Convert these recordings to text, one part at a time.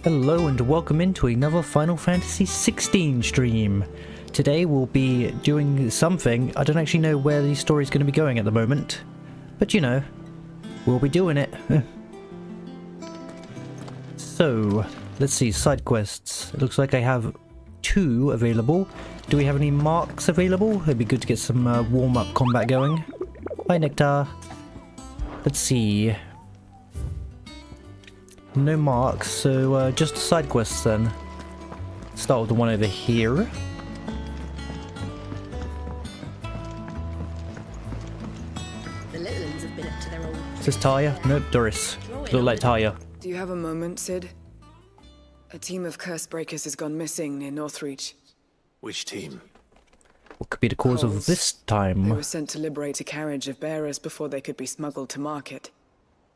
Hello and welcome into another Final Fantasy XVI stream. Today we'll be doing something. I don't actually know where the story's going to be going at the moment, but you know, we'll be doing it. So, let's see, side quests. It looks like I have 2 available. Do we have any marks available? It'd be good to get some warm-up combat going. Hi Nectar. Let's see. No marks, so just side quests then. Start with the one over here. The little ones have been up to their old... Is this Taya? Nope, Doris. Look like Taya. Do you have a moment, Sid? A team of curse breakers has gone missing near Northreach. Which team? What could be the cause of this They time? were sent to liberate a carriage of bearers before they could be smuggled to market.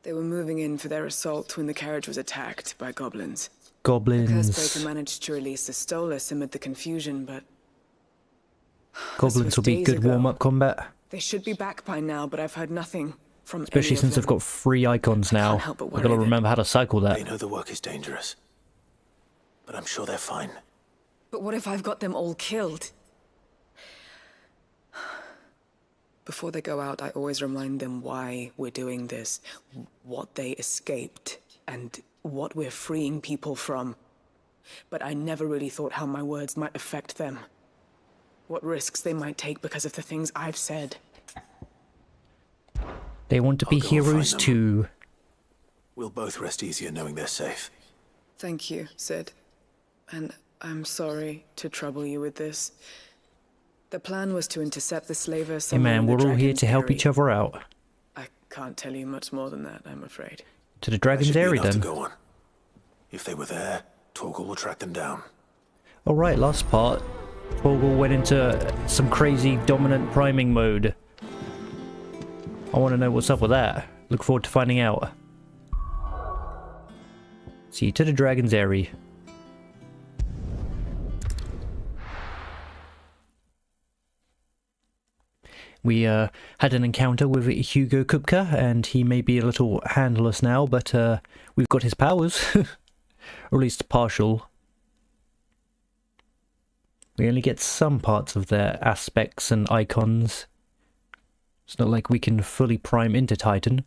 They were moving in for their assault when the carriage was attacked by goblins. The curse Goblins. breaker managed to release the Stolas amid the confusion, but... Goblins was will be days good ago. warm-up combat. They should be back by now, but I've heard nothing from Especially any of since they've them. got 3 icons now. can't help but I've worry got to that- remember how to cycle They that. know the work is dangerous. But I'm sure they're fine. But what if I've got them all killed? Before they go out, I always remind them why we're doing this, what they escaped, and what we're freeing people from. But I never really thought how my words might affect them. What risks they might take because of the things I've said. They want to be I'll go and find heroes them. too. We'll both rest easier knowing they're safe. Thank you, Sid. And I'm sorry to trouble you with this. The plan was to intercept the slaver Hey somewhere man, in the we're all here Dragon's to help Eyrie. each other out. I can't tell you much more than that, I'm afraid. To the That Dragon's should be Eyrie enough to then. go on. If they were there, Torgal will track them down. Alright, last part. Torgal went into some crazy dominant priming mode. I want to know what's up with that. Look forward to finding out. See, to the Dragon's Eyrie. We had an encounter with Hugo Kupka, and he may be a little handless now, but we've got his powers. Or at least partial. We only get some parts of their aspects and icons. It's not like we can fully prime into Titan.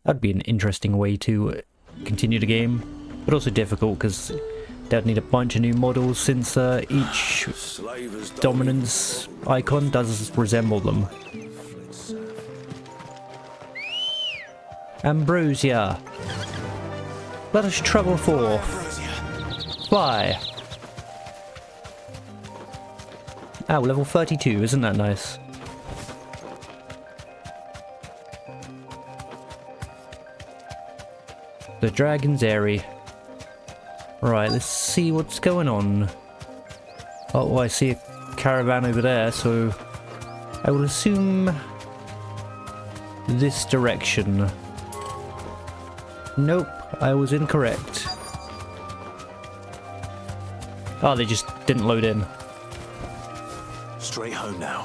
That'd be an interesting way to continue the game. But also difficult, because they'd need a bunch of new models, since each dominance icon does resemble them. Ambrosia. Let us travel forth. Fly. Oh, level 32, isn't that nice? The Dragon's Eyrie. Right, let's see what's going on. Oh, I see a caravan over there, so I will assume this direction. Nope, I was incorrect. Oh, they just didn't load in. Straight home now.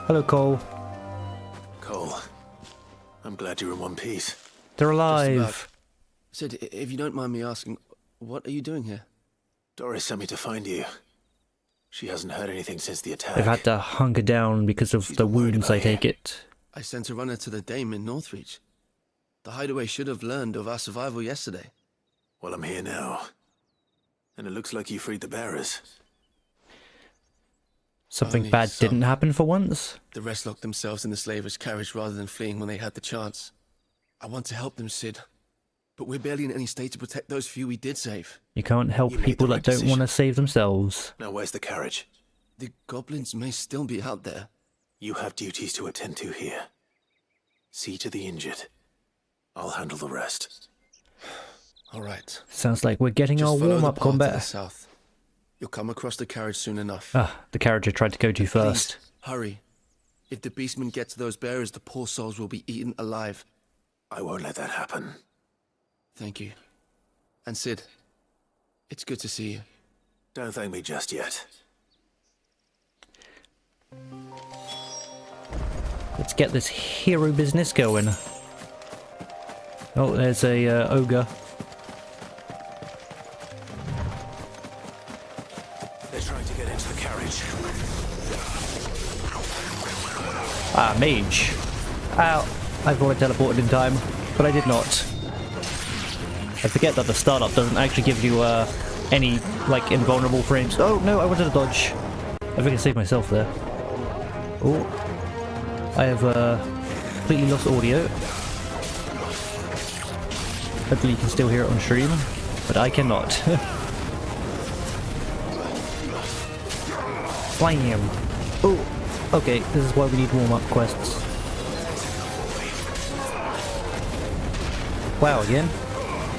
Hello, Cole. Cole, I'm glad you're in one piece. They're Just alive. about. Sid, if you don't mind me asking, what are you doing here? Doris sent me to find you. She hasn't heard anything since the attack. They've had to hunker down because of She's the worried wounds, I about take you. it. I sent a runner to the Dame in Northreach. The hideaway should have learned of our survival yesterday. Well, I'm here now. And it looks like you freed the bearers. Something Only bad some. didn't happen for once. The rest locked themselves in the slaver's carriage rather than fleeing when they had the chance. I want to help them, Sid. But we're barely in any state to protect those few we did save. You can't help You made people the that right don't want to decision. save themselves. Now where's the carriage? The goblins may still be out there. You have duties to attend to here. See to the injured. I'll handle the rest. All right. Sounds like we're getting Just our follow the warm-up path to the combat. south. You'll come across the carriage soon enough. Ah, the carriage I tried to go to first. Please, hurry. If the beastmen get to those bearers, the poor souls will be eaten alive. I won't let that happen. Thank you. And Sid, it's good to see you. Don't thank me just yet. Let's get this hero business going. Oh, there's a ogre. They're trying to get into the carriage. Ah, mage. Ow. I thought I teleported in time, but I did not. I forget that the startup doesn't actually give you any, like, invulnerable frames. Oh, no, I wanted to dodge. I think I saved myself there. Oh. I have completely lost audio. Hopefully you can still hear it on stream, but I cannot. Slam! Oh, okay, this is why we need warm-up quests. Wow, again?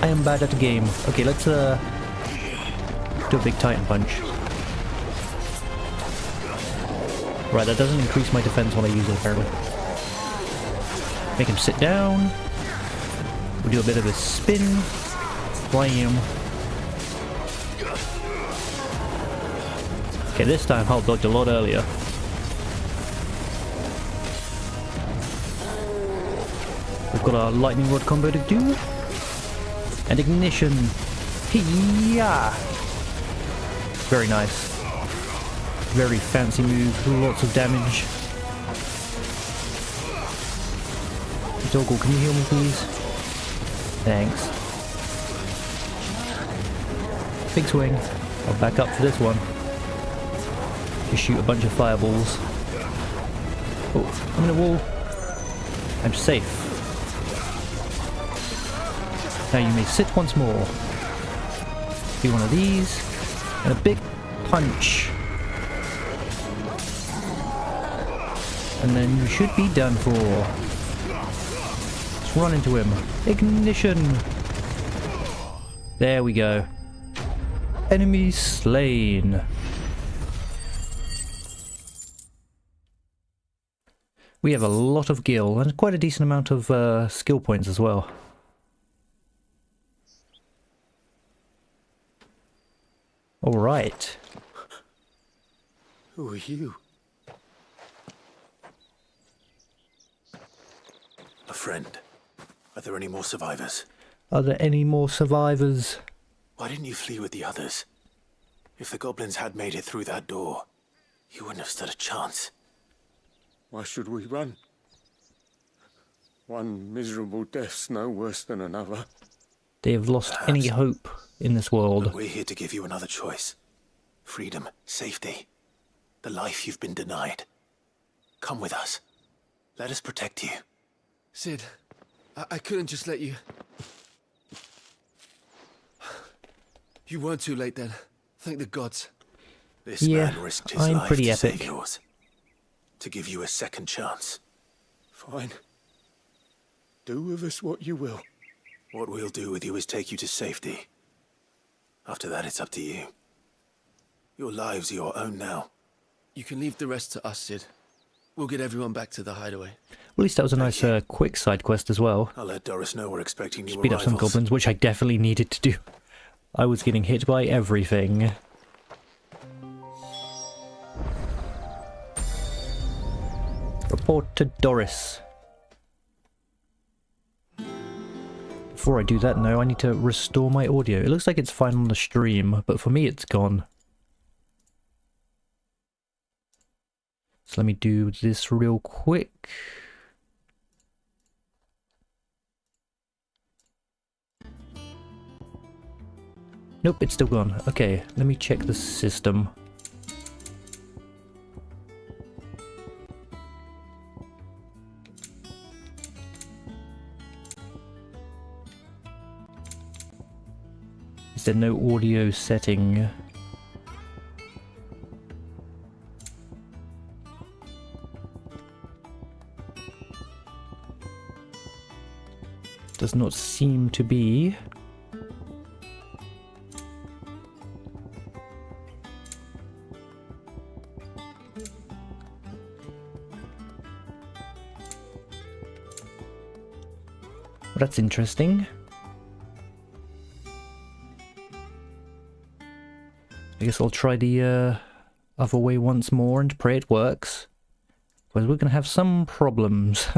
I am bad at the game. Okay, let's do a big Titan punch. Right, that doesn't increase my defense when I use it, apparently. Make him sit down. We'll do a bit of a spin. Blam. Okay, this time I'll dodge a lot earlier. We've got our lightning rod combo to do. And ignition. Yeah. Very nice. Very fancy move. Lots of damage. Doggle, can you heal me please? Thanks. Big swing. I'll back up for this one. Just shoot a bunch of fireballs. Oh, I'm in a wall. I'm safe. Now you may sit once more. Do one of these. And a big punch. And then you should be done for. Let's run into him. Ignition! There we go. Enemy slain. We have a lot of gil and quite a decent amount of skill points as well. Alright. Who are you? A friend. Are there any more survivors? Are there any more survivors? Why didn't you flee with the others? If the goblins had made it through that door, you wouldn't have stood a chance. Why should we run? One miserable death's no worse than another. They have lost any hope in this world. But we're here to give you another choice. Freedom, safety, the life you've been denied. Come with us. Let us protect you. Sid, I couldn't just let you... You weren't too late then. Thank the gods. This Yeah, man risked his I'm life pretty to save epic. yours. To give you a second chance. Fine. Do with us what you will. What we'll do with you is take you to safety. After that, it's up to you. Your lives are your own now. You can leave the rest to us, Sid. We'll get everyone back to the hideaway. At least that was a nice quick side quest as well. I'll let Doris know we're expecting new Speed up some arrivals. goblins, which I definitely needed to do. I was getting hit by everything. Report to Doris. Before I do that, no, I need to restore my audio. It looks like it's fine on the stream, but for me it's gone. So let me do this real quick. Nope, it's still gone. Okay, let me check the system. Is there no audio setting? Does not seem to be. That's interesting. I guess I'll try the other way once more and pray it works. Because we're going to have some problems.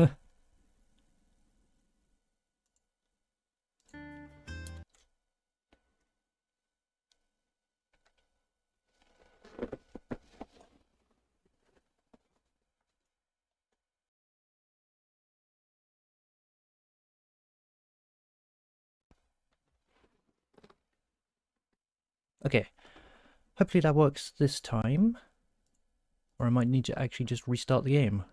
Okay. Hopefully that works this time. Or I might need to actually just restart the game.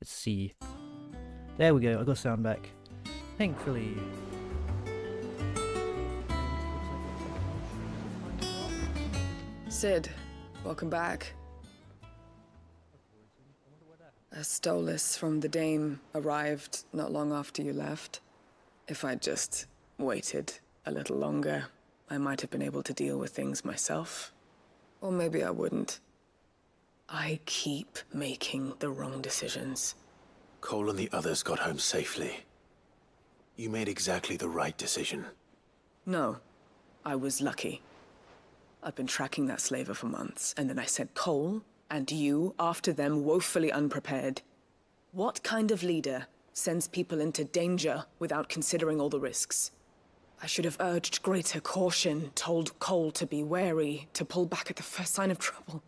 Let's see. There we go, I got sound back. Thankfully. Sid, welcome back. A stolus from the Dame arrived not long after you left. If I'd just waited a little longer, I might have been able to deal with things myself. Or maybe I wouldn't. I keep making the wrong decisions. Cole and the others got home safely. You made exactly the right decision. No, I was lucky. I've been tracking that slaver for months, and then I sent Cole and you after them, woefully unprepared. What kind of leader sends people into danger without considering all the risks? I should have urged greater caution, told Cole to be wary, to pull back at the first sign of trouble.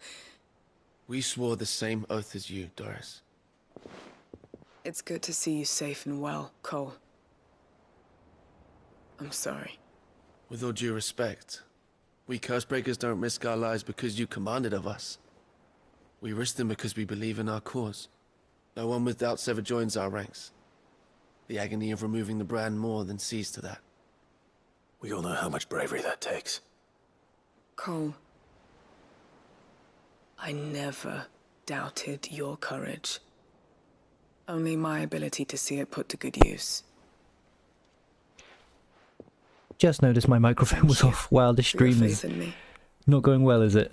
We swore the same oath as you, Doris. It's good to see you safe and well, Cole. I'm sorry. With all due respect, we Cursebreakers don't risk our lives because you commanded of us. We risk them because we believe in our cause. No one with doubts ever joins our ranks. The agony of removing the brand more than sees to that. We all know how much bravery that takes. Cole, I never doubted your courage. Only my ability to see it put to good use. Just noticed my microphone was off. Wow, this For your stream is faith in me. not going well, is it?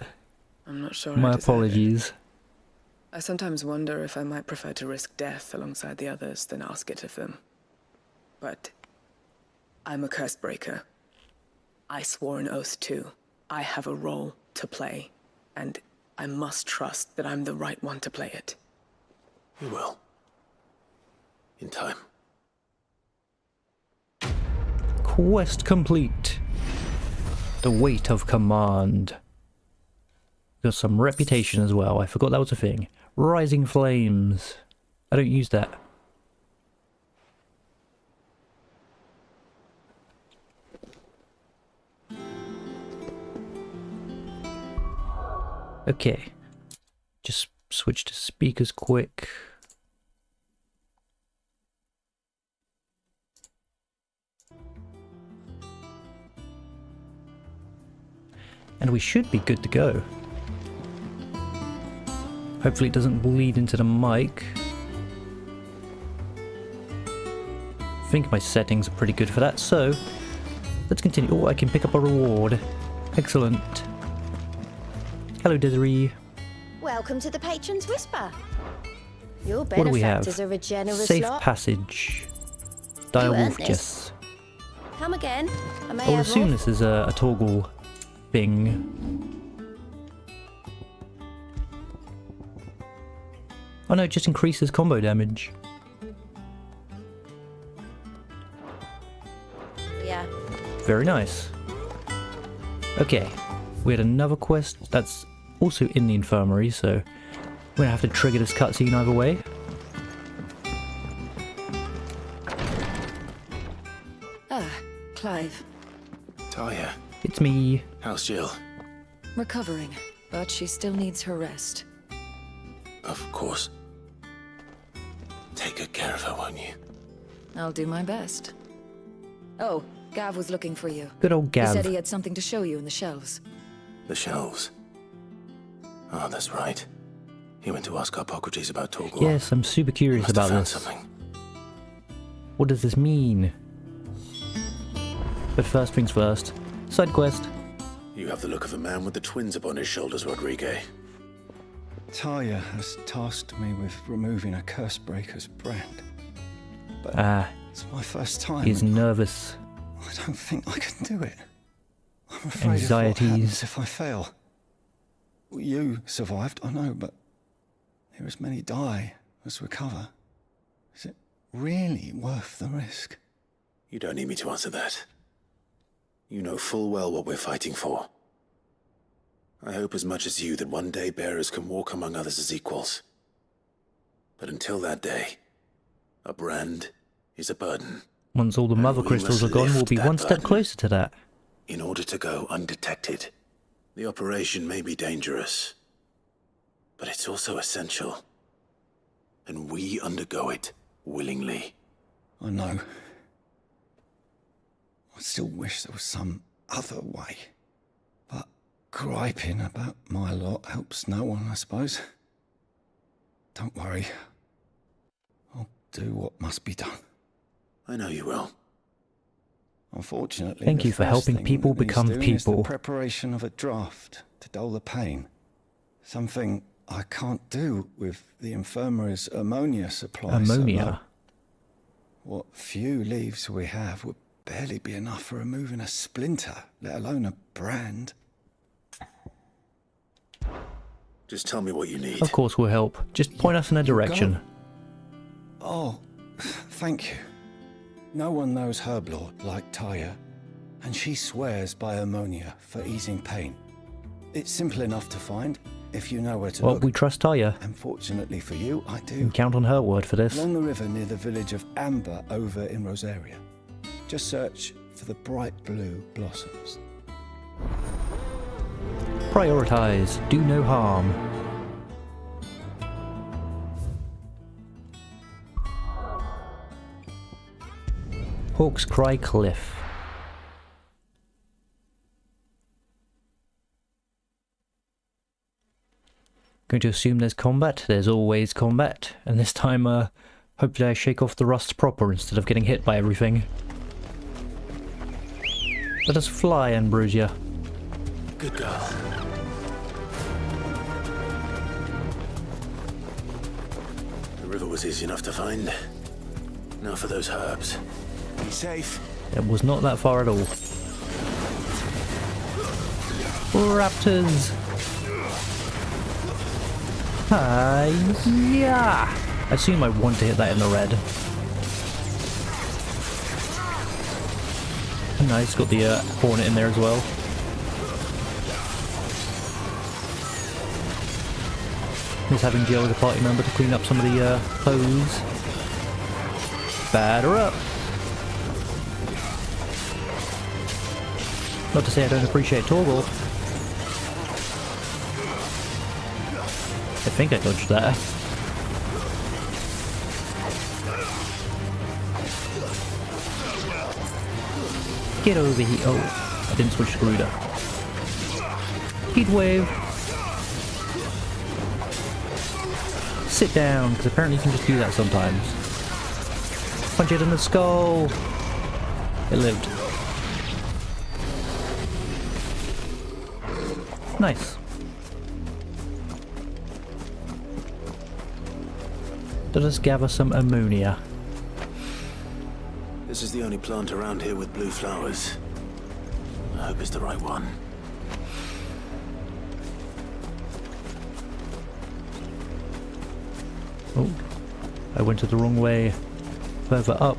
I'm not sure. My I deserve it. apologies. I sometimes wonder if I might prefer to risk death alongside the others than ask it of them. But I'm a Cursebreaker. I swore an oath too. I have a role to play, and I must trust that I'm the right one to play it. You will. In time. Quest complete. The weight of command. Got some reputation as well. I forgot that was a thing. Rising flames. I don't use that. Okay. Just switch to speakers quick. And we should be good to go. Hopefully it doesn't bleed into the mic. I think my settings are pretty good for that, so let's continue. Oh, I can pick up a reward. Excellent. Hello, Desiree. Welcome to the Patron's Whisper. Your What do we have? benefactors are a generous Safe lot. passage. earned Direwolf this. Jess. Come again. I may I would have assume more. this is a toggle thing. Oh no, it just increases combo damage. Yeah. Very nice. Okay, we had another quest that's also in the infirmary, so we're gonna have to trigger this cutscene either way. Ah, Clive. Talia, It's me. how's Jill? Recovering, but she still needs her rest. Of course. Take good care of her, won't you? I'll do my best. Oh, Gav was looking for you. Good old He said Gav. he had something to show you in the shelves. The shelves. Oh, that's right. He went to ask Hippocrates about Torgor. Yes, I'm super curious Must have about found this. something. What does this mean? But first things first. Side quest. You have the look of a man with the twins upon his shoulders, Rodrigue. Talia has tasked me with removing a Cursebreaker's brand. But Ah, it's my first time. he's and nervous. I don't think I can do it. I'm afraid of what Anxieties. happens if I fail. You survived, I know, but there as many die as recover. Is it really worth the risk? You don't need me to answer that. You know full well what we're fighting for. I hope as much as you that one day bearers can walk among others as equals. But until that day, a brand is a burden. Once all the And mother we crystals are must gone, we'll lift be that one step burden. closer to that. In order to go undetected. The operation may be dangerous, but it's also essential. And we undergo it willingly. I know. I still wish there was some other way. But griping about my lot helps no one, I suppose. Don't worry. I'll do what must be done. I know you will. Unfortunately, Thank the you for first helping thing people that needs become doing is the people. preparation of a draft to dull the pain. Something I can't do with the infirmary's ammonia supply. so low. Ammonia. What few leaves we have would barely be enough for removing a splinter, let alone a brand. Just tell me what you need. Of course we'll help. Just point us in a direction. Oh, thank you. No one knows Herblord like Taya, and she swears by ammonia for easing pain. It's simple enough to find, if you know where to Well, look. we trust Taya. And fortunately for you, I do. And count on her word for this. Along the river near the village of Amber over in Rosaria. Just search for the bright blue blossoms. Prioritize. Do no harm. Hawk's Cry Cliff. Going to assume there's combat. There's always combat. And this time, hopefully I shake off the rust proper instead of getting hit by everything. Let us fly, Ambrosia. Good girl. The river was easy enough to find. Now for those herbs. Be safe. It was not that far at all. Raptors! Yeah! I assume I want to hit that in the red. Nice, got the hornet in there as well. Just having Jill as a party member to clean up some of the foes. Batter up! Not to say I don't appreciate Torgal. I think I dodged that. Get over here. Oh, I didn't switch to Garuda. Heat wave. Sit down, because apparently you can just do that sometimes. Punch it in the skull. It lived. Nice. Let us gather some ammonia. This is the only plant around here with blue flowers. I hope it's the right one. Oh, I went to the wrong way. Further up.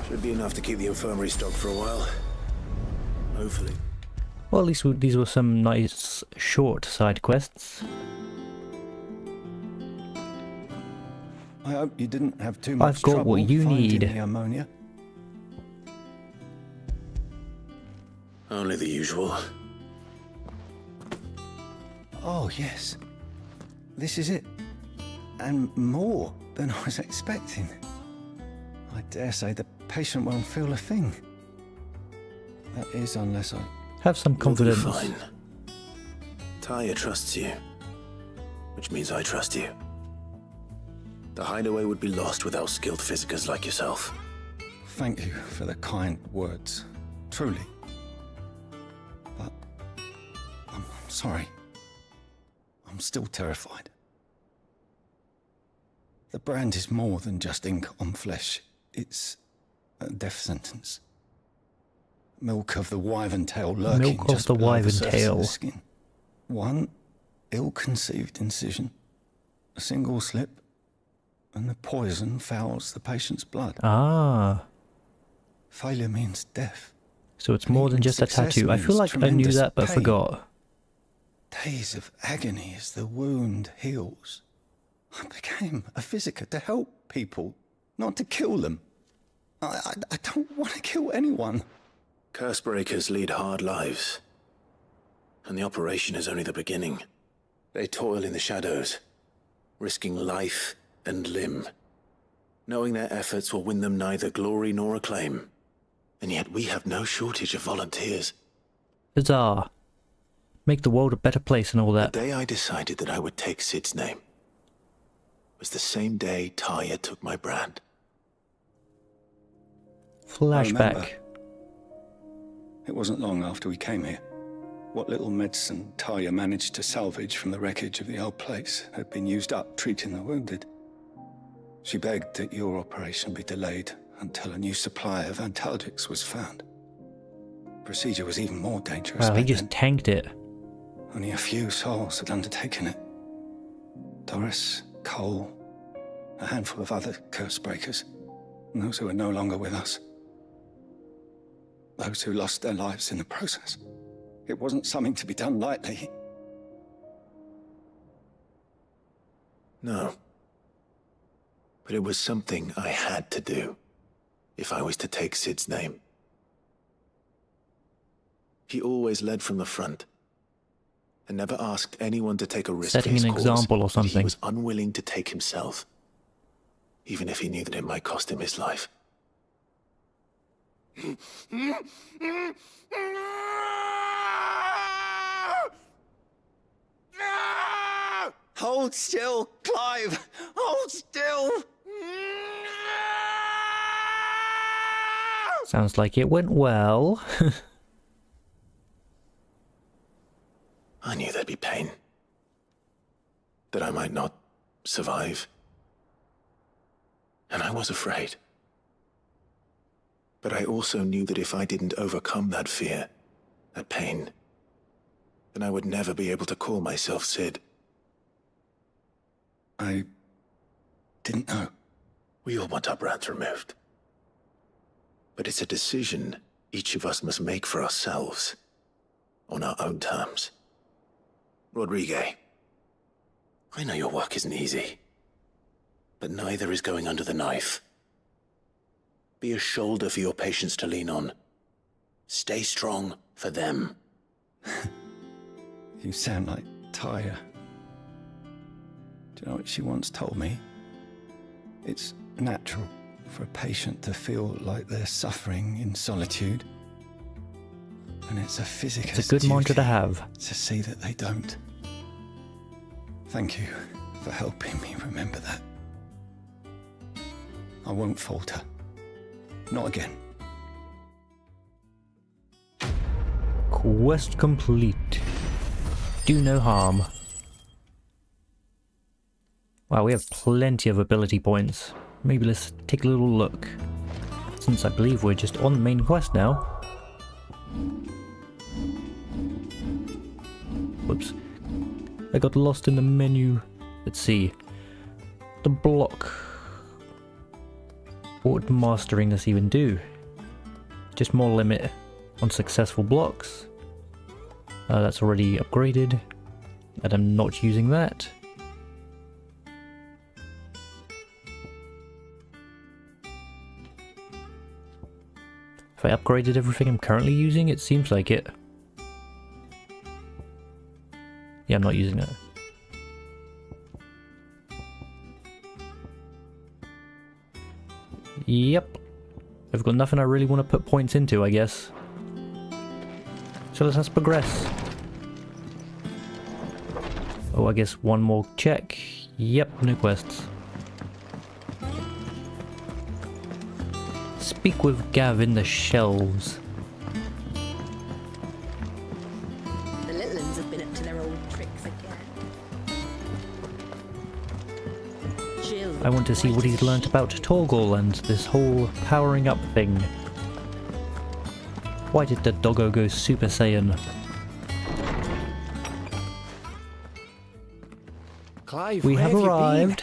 Should be enough to keep the infirmary stocked for a while. Hopefully. Well, at least these were some nice short side quests. I hope you didn't have too much I've got trouble what you finding need. the ammonia. Only the usual. Oh, yes. This is it. And more than I was expecting. I dare say the patient won't feel a thing. That is, unless I... Have some You'll do confidence. fine. Taya trusts you. Which means I trust you. The hideaway would be lost without skilled physicers like yourself. Thank you for the kind words. Truly. But... I'm sorry. I'm still terrified. The brand is more than just ink on flesh. It's a death sentence. Milk of the wyvern tail lurking Milk of just the below wyvern surface of tail. the skin. One ill-conceived incision, a single slip, and the poison fouls the patient's blood. Ah, Failure means death. so it's more than just a Success tattoo. I feel means like I knew tremendous that but pain. forgot. Days of agony as the wound heals. I became a Visitor to help people, not to kill them. I don't want to kill anyone. Cursebreakers lead hard lives. And the operation is only the beginning. They toil in the shadows, risking life and limb, knowing their efforts will win them neither glory nor acclaim. And yet we have no shortage of volunteers. Huzzah. Make the world a better place and all The that. day I decided that I would take Sid's name was the same day Taya took my brand. Flashback. It wasn't long after we came here. What little medicine Taya managed to salvage from the wreckage of the old place had been used up treating the wounded. She begged that your operation be delayed until a new supply of antalgics was found. Procedure was even more dangerous. Wow, he back just then. tanked it. Only a few souls had undertaken it. Doris, Cole, a handful of other Cursebreakers, and those who are no longer with us. Those who lost their lives in the process. It wasn't something to be done lightly. No. But it was something I had to do, if I was to take Sid's name. He always led from the front, and never asked anyone to take a risk Setting for his an cause, example or but something. He was unwilling to take himself, even if he knew that it might cost him his life. Hold still, Clive! Hold still! Sounds like it went well. I knew there'd be pain. That I might not survive. And I was afraid. But I also knew that if I didn't overcome that fear, that pain, then I would never be able to call myself Sid. I didn't know. We all want our brands removed. But it's a decision each of us must make for ourselves, on our own terms. Rodrigue, I know your work isn't easy, but neither is going under the knife. Be a shoulder for your patients to lean on. Stay strong for them. You sound like Taya. Do you know what she once told me? It's natural for a patient to feel like they're suffering in solitude. And it's a physicist's It's a good mantra to duty have. to see that they don't. Thank you for helping me remember that. I won't falter. Not again. Quest complete. Do no harm. Wow, we have plenty of ability points. Maybe let's take a little look. Since I believe we're just on the main quest now. Whoops. I got lost in the menu. Let's see. The block. What would mastering this even do? Just more limit on successful blocks. That's already upgraded. And I'm not using that. If I upgraded everything I'm currently using, it seems like it. Yeah, I'm not using it. Yep. I've got nothing I really want to put points into, I guess. So let's progress. Oh, I guess one more check. Yep, new quests. Speak with Gav in the shelves. The little ones have been up to their old tricks again. Jill, I want to see what he's learnt about Torgal and this whole powering up thing. Why did the doggo go Super Saiyan? Clive, We where have you been? arrived.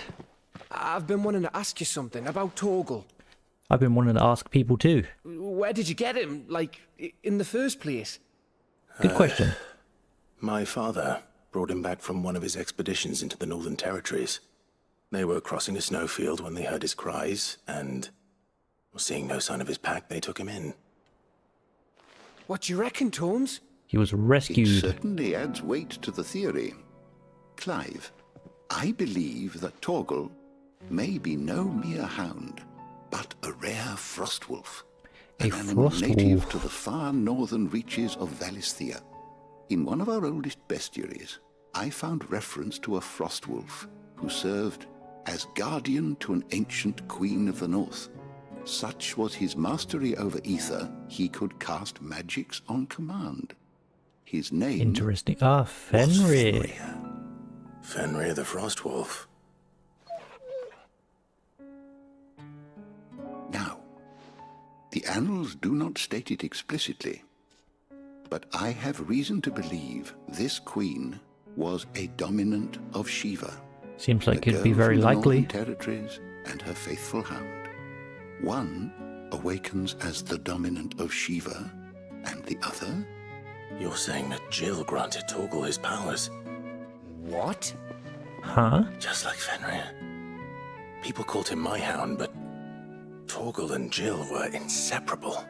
I've been wanting to ask you something about Torgal. I've been wanting to ask people too. Where did you get him? Like, in the first place? Good question. My father brought him back from one of his expeditions into the Northern Territories. They were crossing a snowfield when they heard his cries, and seeing no sign of his pack, they took him in. What do you reckon, Torms? He was It rescued. certainly adds weight to the theory. Clive, I believe that Torgal may be no mere hound, but a rare frostwolf. A An animal native frostwolf. to the far northern reaches of Valisthea. In one of our oldest bestiaries, I found reference to a frostwolf who served as guardian to an ancient queen of the north. Such was his mastery over ether, he could cast magics on command. His name Interesting. Ah, Was Fenrir. Fenrir the Frostwolf. Now, the annals do not state it explicitly, but I have reason to believe this queen was a dominant of Shiva. Seems like the it'd be girl very from the likely. Northern Territories and her faithful hound. One awakens as the dominant of Shiva, and the other? You're saying that Jill granted Torgal his powers, What? Huh? just like Fenrir. People called him my hound, but Torgal and Jill were inseparable.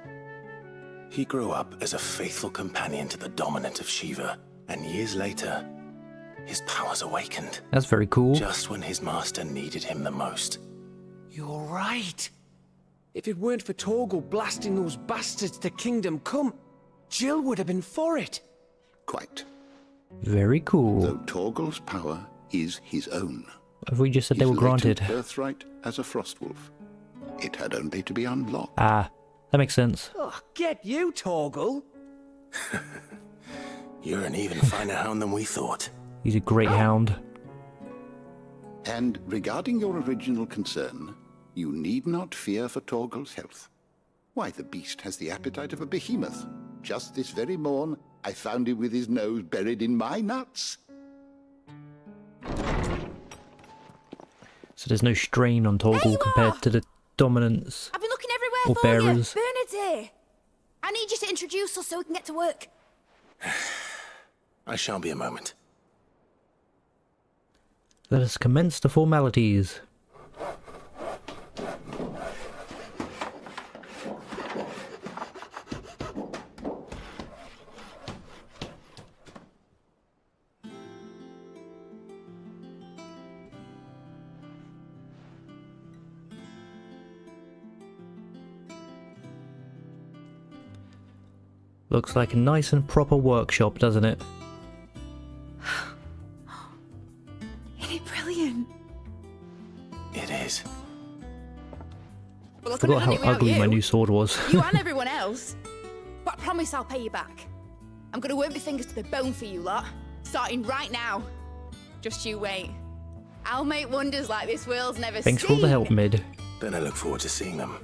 He grew up as a faithful companion to the dominant of Shiva, and years later, his powers awakened, That's very cool. just when his master needed him the most. You're right. If it weren't for Torgal blasting those bastards to Kingdom Come, Jill would have been for it. Quite. Very cool. Though Torgal's power is his own. Have we just said they His were granted? latent birthright as a frostwolf. It had only to be unlocked. Ah, that makes sense. Oh, get you, Torgal. You're an even finer hound than we thought. He's a great hound. And regarding your original concern, you need not fear for Torgal's health. Why, the beast has the appetite of a behemoth. Just this very morn, I found him with his nose buried in my nuts. So there's no strain on There Torgal you compared are! to the dominance. I've been looking everywhere Or for bearers. you. Bernard's here. I need you to introduce us so we can get to work. I shall be a moment. Let us commence the formalities. Looks like a nice and proper workshop, doesn't it? Isn't it brilliant? It is. Well, I Forgot how ugly my new sword was. You and everyone else. But I promise I'll pay you back. I'm gonna work my fingers to the bone for you lot, starting right now. Just you wait. I'll make wonders like this world's never seen. Thanks for all the help, Mid. Then I look forward to seeing them.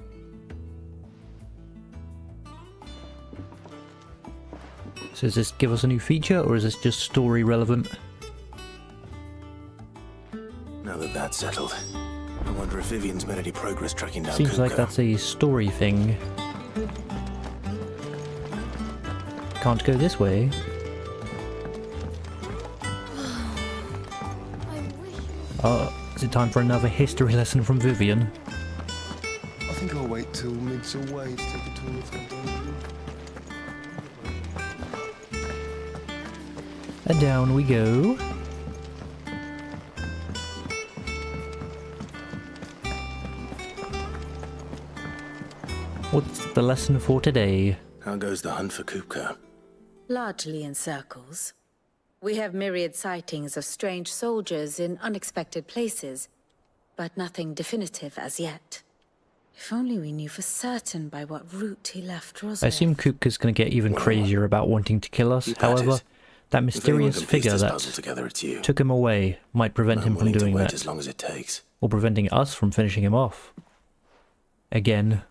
So does this give us a new feature, or is this just story relevant? Now that that's settled, I wonder if Vivian's made any progress tracking down Seems like Kupka. that's a story thing. Can't go this way. Is it time for another history lesson from Vivian? I think I'll wait till Mid's away to take a tour of her. And down we go. What's the lesson for today? How goes the hunt for Kupka? Largely in circles. We have myriad sightings of strange soldiers in unexpected places, but nothing definitive as yet. If only we knew for certain by what route he left Roswell. I assume Kupka's gonna get even crazier about wanting to kill us. Keep at However, it. that If anyone mysterious can piece figure this that puzzle together, it's you. took him away might prevent I'm him from willing to doing wait that. as long as it takes. Or preventing us from finishing him off. Again.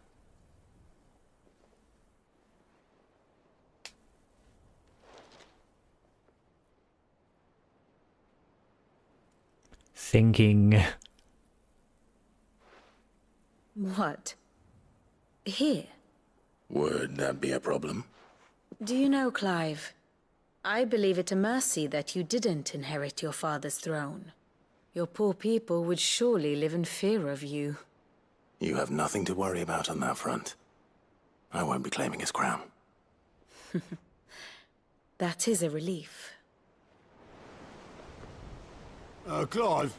Thinking. What? Here? Would that be a problem? Do you know, Clive? I believe it a mercy that you didn't inherit your father's throne. Your poor people would surely live in fear of you. You have nothing to worry about on that front. I won't be claiming his crown. That is a relief. Clive,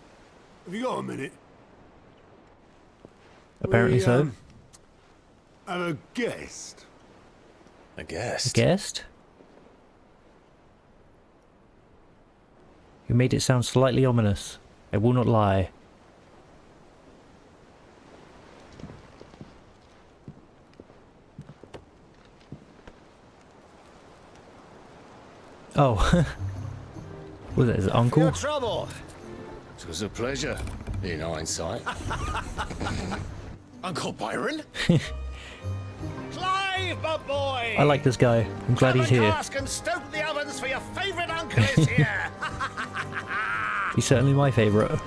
have you got a minute? Apparently so. Have a guest. A guest? Guest? You made it sound slightly ominous. I will not lie. Oh. Was it his uncle? Your trouble. It was a pleasure, in hindsight. Uncle Byron? Clive, my boy! I like this guy. I'm glad he's here. And stoke the ovens for your favourite uncle is here. He's certainly my favourite.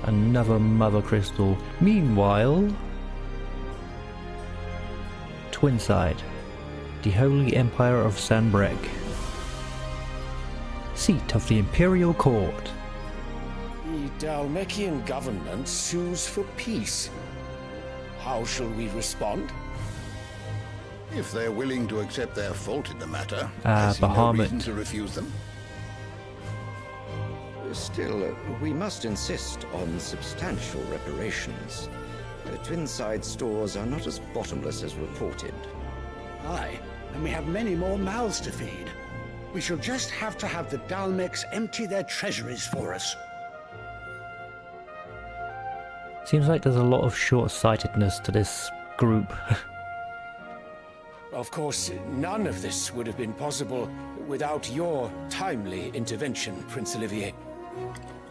Another mother crystal. Meanwhile, Twinside, the Holy Empire of Sanbreque, seat of the Imperial Court. The Dalmekian government sues for peace. How shall we respond? If they're willing to accept their fault in the matter, I see no Bahamut. reason to refuse them. Still, we must insist on substantial reparations. Twinside stores are not as bottomless as reported. Aye, and we have many more mouths to feed. We shall just have to have the Dalmecs empty their treasuries for us. Seems like there's a lot of short-sightedness to this group. Of course, none of this would have been possible without your timely intervention, Prince Olivier.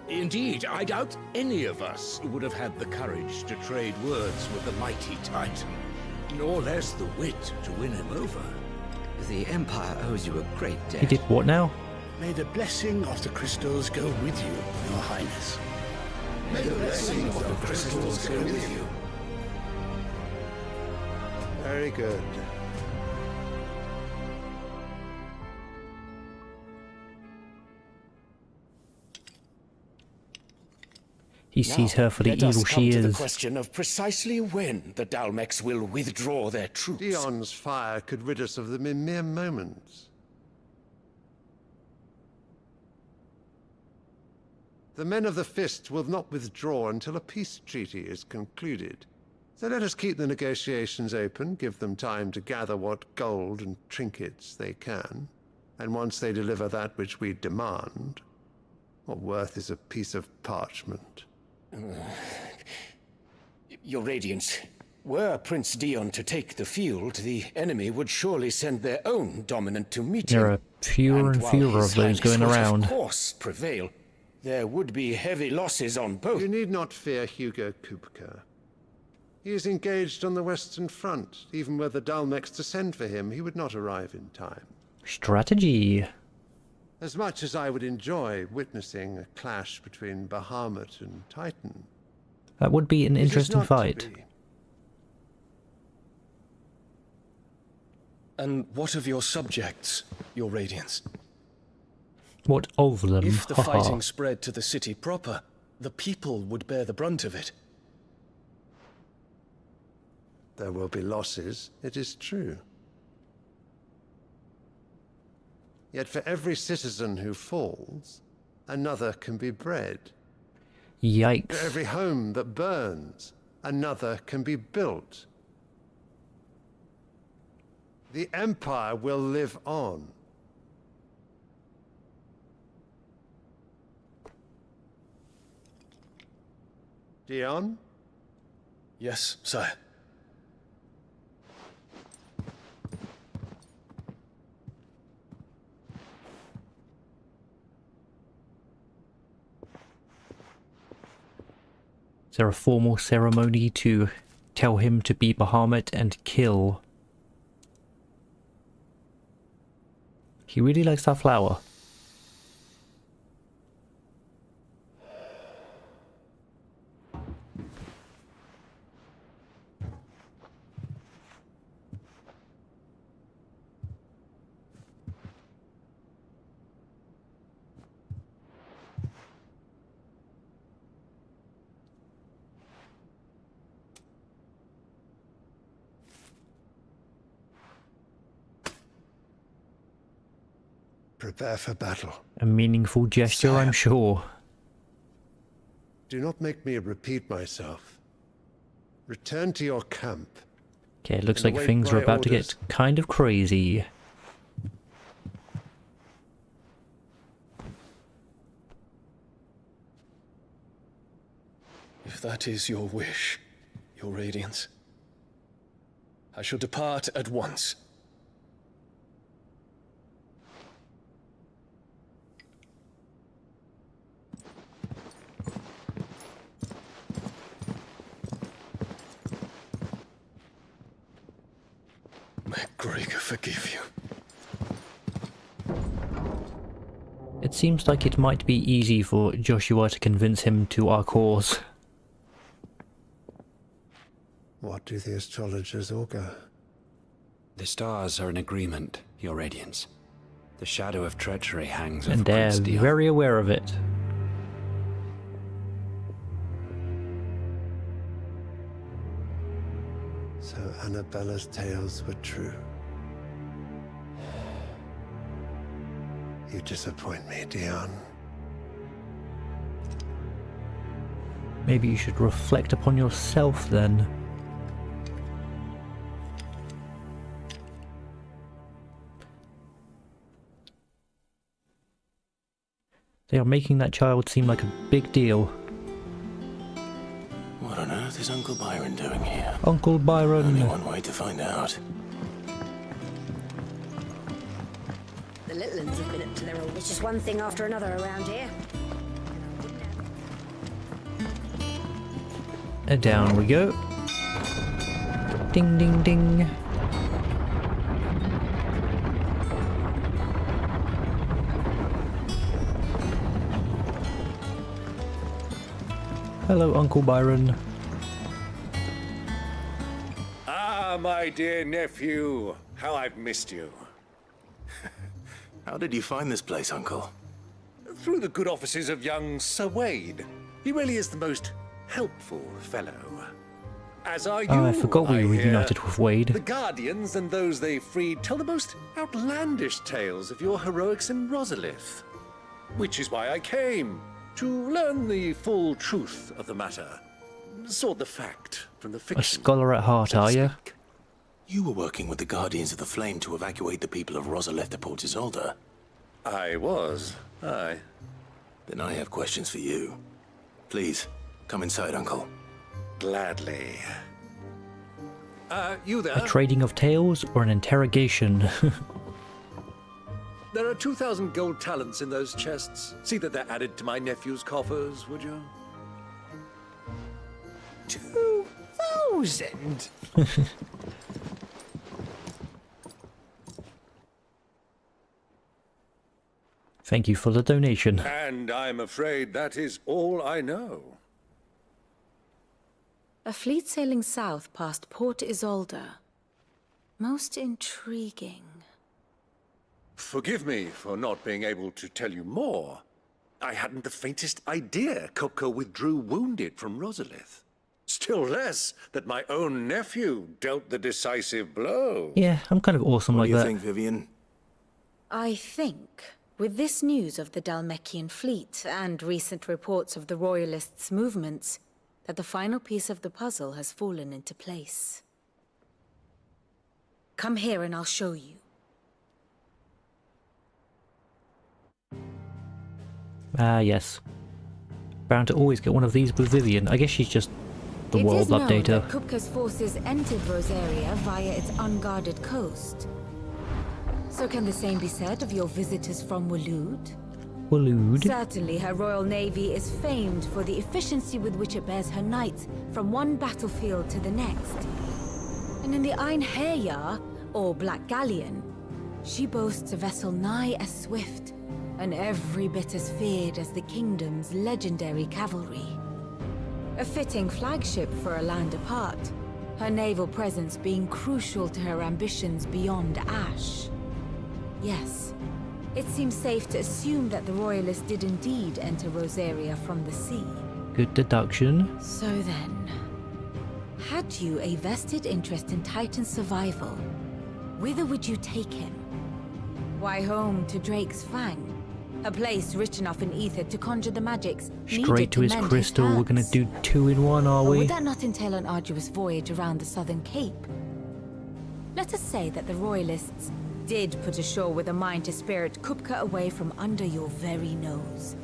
Indeed, I doubt any of us would have had the courage to trade words with the mighty Titan, nor less the wit to win him over. The Empire owes you a great debt. He did what now? May the blessing of the crystals go with you, Your Highness. May the blessing of the crystals go with you. Very good. He sees her for the Let us evil come she to the is. question of precisely when the Dalmecs will withdraw their troops. Dion's fire could rid us of them in mere moments. The men of the Fist will not withdraw until a peace treaty is concluded. So let us keep the negotiations open, give them time to gather what gold and trinkets they can, and once they deliver that which we demand, what worth is a piece of parchment? Your Radiance, were Prince Dion to take the field, the enemy would surely send their own dominant to meet him. There are fewer and while fewer His of those Highness going would, around. Of course, prevail. There would be heavy losses on both. You need not fear Hugo Kupka. He is engaged on the Western Front. Even were the Dalmecs to send for him, he would not arrive in time. Strategy. As much as I would enjoy witnessing a clash between Bahamut and Titan, That would be an it is interesting not to fight. be. And what of your subjects, Your Radiance? What of them? If the Haha. fighting spread to the city proper, the people would bear the brunt of it. There will be losses, it is true. Yet for every citizen who falls, another can be bred. For Yikes. every home that burns, another can be built. The Empire will live on. Dion? Yes, sire. Is there a formal ceremony to tell him to be Bahamut and kill? He really likes that flower. Prepare for battle. A meaningful gesture, Sire. I'm sure. Do not make me repeat myself. Return to your camp. Okay, it looks and like await things are my about to orders. get kind of crazy. If that is your wish, Your Radiance, I shall depart at once. May Gregor forgive you. It seems like it might be easy for Joshua to convince him to our cause. What do the astrologers augur? The stars are in agreement, Your Radiance. The shadow of treachery hangs over And they're Prince Dion. very aware of it. So Annabella's tales were true. You disappoint me, Dion. Maybe you should reflect upon yourself then. They are making that child seem like a big deal. What on earth is Uncle Byron doing here? Uncle Byron. Only one way to find out. The little ones have been up to their old. It's just one thing after another around here. And down we go. Ding ding ding. Hello, Uncle Byron. Ah, my dear nephew. How I've missed you. How did you find this place, Uncle? Through the good offices of young Sir Wade. He really is the most helpful fellow. As are you, Oh, I forgot we were hear. united with Wade. The Guardians and those they freed tell the most outlandish tales of your heroics in Rosalith. Which is why I came, to learn the full truth of the matter. Sort the fact from the A fiction. scholar at heart, are you? You were working with the Guardians of the Flame to evacuate the people of Rosalith to Port Isolde. I was, aye. Then I have questions for you. Please, come inside, Uncle. Gladly. You there? A trading of tales or an interrogation? There are 2,000 gold talents in those chests. See that they're added to my nephew's coffers, would you? 2,000? Thank you for the donation. And I'm afraid that is all I know. A fleet sailing south past Port Isolde. Most intriguing. Forgive me for not being able to tell you more. I hadn't the faintest idea Kopko withdrew wounded from Rosalith. Still less that my own nephew dealt the decisive blow. Yeah, I'm kind of awesome What like do you that. think, Vivian? I think, with this news of the Dalmekian fleet and recent reports of the Royalists' movements, that the final piece of the puzzle has fallen into place. Come here and I'll show you. Ah, yes. Bound to always get one of these with Vivian. I guess she's just the It world is known updater. that Kupka's forces entered Rosaria via its unguarded coast. So can the same be said of your visitors from Waloed? Waloed. Certainly her royal navy is famed for the efficiency with which it bears her knights from one battlefield to the next. And in the Einherjar, or Black Galleon, she boasts a vessel nigh as swift and every bit as feared as the kingdom's legendary cavalry. A fitting flagship for a land apart, her naval presence being crucial to her ambitions beyond Ash. Yes, it seems safe to assume that the Royalists did indeed enter Rosaria from the sea. Good deduction. So then, had you a vested interest in Titan's survival, whither would you take him? Why, home to Drake's Fang. A place rich enough in ether to conjure the magics Straight needed to his mend crystal. We're gonna hands. do 2 in 1, are Or we? would that not entail an arduous voyage around the southern cape? Let us say that the royalists did put ashore with a mind to spirit Kupka away from under your very nose.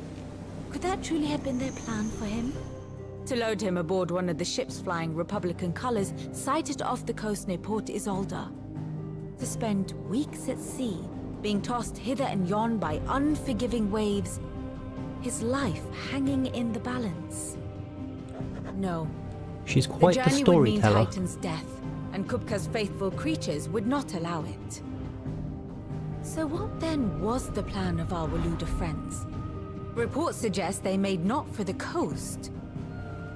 Could that truly have been their plan for him? To load him aboard one of the ships flying Republican colors sighted off the coast near Port Isolde. To spend weeks at sea, being tossed hither and yon by unforgiving waves, his life hanging in the balance. No. She's quite the journey would mean storyteller. Titan's death, and Kupka's faithful creatures would not allow it. So what then was the plan of our Waluda friends? Reports suggest they made not for the coast,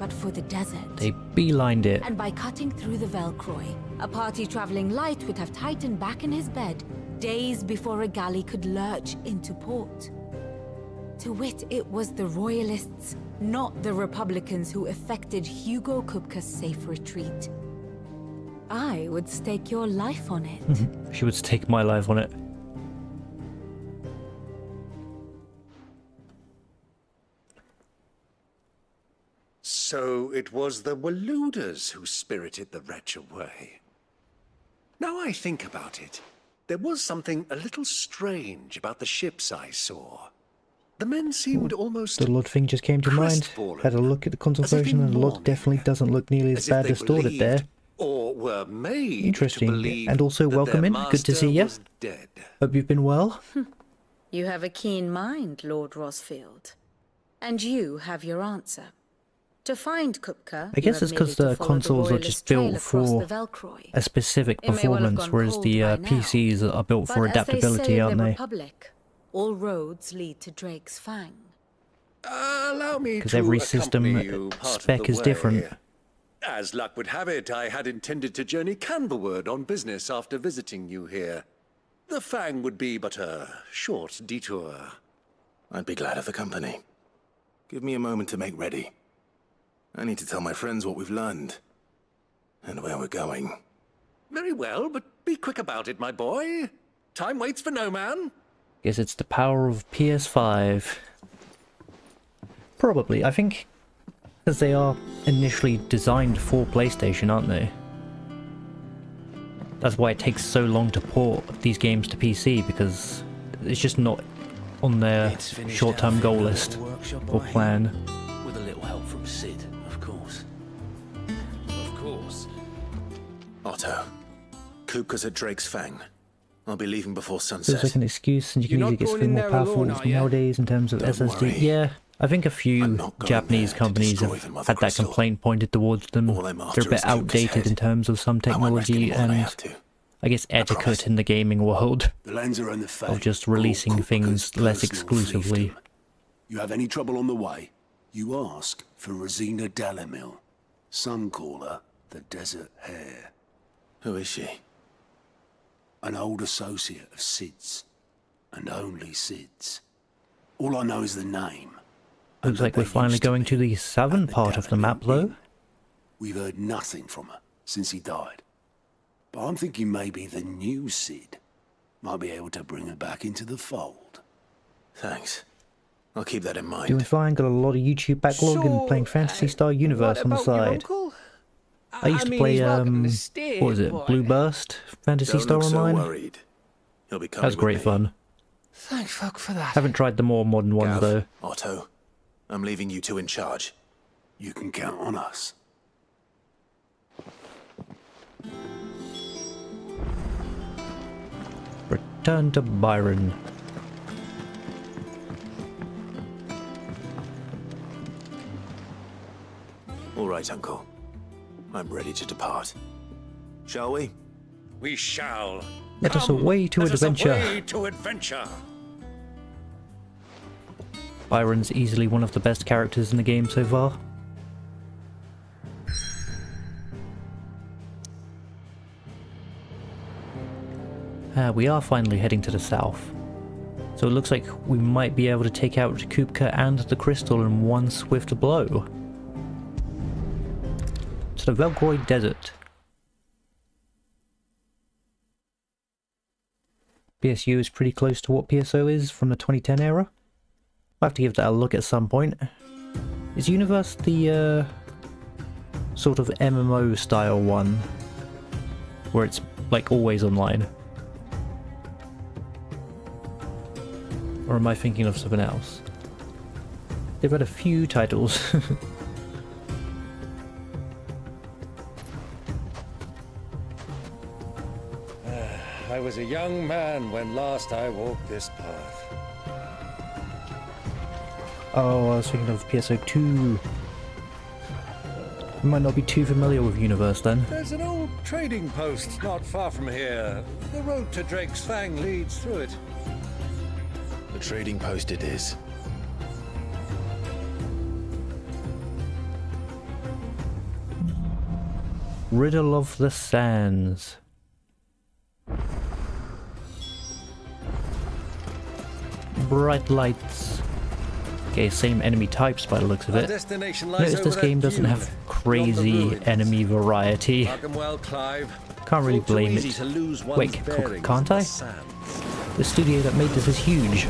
but for the desert. They beelined it. And by cutting through the Velcroy, a party traveling light would have Titan back in his bed days before a galley could lurch into port. To wit, it was the Royalists, not the Republicans, who effected Hugo Kupka's safe retreat. I would stake your life on it. She would stake my life on it. So it was the Waludas who spirited the wretch away. Now I think about it, there was something a little strange about the ships I saw. The men seemed almost The Lord thing just came to mind. Had a look at the console version, and the Lord definitely doesn't look nearly as bad as thought it there. or were made Interesting. to believe And also that welcome their in. Good to master see you. was dead. Hope you've been well. You have a keen mind, Lord Rosfield. And you have your answer. To find Kupka, I guess it's because the consoles are just built for a specific performance, whereas the PCs are built for adaptability, aren't they? Republic, all roads lead to Drake's Fang. Allow me Because to every accompany system you part of spec the is way. different. As luck would have it, I had intended to journey Canberward on business after visiting you here. The Fang would be but a short detour. I'd be glad of the company. Give me a moment to make ready. I need to tell my friends what we've learned. And where we're going. Very well, but be quick about it, my boy. Time waits for no man. Guess it's the power of PS5. Probably. I think because they are initially designed for PlayStation, aren't they? That's why it takes so long to port these games to PC, because it's just not on their short-term goal list or plan. With a little help from Sid, of course. Of course. Otto, Kupka's at Drake's Fang. I'll be leaving before Feels sunset. like an excuse, and you can You're easily not get going something in more there powerful alone, are you? nowadays in terms of Don't SSD. worry. Yeah, I think a few Japanese companies have had that complaint pointed towards them. They're a bit outdated in terms of some technology and I guess etiquette in the gaming world The Lancer and the of Fang. just releasing All things Kupka's less personal exclusively. fiefdom. You have any trouble on the way, you ask for Rosina Dalamil. Some call her the Desert Hare. Who is she? An old associate of Sid's. And only Sid's. All I know is the name. Looks like we're finally going to the southern part of the map though. We've heard nothing from her since he died. But I'm thinking maybe the new Sid might be able to bring her back into the fold. Thanks. I'll keep that in mind. Doing fine, got a lot of YouTube backlog and playing Phantasy Star Universe on the side. I used to play, what was it, Blue Burst? Phantasy Don't Star look so Online? worried. He'll be That coming was great with me. fun. Thank fuck for that. Haven't tried the more modern ones Gav, though. Otto, I'm leaving you two in charge. You can count on us. Return to Byron. All right, Uncle. I'm ready to depart. Shall we? We shall. Let us away to Let us adventure. away to adventure. Byron's easily one of the best characters in the game so far. We are finally heading to the south. So it looks like we might be able to take out Kupka and the crystal in one swift blow. To the Velcroy Desert. PSU is pretty close to what PSO is from the 2010 era. I'll have to give that a look at some point. Is Universe the sort of MMO style one where it's like always online? Or am I thinking of something else? They've had a few titles. I was a young man when last I walked this path. Oh, I was thinking of PSO2. I might not be too familiar with Universe then. There's an old trading post not far from here. The road to Drake's Fang leads through it. The trading post it is. Riddle of the Sands. Bright lights. Okay, same enemy types by the looks of it. Notice this game doesn't have crazy enemy variety. Can't really blame it. Wait, can't I? The studio that made this is huge.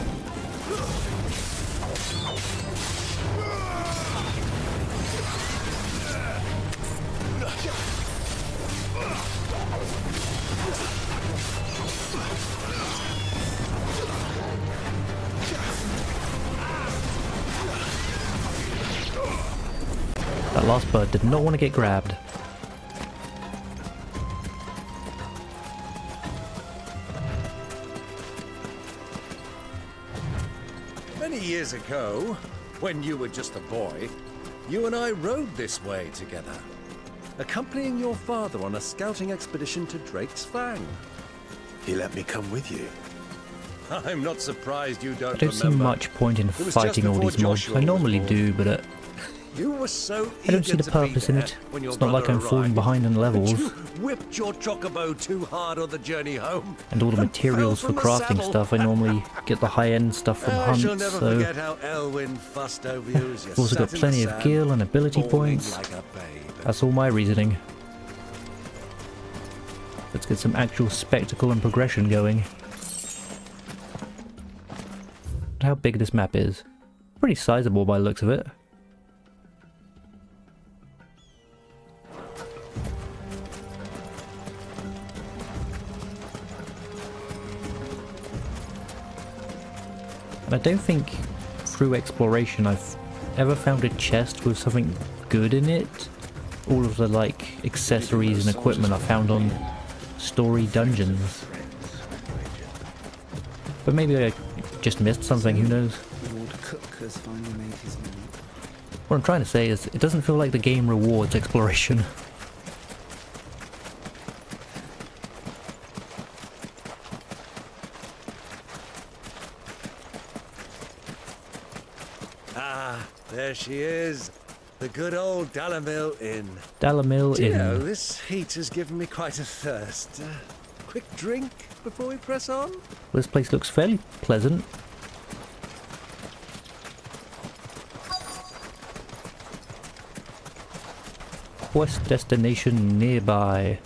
That last bird did not want to get grabbed. Many years ago, when you were just a boy, you and I rode this way together, accompanying your father on a scouting expedition to Drake's Fang. He let me come with you. I'm not surprised you don't I don't see much point in fighting all these mobs. I normally do, but you were so I don't see the purpose in it. It's not like I'm falling behind in levels. You whipped your chocobo too hard on the journey home. And all the materials for crafting stuff, I normally get the high-end stuff from hunts, so I've also got plenty of gil and ability points. That's all my reasoning. Let's get some actual spectacle and progression going. How big this map is. Pretty sizable by the looks of it. I don't think through exploration I've ever found a chest with something good in it. All of the like accessories and equipment I found on story dungeons. But maybe I just missed something, who knows? What I'm trying to say is it doesn't feel like the game rewards exploration. There she is, the good old Dalamil Inn. Dalamil Do you Inn. know, this heat has given me quite a thirst. Quick drink before we press on? Well, this place looks fairly pleasant. Quest destination nearby.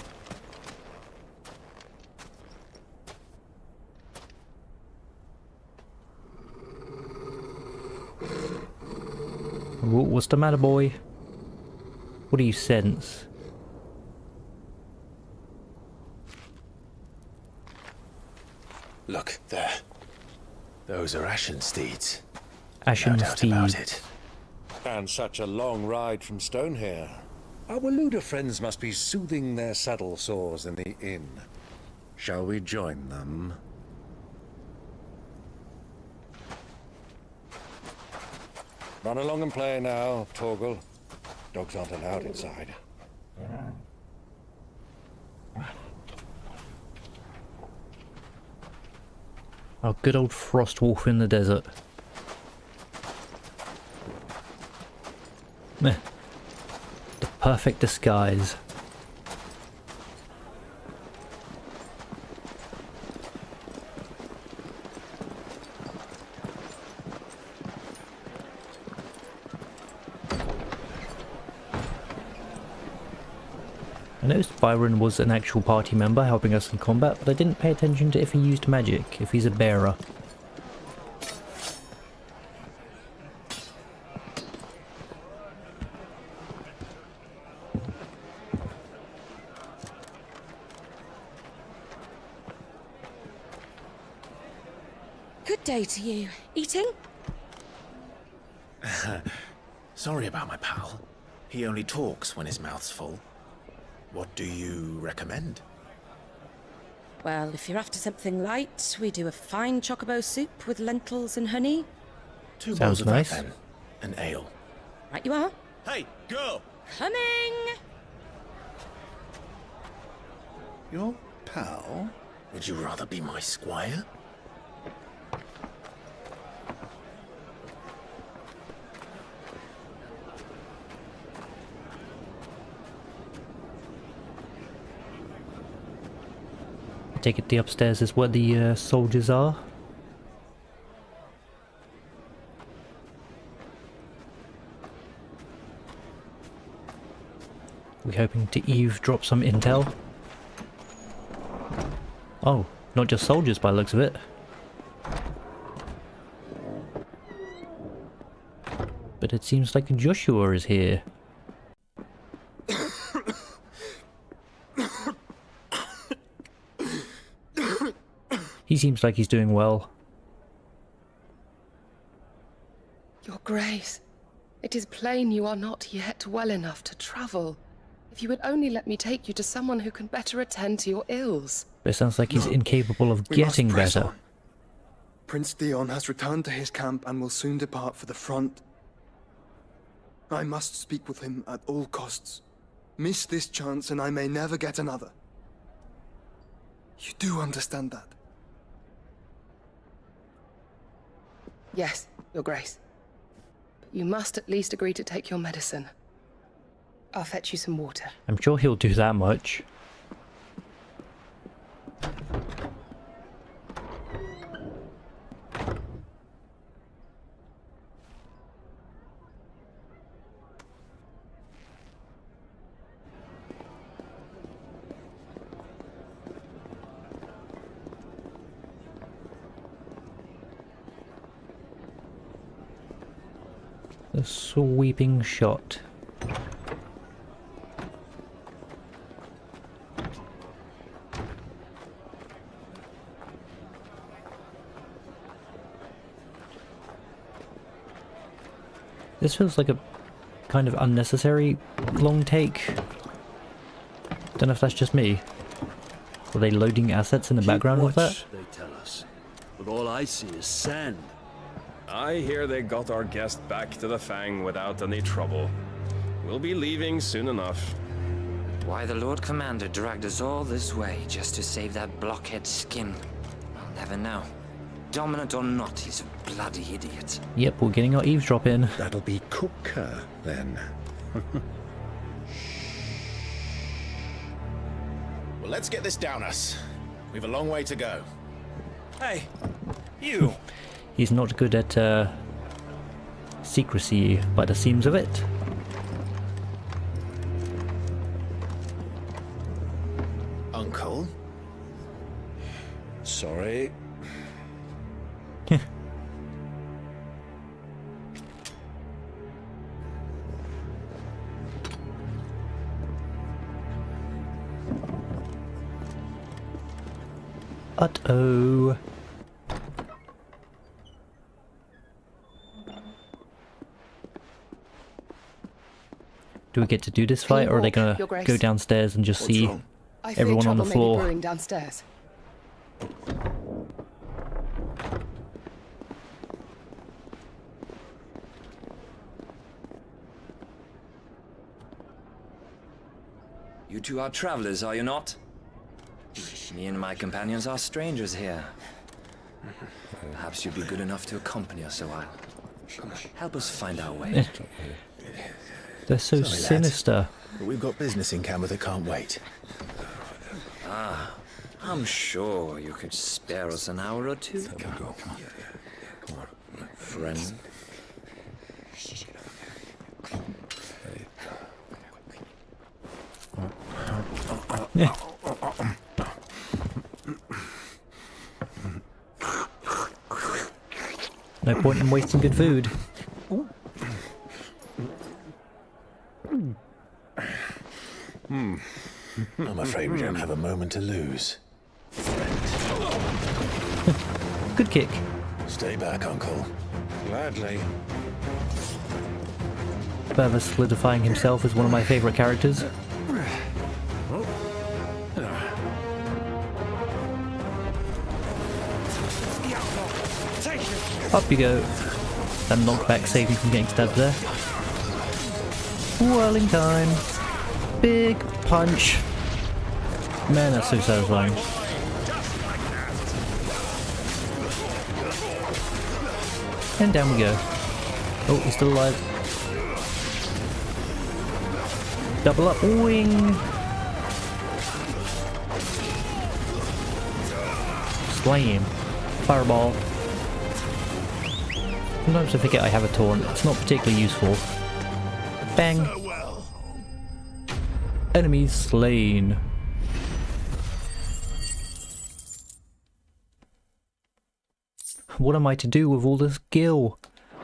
What's the matter, boy? What do you sense? Look, there. Those are Ashen steeds. Ashen No doubt about steeds. it. And such a long ride from Stonehair. Our Luda friends must be soothing their saddle sores in the inn. Shall we join them? Run along and play now, Torgal. Dogs aren't allowed inside. Oh, good old frost wolf in the desert. Meh. The perfect disguise. I noticed Byron was an actual party member helping us in combat, but I didn't pay attention to if he used magic, if he's a bearer. Good day to you. Eating? Sorry about my pal. He only talks when his mouth's full. What do you recommend? Well, if you're after something light, we do a fine chocobo soup with lentils and honey. Two Sounds bowls of nice. that then. An ale. Right you are. Hey, girl! Coming! Your pal? Would you rather be my squire? I take it the upstairs is where the soldiers are. We hoping to eavesdrop some intel? Oh, not just soldiers by the looks of it. But it seems like Joshua is here. He seems like he's doing well. Your Grace, it is plain you are not yet well enough to travel. If you would only let me take you to someone who can better attend to your ills. But it sounds like he's incapable of getting better. Prince Dion has returned to his camp and will soon depart for the front. I must speak with him at all costs. Miss this chance and I may never get another. You do understand that? Yes, Your Grace. But you must at least agree to take your medicine. I'll fetch you some water. I'm sure he'll do that much. The sweeping shot. This feels like a kind of unnecessary long take. Don't know if that's just me. Were they loading assets in the background of that? They tell us, but all I see is sand. I hear they got our guest back to the Fang without any trouble. We'll be leaving soon enough. Why the Lord Commander dragged us all this way just to save that blockhead skin, I'll never know. Dominant or not, he's a bloody idiot. Yep, we're getting our eavesdrop in. That'll be Cooker, then. Well, let's get this down us. We've a long way to go. Hey, you! He's not good at secrecy by the seams of it. Uncle? Sorry. Uh-oh. Do we get to do this fight, or are they gonna Your Grace? go downstairs and just What's see wrong? I fear everyone on the trouble may be floor? brewing downstairs. You two are travelers, are you not? Me and my companions are strangers here. Perhaps you'd be good enough to accompany us a while. Help us find our way. They're so Sorry, lads, sinister. but we've got business in camera that can't wait. Ah, I'm sure you could spare us an hour or two. Come on. Friend. No point in wasting good food. I'm afraid we don't have a moment to lose. Good kick. Stay back, Uncle. Gladly. Further solidifying himself as one of my favourite characters. Up you go. That knockback saved me from getting stabbed there. Whirling time. Big punch. Man, that's so satisfying. And down we go. Oh, he's still alive. Double up. Wing. Slam. Fireball. Sometimes I forget I have a taunt. It's not particularly useful. Bang. Enemy slain. What am I to do with all this gil?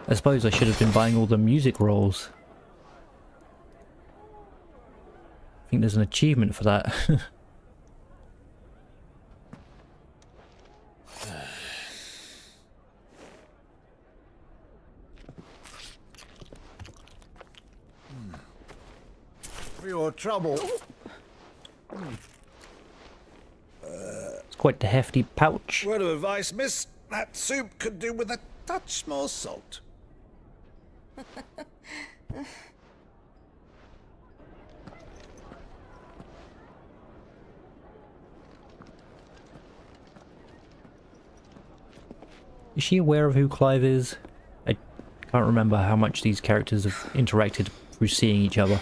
I suppose I should have been buying all the music rolls. I think there's an achievement for that. For your trouble. It's quite the hefty pouch. Word of advice, miss. That soup could do with a touch more salt. Is she aware of who Clive is? I can't remember how much these characters have interacted through seeing each other.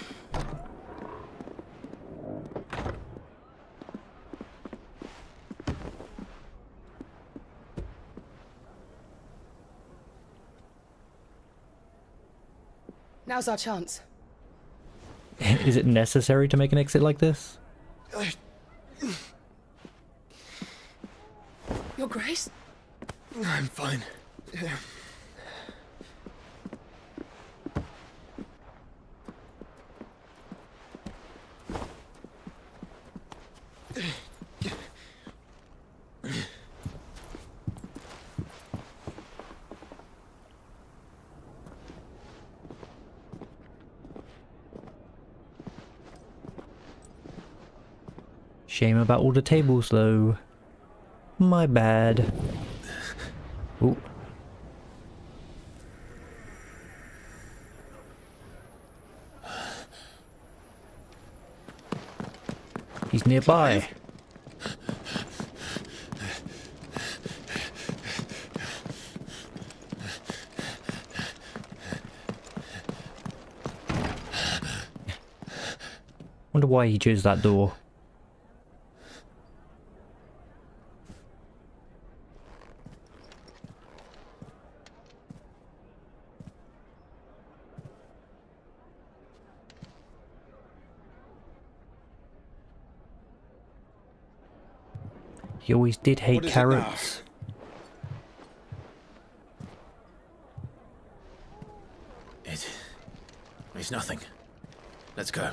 Now's our chance. Is it necessary to make an exit like this? Your Grace? I'm fine. Shame about all the tables though. My bad. Ooh. He's nearby. Wonder why he chose that door. He always did hate carrots. It's nothing. Let's go.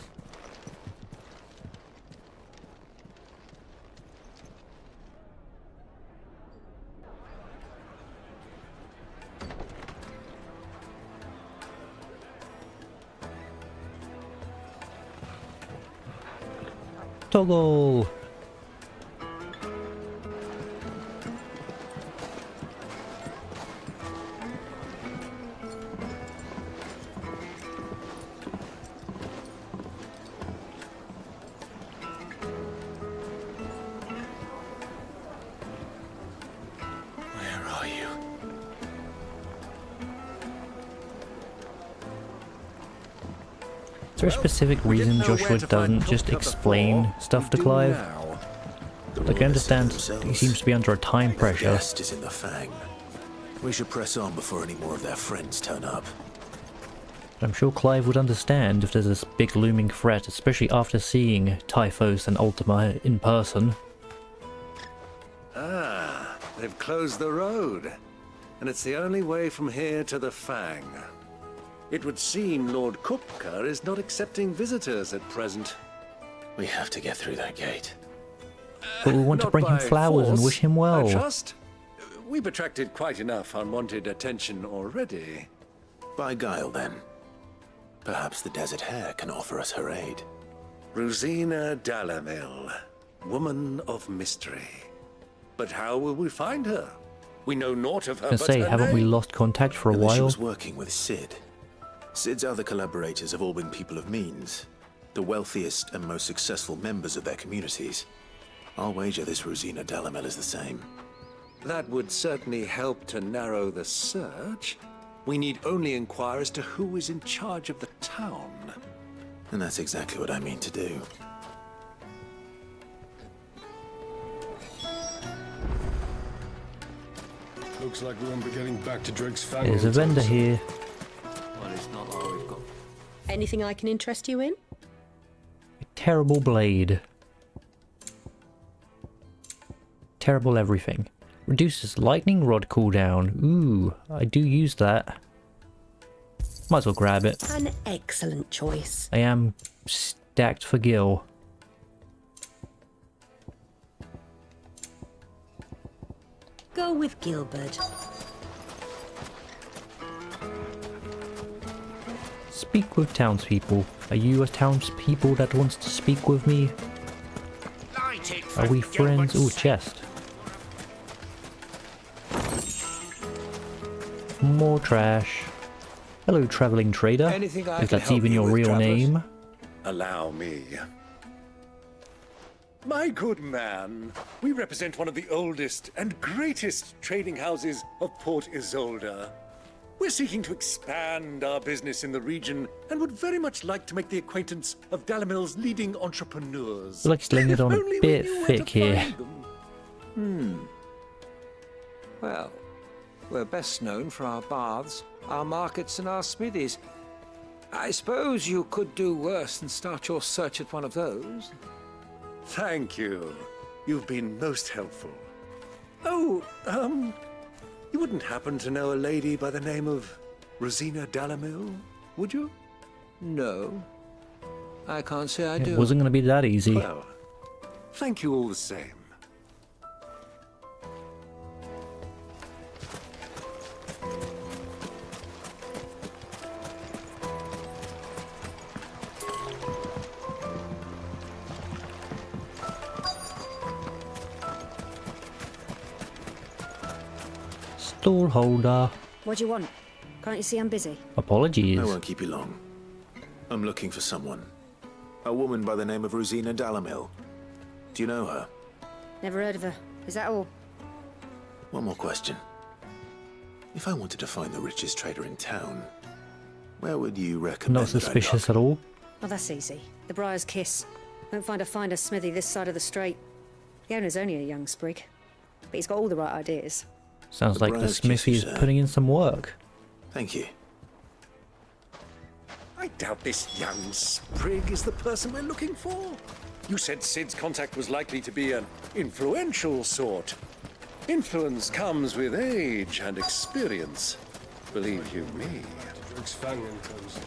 Toggle! Is there a specific reason Joshua doesn't just explain stuff to Clive? Like, I understand he seems to be under a time pressure. Guest is in the Fang. We should press on before any more of their friends turn up. I'm sure Clive would understand if there's this big looming threat, especially after seeing Typhos and Ultima in person. Ah, they've closed the road. And it's the only way from here to the Fang. It would seem Lord Kupka is not accepting visitors at present. We have to get through that gate. But we want to bring him flowers and wish him well. I trust. We've attracted quite enough unwanted attention already. By guile, then. Perhaps the Desert Hare can offer us her aid. Rosina Dalamil, woman of mystery. But how will we find her? We know naught of her. I say, haven't we lost contact for a while? She was working with Cid. Cid's other collaborators have all been people of means, the wealthiest and most successful members of their communities. I'll wager this Rosina Dalamil is the same. That would certainly help to narrow the search. We need only inquire as to who is in charge of the town. And that's exactly what I mean to do. Looks like we won't be getting back to Drake's Fang. There's a vendor here. Well, it's not all we've got. Anything I can interest you in? A terrible blade. Terrible everything. Reduces lightning rod cooldown. Ooh, I do use that. Might as well grab it. An excellent choice. I am stacked for Gil. Go with Gilbert. Speak with townspeople. Are you a townspeople that wants to speak with me? Are we friends? Ooh, chest. More trash. Hello, traveling trader. If that's even your real name. Allow me. My good man, we represent one of the oldest and greatest trading houses of Port Isolde. We're seeking to expand our business in the region and would very much like to make the acquaintance of Dalamil's leading entrepreneurs. Feel like slaying it on a bit thick here. Well, we're best known for our baths, our markets, and our smithies. I suppose you could do worse than start your search at one of those. Thank you. You've been most helpful. Oh, you wouldn't happen to know a lady by the name of Rosina Dalamil, would you? No. I can't say I do. It wasn't going to be that easy. Well, thank you all the same. Stall holder. What do you want? Can't you see I'm busy? Apologies. I won't keep you long. I'm looking for someone. A woman by the name of Rosina Dalamil. Do you know her? Never heard of her. Is that all? One more question. If I wanted to find the richest trader in town, where would you recommend Not suspicious at all. Oh, that's easy. The Briar's Kiss. Won't find a finer smithy this side of the strait. The owner's only a young sprig, but he's got all the right ideas. Sounds like the smithy is putting in some work. Thank you. I doubt this young sprig is the person we're looking for. You said Cid's contact was likely to be an influential sort. Influence comes with age and experience. Believe you me. Drake's Fang comes.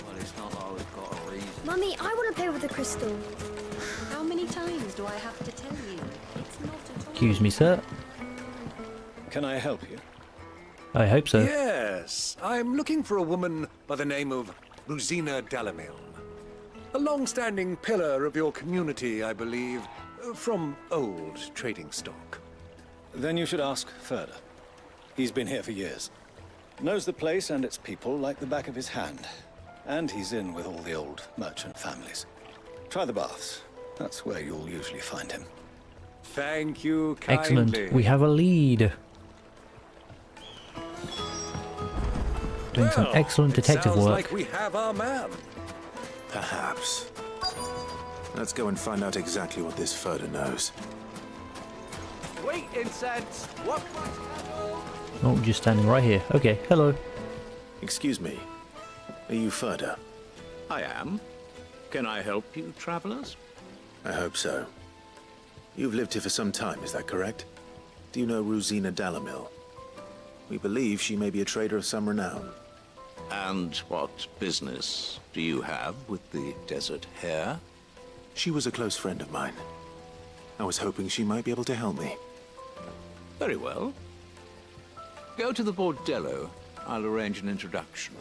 Well, it's not all we've got a reason. Mummy, I want to play with the crystal. How many times do I have to tell you? It's not at all. Excuse me, sir. Can I help you? I hope so. Yes, I'm looking for a woman by the name of Rosina Dalamil. A long-standing pillar of your community, I believe, from old trading stock. Then you should ask Furder. He's been here for years. Knows the place and its people like the back of his hand. And he's in with all the old merchant families. Try the baths. That's where you'll usually find him. Thank you kindly. Excellent. We have a lead. Doing some excellent detective sounds work. Like we have our man. Perhaps. Let's go and find out exactly what this Furder knows. Wait, incense! What? Oh, just standing right here. Okay, hello. Excuse me. Are you Furder? I am. Can I help you, travelers? I hope so. You've lived here for some time, is that correct? Do you know Rosina Dalamil? We believe she may be a trader of some renown. And what business do you have with the Desert Hare? She was a close friend of mine. I was hoping she might be able to help me. Very well. Go to the bordello. I'll arrange an introduction.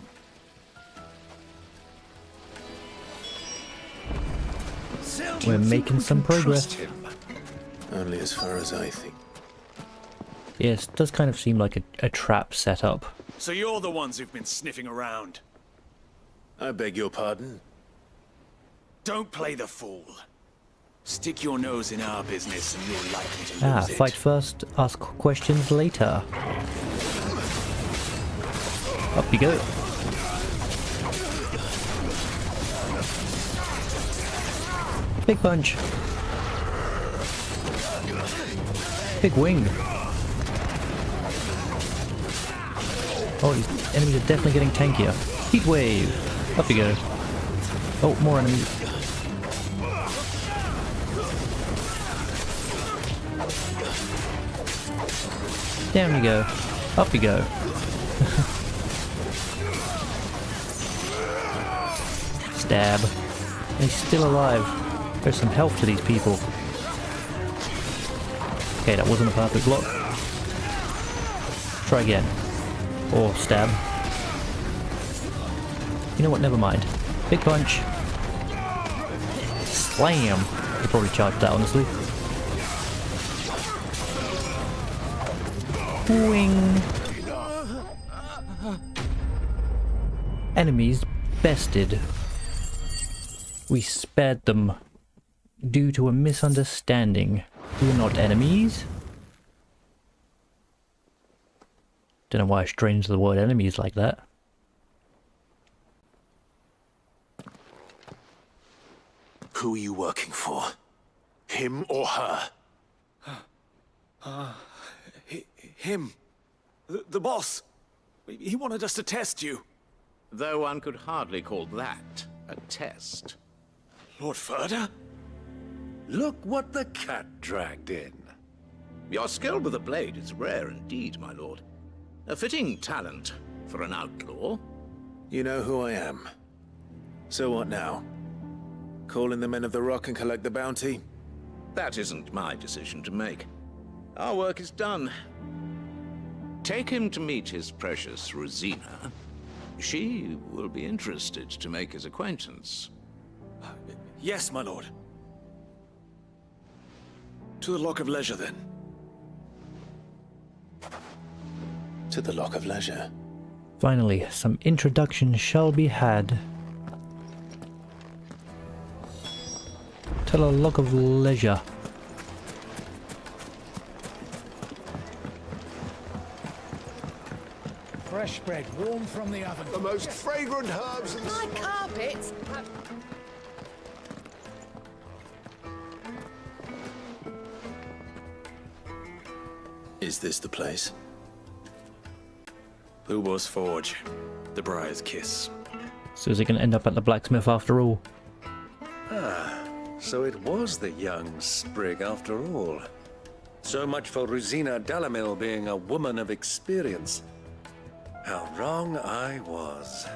We're making some progress. Only as far as I think. Yes, it does kind of seem like a trap set up. So you're the ones who've been sniffing around? I beg your pardon? Don't play the fool. Stick your nose in our business and you're likely to lose it. Fight first, ask questions later. Up you go. Big punch. Big wing. Oh, these enemies are definitely getting tankier. Heat wave. Up you go. Oh, more enemies. Down you go. Up you go. Stab. He's still alive. There's some health to these people. Okay, that wasn't a perfect block. Try again. Or stab. You know what, never mind. Big punch. Slam! He probably charged that, honestly. Wing! Enemies bested. We spared them due to a misunderstanding. We're not enemies. Don't know why I strange the word enemies like that. Who are you working for? Him or her? Him. The boss. He wanted us to test you. Though one could hardly call that a test. Lord Furder? Look what the cat dragged in. Your skill with the blade is rare indeed, my lord. A fitting talent for an outlaw. You know who I am. So what now? Call in the Men of the Rock and collect the bounty? That isn't my decision to make. Our work is done. Take him to meet his precious Rosina. She will be interested to make his acquaintance. Yes, my lord. To the Lock of Leisure, then. To the Lock of Leisure. Finally, some introduction shall be had. To the Lock of Leisure. Fresh bread, warm from the oven. The most fragrant herbs and... My carpets! Is this the place? Lubor's Forge. The Briar's Kiss. So is it going to end up at the blacksmith after all? Ah, so it was the young sprig after all. So much for Rosina Dalamil being a woman of experience. How wrong I was.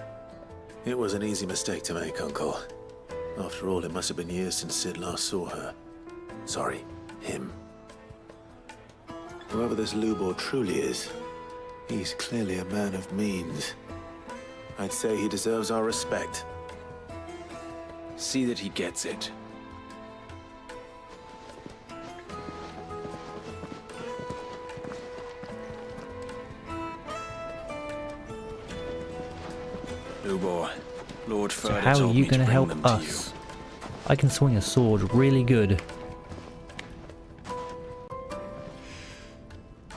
It was an easy mistake to make, Uncle. After all, it must have been years since Sid last saw her. Sorry, him. Whoever this Lubor truly is, he's clearly a man of means. I'd say he deserves our respect. See that he gets it. Lubor, Lord So Furder how are told you me going to bring help them to us? I can swing a sword really good.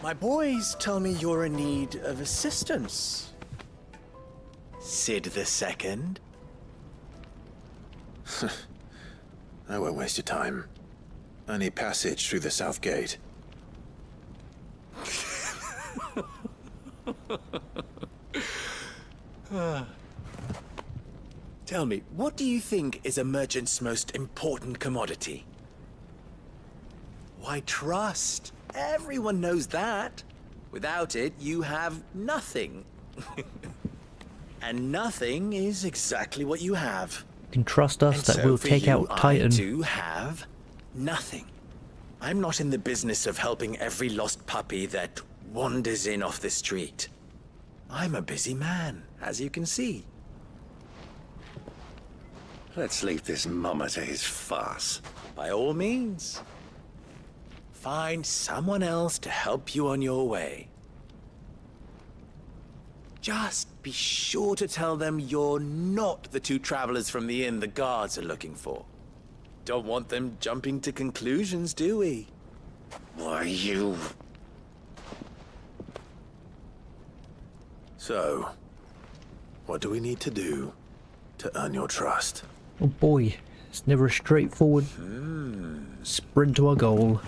My boys tell me you're in need of assistance. Sid the Second? I won't waste your time. I need passage through the south gate. Tell me, what do you think is a merchant's most important commodity? Why, trust. Everyone knows that. Without it, you have nothing. And nothing is exactly what you have. You can trust us And that so we'll for take you, out Titan. I do have nothing. I'm not in the business of helping every lost puppy that wanders in off the street. I'm a busy man, as you can see. Let's leave this mummer to his farce. By all means. Find someone else to help you on your way. Just be sure to tell them you're not the two travelers from the inn the guards are looking for. Don't want them jumping to conclusions, do we? Why, you... So, what do we need to do to earn your trust? Oh boy, it's never a straightforward sprint to our goal.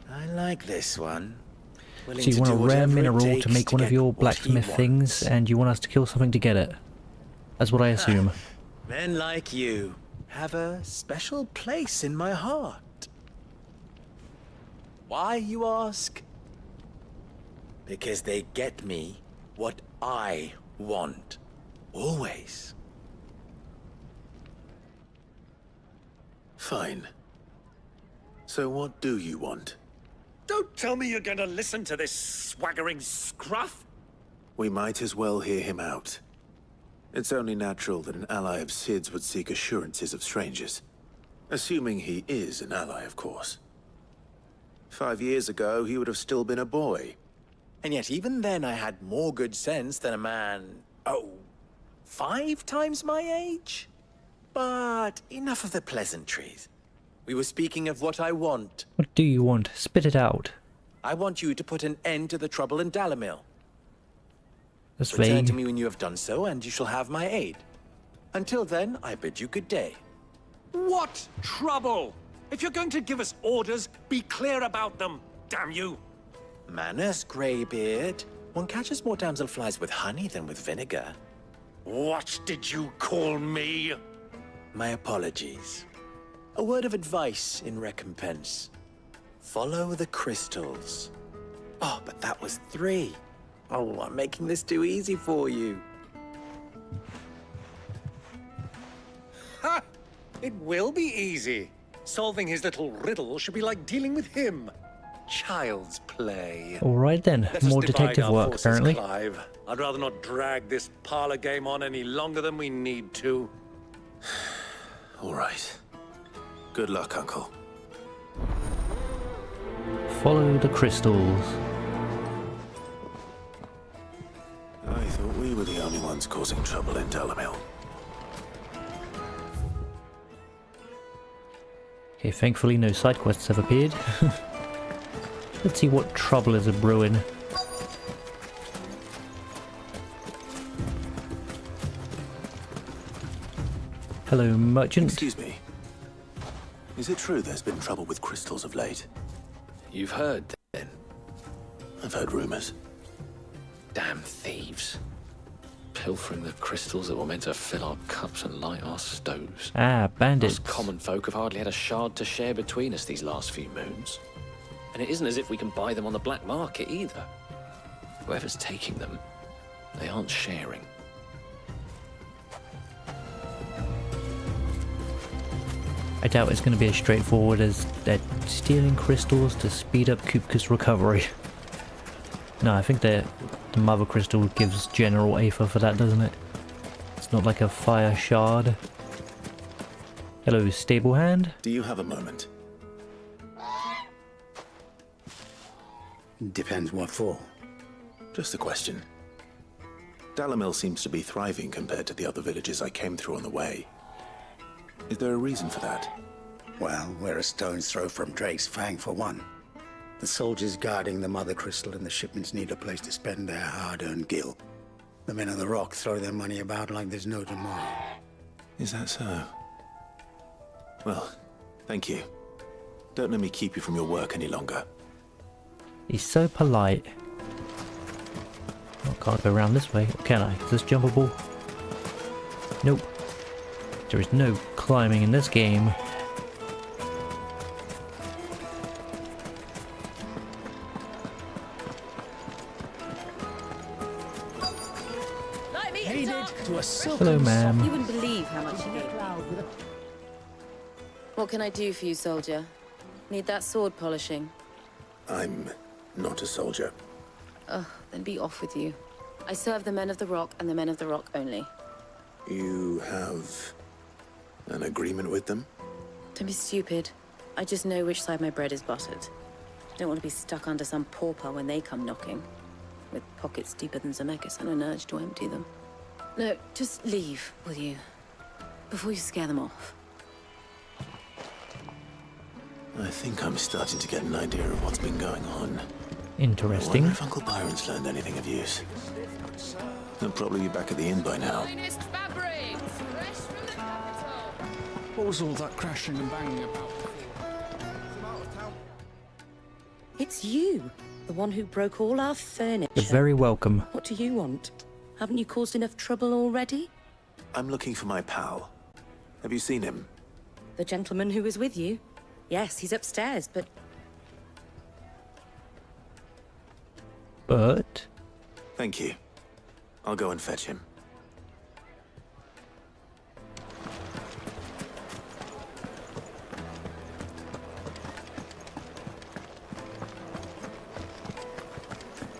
I like this one. So you want a rare mineral to make one of your blacksmith things, and you want us to kill something to get it. That's what I assume. Men like you have a special place in my heart. Why, you ask? Because they get me what I want. Always. Fine. So what do you want? Don't tell me you're going to listen to this swaggering scruff! We might as well hear him out. It's only natural that an ally of Sid's would seek assurances of strangers. Assuming he is an ally, of course. 5 years ago, he would have still been a boy. And yet even then I had more good sense than a man, 5 times my age? But enough of the pleasantries. We were speaking of what I want. What do you want? Spit it out. I want you to put an end to the trouble in Dalamil. That's Return vague. to me when you have done so, and you shall have my aid. Until then, I bid you good day. What trouble? If you're going to give us orders, be clear about them, damn you! Manners, Greybeard. One catches more damselflies with honey than with vinegar. What did you call me? My apologies. A word of advice in recompense. Follow the crystals. Oh, but that was 3. Oh, I'm making this too easy for you. Ha! It will be easy. Solving his little riddle should be like dealing with him. Child's play. Alright then, Let us more divide detective our work forces, apparently. Clive. I'd rather not drag this parlor game on any longer than we need to. All right. Good luck, Uncle. Follow the crystals. I thought we were the only ones causing trouble in Dalamil. Okay, thankfully no side quests have appeared. Let's see what trouble is a brewing. Hello, merchant. Excuse me. Is it true there's been trouble with crystals of late? You've heard, then? I've heard rumors. Damn thieves. Pilfering the crystals that were meant to fill our cups and light our stoves. Ah, bandits. Us common folk have hardly had a shard to share between us these last few moons. And it isn't as if we can buy them on the black market either. Whoever's taking them, they aren't sharing. I doubt it's going to be as straightforward as they're stealing crystals to speed up Kupka's recovery. No, I think the mother crystal gives general aether for that, doesn't it? It's not like a fire shard. Hello, stable hand. Do you have a moment? Depends what for. Just a question. Dalamil seems to be thriving compared to the other villages I came through on the way. Is there a reason for that? Well, we're a stone's throw from Drake's Fang for one. The soldiers guarding the Mother Crystal and the shipments need a place to spend their hard-earned gil. The men of the Rock throw their money about like there's no tomorrow. Is that so? Well, thank you. Don't let me keep you from your work any longer. He's so polite. Oh, can't go around this way, can I? Is this jumpable? Nope. There is no climbing in this game. To a Hello, ma'am. You wouldn't believe how much you gave me. What can I do for you, soldier? Need that sword polishing? I'm not a soldier. Oh, then be off with you. I serve the men of the Rock and the men of the Rock only. You have an agreement with them? Don't be stupid. I just know which side my bread is buttered. Don't want to be stuck under some pauper when they come knocking. With pockets deeper than Zemeckis and an urge to empty them. No, just leave, will you? Before you scare them off. I think I'm starting to get an idea of what's been going on. Interesting. I wonder if Uncle Byron's learned anything of use. He'll probably be back at the inn by now. What was all that crashing and banging about? It's you, the one who broke all our furniture. You're very welcome. What do you want? Haven't you caused enough trouble already? I'm looking for my pal. Have you seen him? The gentleman who was with you? Yes, he's upstairs, but... But... Thank you. I'll go and fetch him.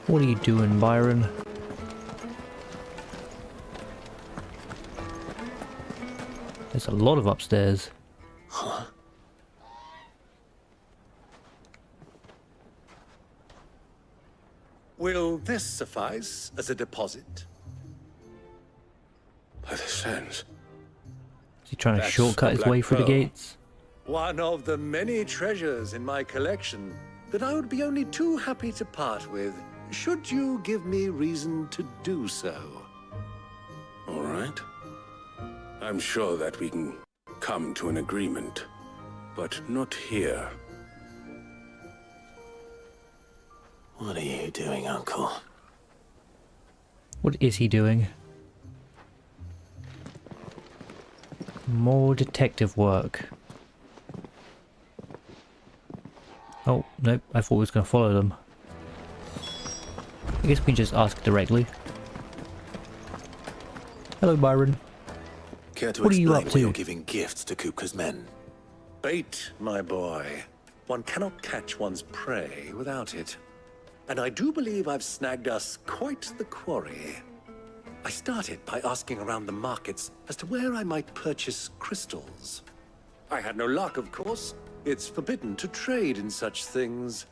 What are you doing, Byron? There's a lot of upstairs. Huh? Will this suffice as a deposit? By the sands. Is he trying to That's shortcut a his way black through the pearl. gates? One of the many treasures in my collection that I would be only too happy to part with, should you give me reason to do so. All right. I'm sure that we can come to an agreement, but not here. What are you doing, Uncle? What is he doing? More detective work. Oh, nope, I thought we was going to follow them. I guess we can just ask directly. Hello, Byron. Care to What are you explain up why to? you're giving gifts to Kupka's men? Bait, my boy. One cannot catch one's prey without it. And I do believe I've snagged us quite the quarry. I started by asking around the markets as to where I might purchase crystals. I had no luck, of course. It's forbidden to trade in such things.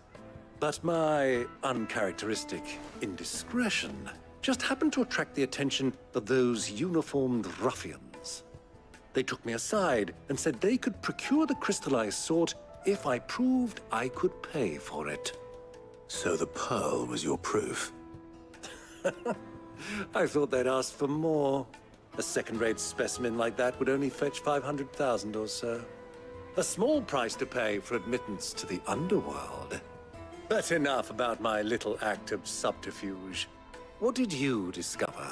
But my uncharacteristic indiscretion just happened to attract the attention of those uniformed ruffians. They took me aside and said they could procure the crystal I sought if I proved I could pay for it. So the pearl was your proof? I thought they'd ask for more. A second-rate specimen like that would only fetch 500,000 or so. A small price to pay for admittance to the underworld. But enough about my little act of subterfuge. What did you discover?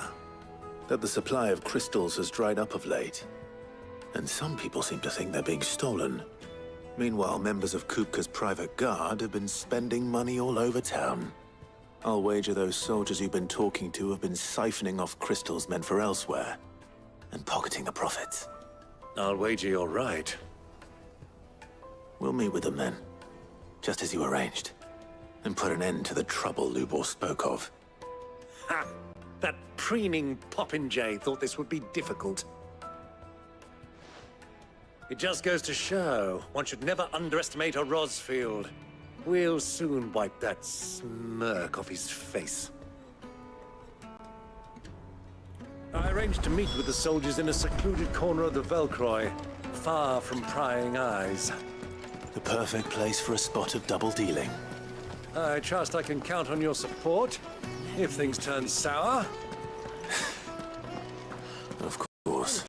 That the supply of crystals has dried up of late. And some people seem to think they're being stolen. Meanwhile, members of Kupka's private guard have been spending money all over town. I'll wager those soldiers you've been talking to have been siphoning off crystals meant for elsewhere, and pocketing the profits. I'll wager you're right. We'll meet with them then, just as you arranged, and put an end to the trouble Lubor spoke of. Ha! That preening popinjay thought this would be difficult. It just goes to show, one should never underestimate a Rosfield. We'll soon wipe that smirk off his face. I arranged to meet with the soldiers in a secluded corner of the Velcroy, far from prying eyes. The perfect place for a spot of double dealing. I trust I can count on your support, if things turn sour. Of course.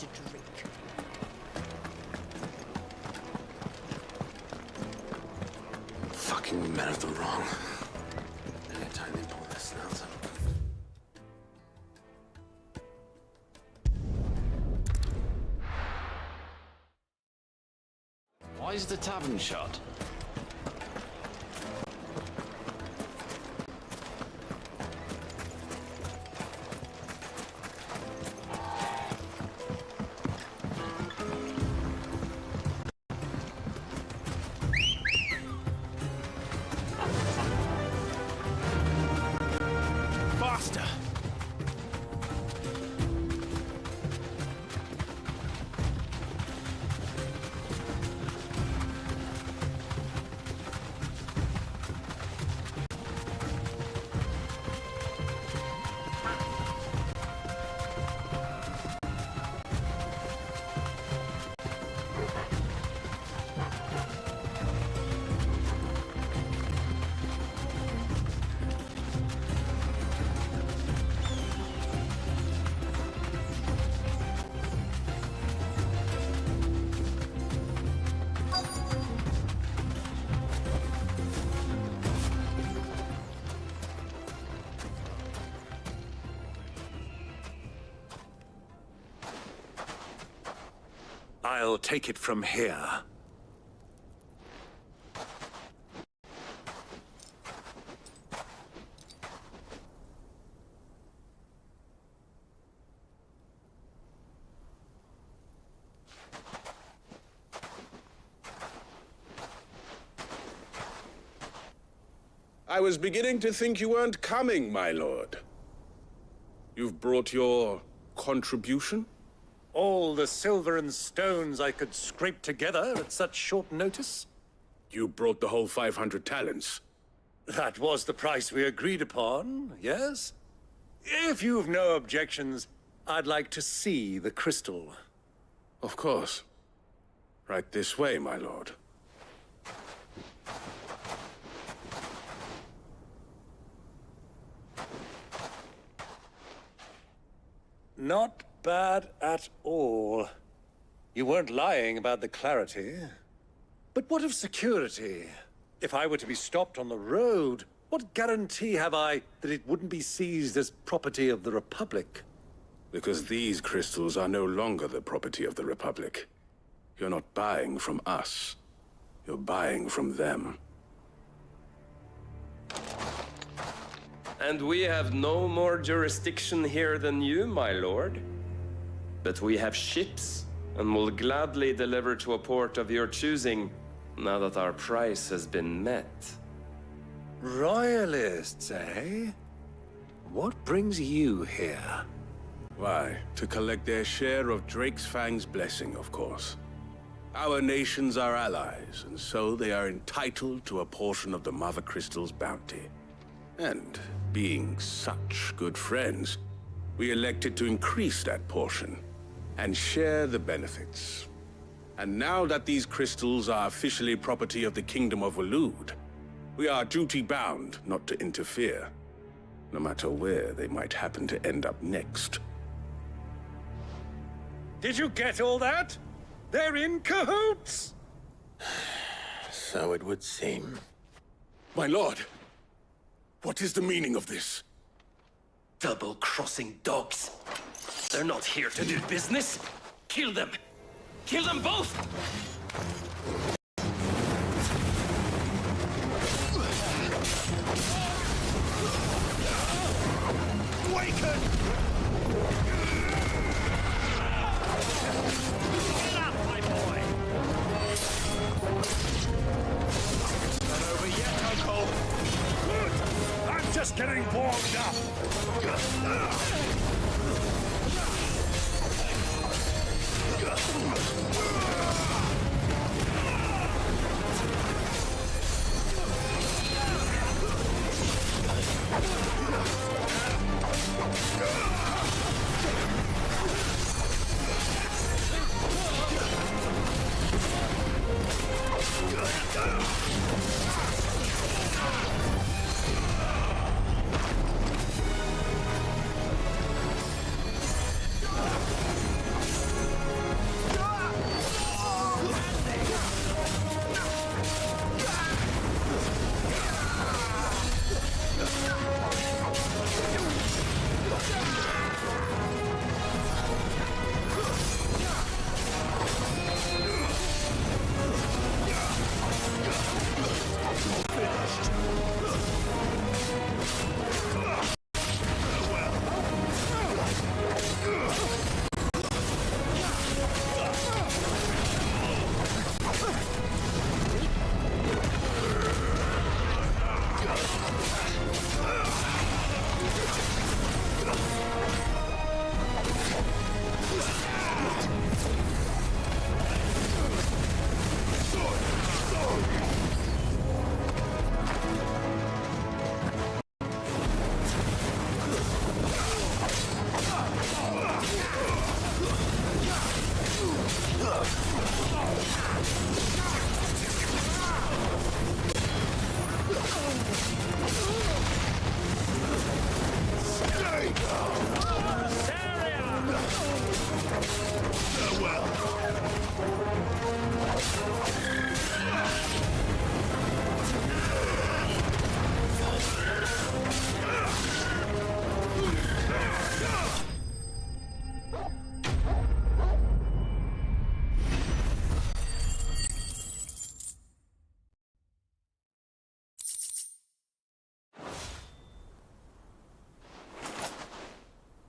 Fucking men of the wrong. Anytime they pull their snouts up. Why is the tavern shut? Faster! I'll take it from here. I was beginning to think you weren't coming, my lord. You've brought your contribution? All the silver and stones I could scrape together at such short notice? You brought the whole 500 talents. That was the price we agreed upon, yes? If you've no objections, I'd like to see the crystal. Of course. Right this way, my lord. Not bad at all. You weren't lying about the clarity. But what of security? If I were to be stopped on the road, what guarantee have I that it wouldn't be seized as property of the Republic? Because these crystals are no longer the property of the Republic. You're not buying from us. You're buying from them. And we have no more jurisdiction here than you, my lord. But we have ships, and will gladly deliver to a port of your choosing, now that our price has been met. Royalists, eh? What brings you here? Why, to collect their share of Drake's Fang's blessing, of course. Our nations are allies, and so they are entitled to a portion of the Mother Crystal's bounty. And, being such good friends, we elected to increase that portion and share the benefits. And now that these crystals are officially property of the Kingdom of Waloed, we are duty-bound not to interfere, no matter where they might happen to end up next. Did you get all that? They're in cahoots! So it would seem. My lord, what is the meaning of this? Double-crossing dogs. They're not here to do business. Kill them! Kill them both! Waken! Get up, my boy! Not over yet, Uncle. Good! I'm just getting warmed up.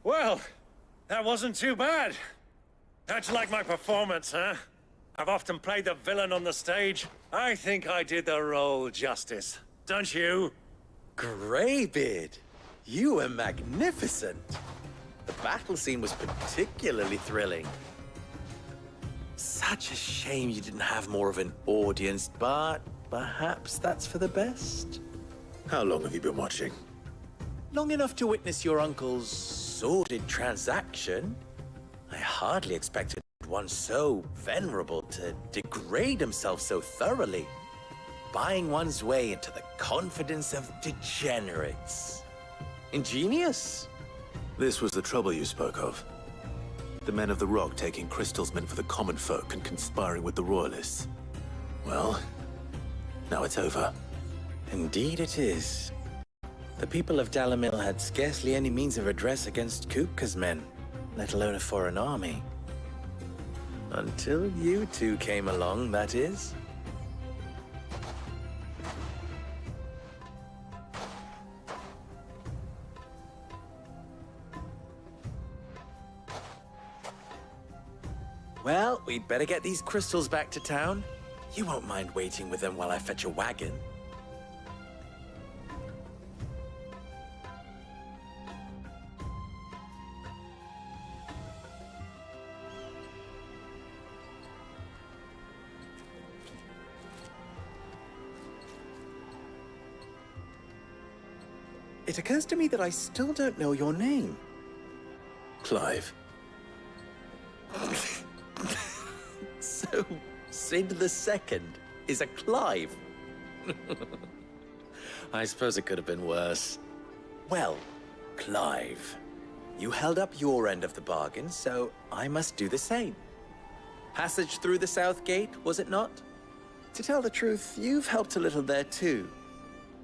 Well, that wasn't too bad. How'd you like my performance, huh? I've often played the villain on the stage. I think I did the role justice. Don't you? Greybeard, you were magnificent. The battle scene was particularly thrilling. Such a shame you didn't have more of an audience, but perhaps that's for the best. How long have you been watching? Long enough to witness your uncle's sordid transaction. I hardly expected one so venerable to degrade himself so thoroughly, buying one's way into the confidence of degenerates. Ingenious. This was the trouble you spoke of. The men of the Rock taking crystals meant for the common folk and conspiring with the Royalists. Well, now it's over. Indeed it is. The people of Dalamil had scarcely any means of redress against Kupka's men, let alone a foreign army. Until you two came along, that is. Well, we'd better get these crystals back to town. You won't mind waiting with them while I fetch a wagon. It occurs to me that I still don't know your name. Clive. So, Sid the Second is a Clive. I suppose it could have been worse. Well, Clive, you held up your end of the bargain, so I must do the same. Passage through the South Gate, was it not? To tell the truth, you've helped a little there too.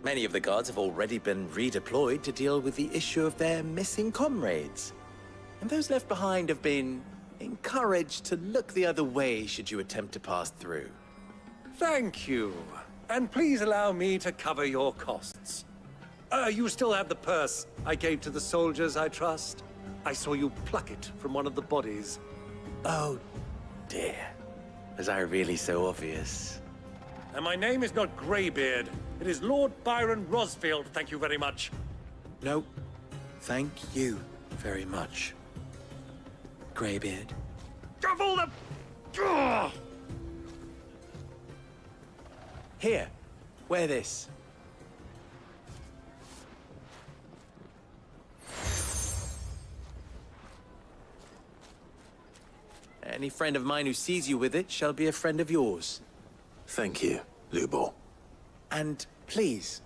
Many of the guards have already been redeployed to deal with the issue of their missing comrades. And those left behind have been encouraged to look the other way should you attempt to pass through. Thank you. And please allow me to cover your costs. You still have the purse I gave to the soldiers, I trust? I saw you pluck it from one of the bodies. Oh, dear. Was I really so obvious? And my name is not Greybeard. It is Lord Byron Rosfield, thank you very much. No, thank you very much, Greybeard. Of all the... Ugh! Here, wear this. Any friend of mine who sees you with it shall be a friend of yours. Thank you, Lubor. And please,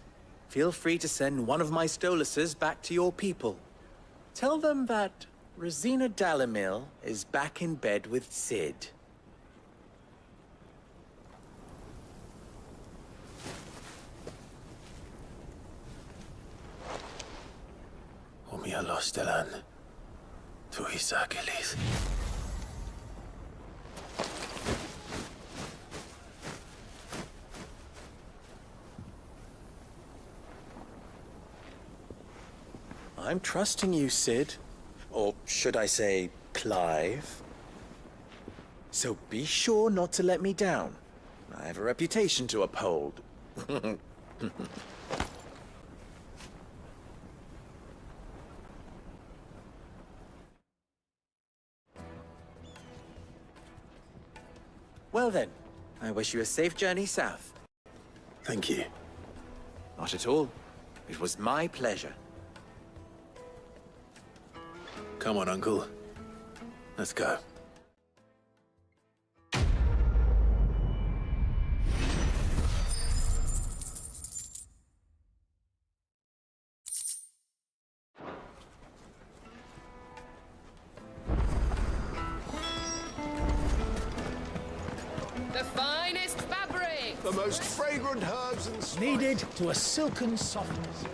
feel free to send one of my Stoluses back to your people. Tell them that Rosina Dalamil is back in bed with Sid. Omia Lostelan. Tu Isakelis. I'm trusting you, Sid. Or should I say, Clive. So be sure not to let me down. I have a reputation to uphold. Well then, I wish you a safe journey south. Thank you. Not at all. It was my pleasure. Come on, Uncle. Let's go. The finest fabric! The most fragrant herbs and spices. Kneaded to a silken softness.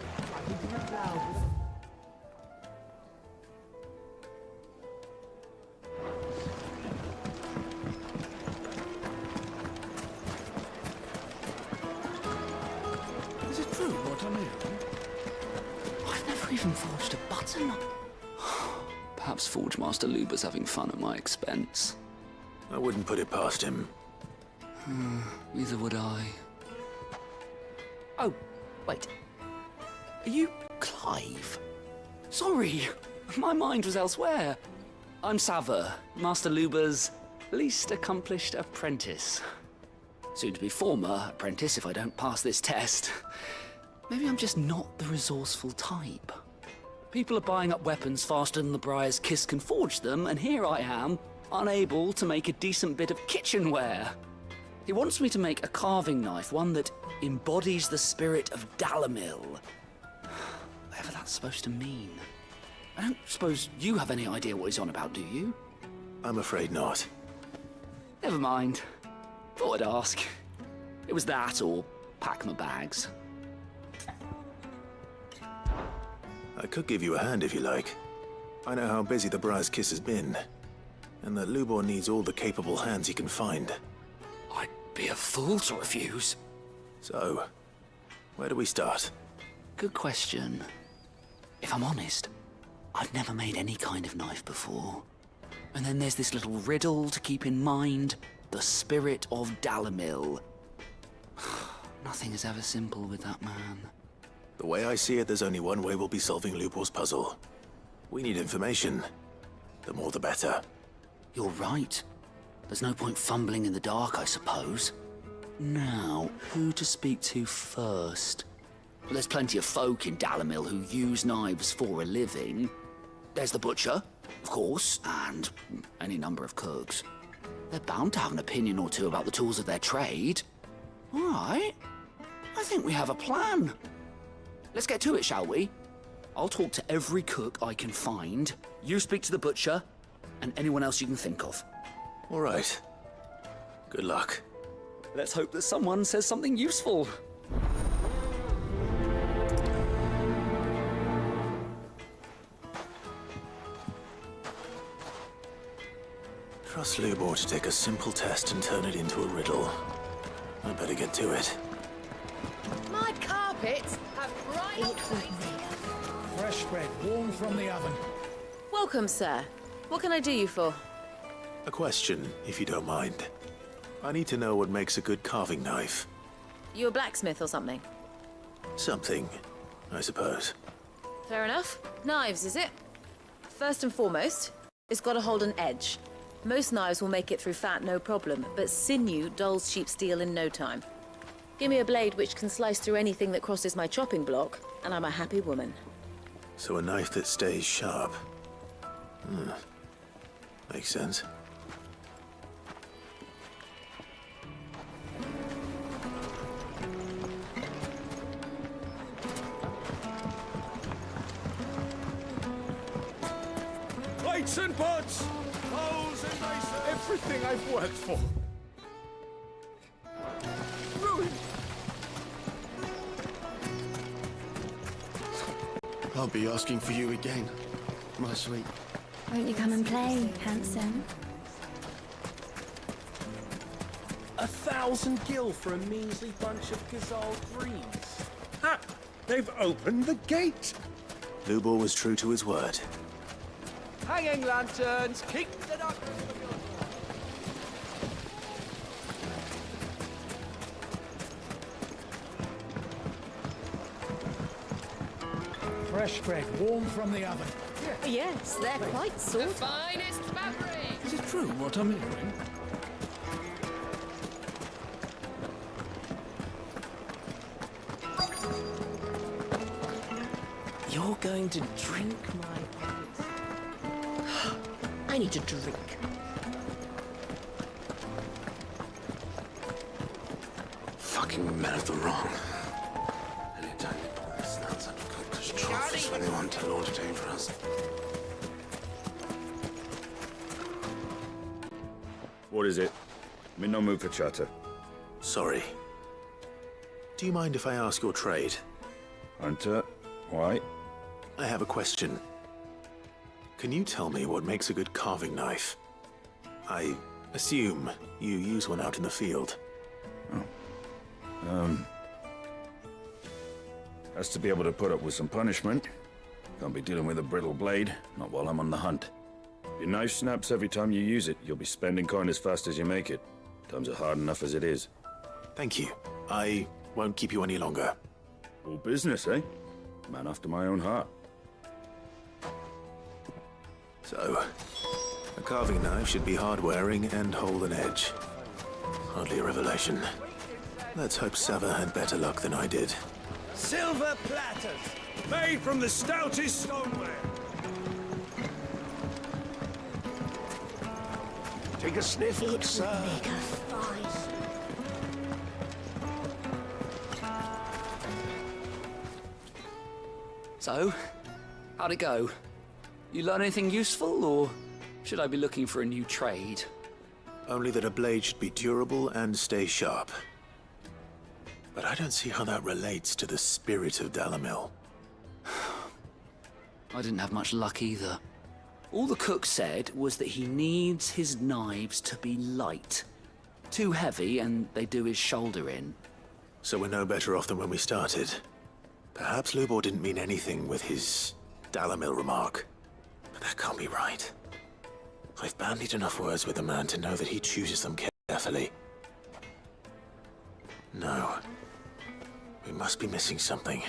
Is it true what I know? I've never even forged a button. Perhaps Forge Master Luber's having fun at my expense. I wouldn't put it past him. Neither would I. Oh, wait. Are you Clive? Sorry, my mind was elsewhere. I'm Sava, Master Luber's least accomplished apprentice. Soon to be former apprentice if I don't pass this test. Maybe I'm just not the resourceful type. People are buying up weapons faster than the Briar's Kiss can forge them, and here I am, unable to make a decent bit of kitchenware. He wants me to make a carving knife, one that embodies the spirit of Dalamil. Whatever that's supposed to mean. I don't suppose you have any idea what he's on about, do you? I'm afraid not. Never mind. Thought I'd ask. It was that, or pack my bags. I could give you a hand if you like. I know how busy the Briar's Kiss has been, and that Lubor needs all the capable hands he can find. I'd be a fool to refuse. So, where do we start? Good question. If I'm honest, I've never made any kind of knife before. And then there's this little riddle to keep in mind. The spirit of Dalamil. Nothing is ever simple with that man. The way I see it, there's only one way we'll be solving Lubor's puzzle. We need information. The more the better. You're right. There's no point fumbling in the dark, I suppose. Now, who to speak to first? Well, there's plenty of folk in Dalamil who use knives for a living. There's the butcher, of course, and any number of cooks. They're bound to have an opinion or two about the tools of their trade. All right. I think we have a plan. Let's get to it, shall we? I'll talk to every cook I can find. You speak to the butcher, and anyone else you can think of. All right. Good luck. Let's hope that someone says something useful. Trust Lubor to take a simple test and turn it into a riddle. I better get to it. My carpets have bright Fresh bread, warm from the oven. Welcome, sir. What can I do you for? A question, if you don't mind. I need to know what makes a good carving knife. You a blacksmith or something? Something, I suppose. Fair enough. Knives, is it? First and foremost, it's got to hold an edge. Most knives will make it through fat, no problem, but sinew dulls cheap steel in no time. Give me a blade which can slice through anything that crosses my chopping block, and I'm a happy woman. So a knife that stays sharp. Makes sense. Plates and pots! Bowls and masons! Everything I've worked for. Ruined! I'll be asking for you again, my sweet. Won't you come and play, handsome? 1,000 gil for a measly bunch of Gazal greens. Ha! They've opened the gate! Lubor was true to his word. Hanging lanterns, keep the darkness from your Fresh bread, warm from the oven. Yes, they're quite sort. The finest fabric! Is it true what I'm hearing? You're going to drink my piss? I need a drink. Fucking men of the wrong. Anytime they pull their snouts out of cookers' troughs when they want to lord it over us. What is it? I'm in no mood for chatter. Sorry. Do you mind if I ask your trade? Hunter, why? I have a question. Can you tell me what makes a good carving knife? I assume you use one out in the field. Has to be able to put up with some punishment. Can't be dealing with a brittle blade, not while I'm on the hunt. Your knife snaps every time you use it. You'll be spending coin as fast as you make it. Times are hard enough as it is. Thank you. I won't keep you any longer. All business, eh? Man after my own heart. So, a carving knife should be hard-wearing and hold an edge. Hardly a revelation. Let's hope Sava had better luck than I did. Silver platters, made from the stoutest stoneware. Take a sniff, good sir. So, how'd it go? You learn anything useful, or should I be looking for a new trade? Only that a blade should be durable and stay sharp. But I don't see how that relates to the spirit of Dalamil. I didn't have much luck either. All the cook said was that he needs his knives to be light. Too heavy and they do his shoulder in. So we're no better off than when we started. Perhaps Lubor didn't mean anything with his Dalamil remark. But that can't be right. I've bandied enough words with the man to know that he chooses them carefully. No. We must be missing something.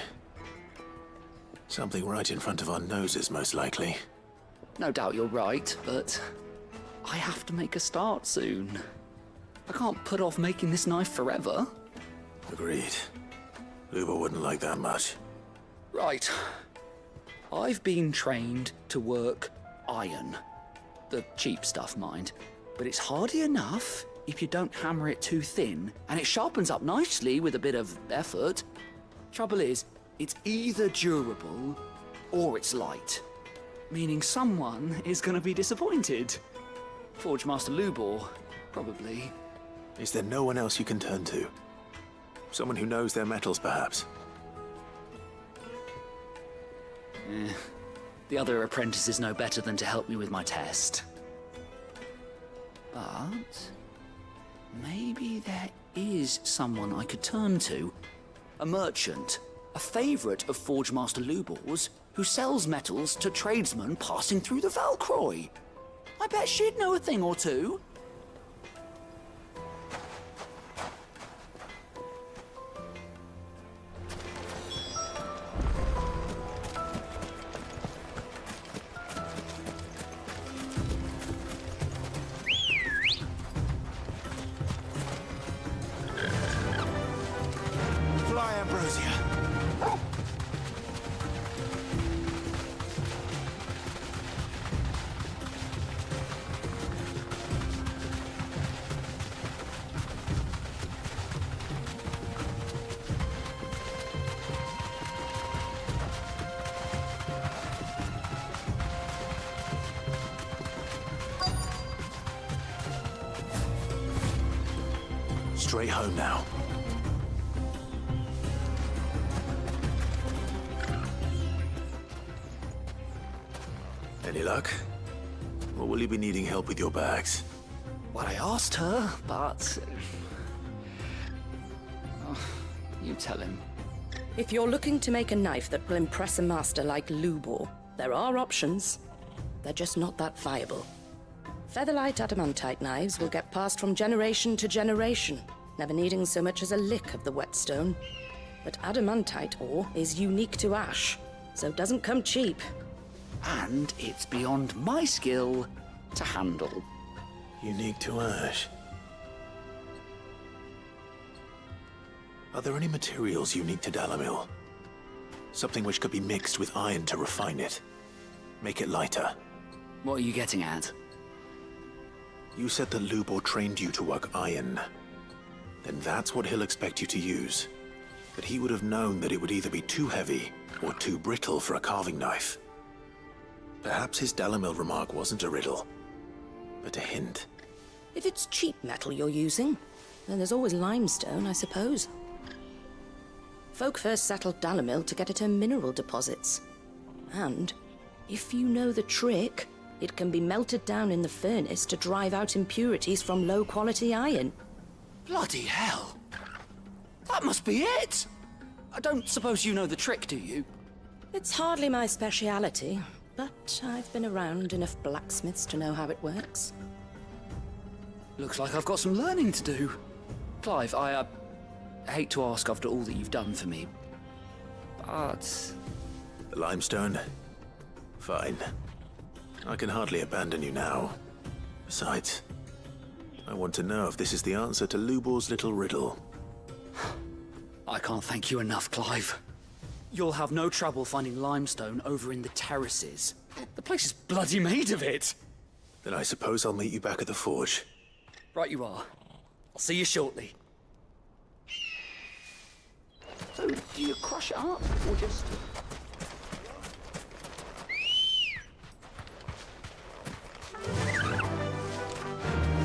Something right in front of our noses, most likely. No doubt you're right, but I have to make a start soon. I can't put off making this knife forever. Agreed. Lubor wouldn't like that much. Right. I've been trained to work iron. The cheap stuff, mind. But it's hardy enough if you don't hammer it too thin, and it sharpens up nicely with a bit of effort. Trouble is, it's either durable or it's light. Meaning someone is gonna be disappointed. Forge Master Lubor, probably. Is there no one else you can turn to? Someone who knows their metals, perhaps? The other apprentices know better than to help me with my test. But maybe there is someone I could turn to. A merchant, a favorite of Forge Master Lubor's, who sells metals to tradesmen passing through the Valcroy. I bet she'd know a thing or two. Fly, Ambrosia. Straight home now. Any luck? Or will you be needing help with your bags? Well, I asked her, but... Oh, you tell him. If you're looking to make a knife that will impress a master like Lubor, there are options. They're just not that viable. Featherlight adamantite knives will get passed from generation to generation, never needing so much as a lick of the whetstone. But adamantite ore is unique to ash, so it doesn't come cheap. And it's beyond my skill to handle. Unique to ash. Are there any materials unique to Dalamil? Something which could be mixed with iron to refine it. Make it lighter. What are you getting at? You said that Lubor trained you to work iron. Then that's what he'll expect you to use. But he would have known that it would either be too heavy or too brittle for a carving knife. Perhaps his Dalamil remark wasn't a riddle, but a hint. If it's cheap metal you're using, then there's always limestone, I suppose. Folk first settled Dalamil to get at her mineral deposits. And, if you know the trick, it can be melted down in the furnace to drive out impurities from low-quality iron. Bloody hell! That must be it! I don't suppose you know the trick, do you? It's hardly my speciality, but I've been around enough blacksmiths to know how it works. Looks like I've got some learning to do. Clive, I hate to ask after all that you've done for me, but... The limestone? Fine. I can hardly abandon you now. Besides, I want to know if this is the answer to Lubor's little riddle. I can't thank you enough, Clive. You'll have no trouble finding limestone over in the terraces. The place is bloody made of it. Then I suppose I'll meet you back at the forge. Right you are. I'll see you shortly. So, do you crush it up, or just...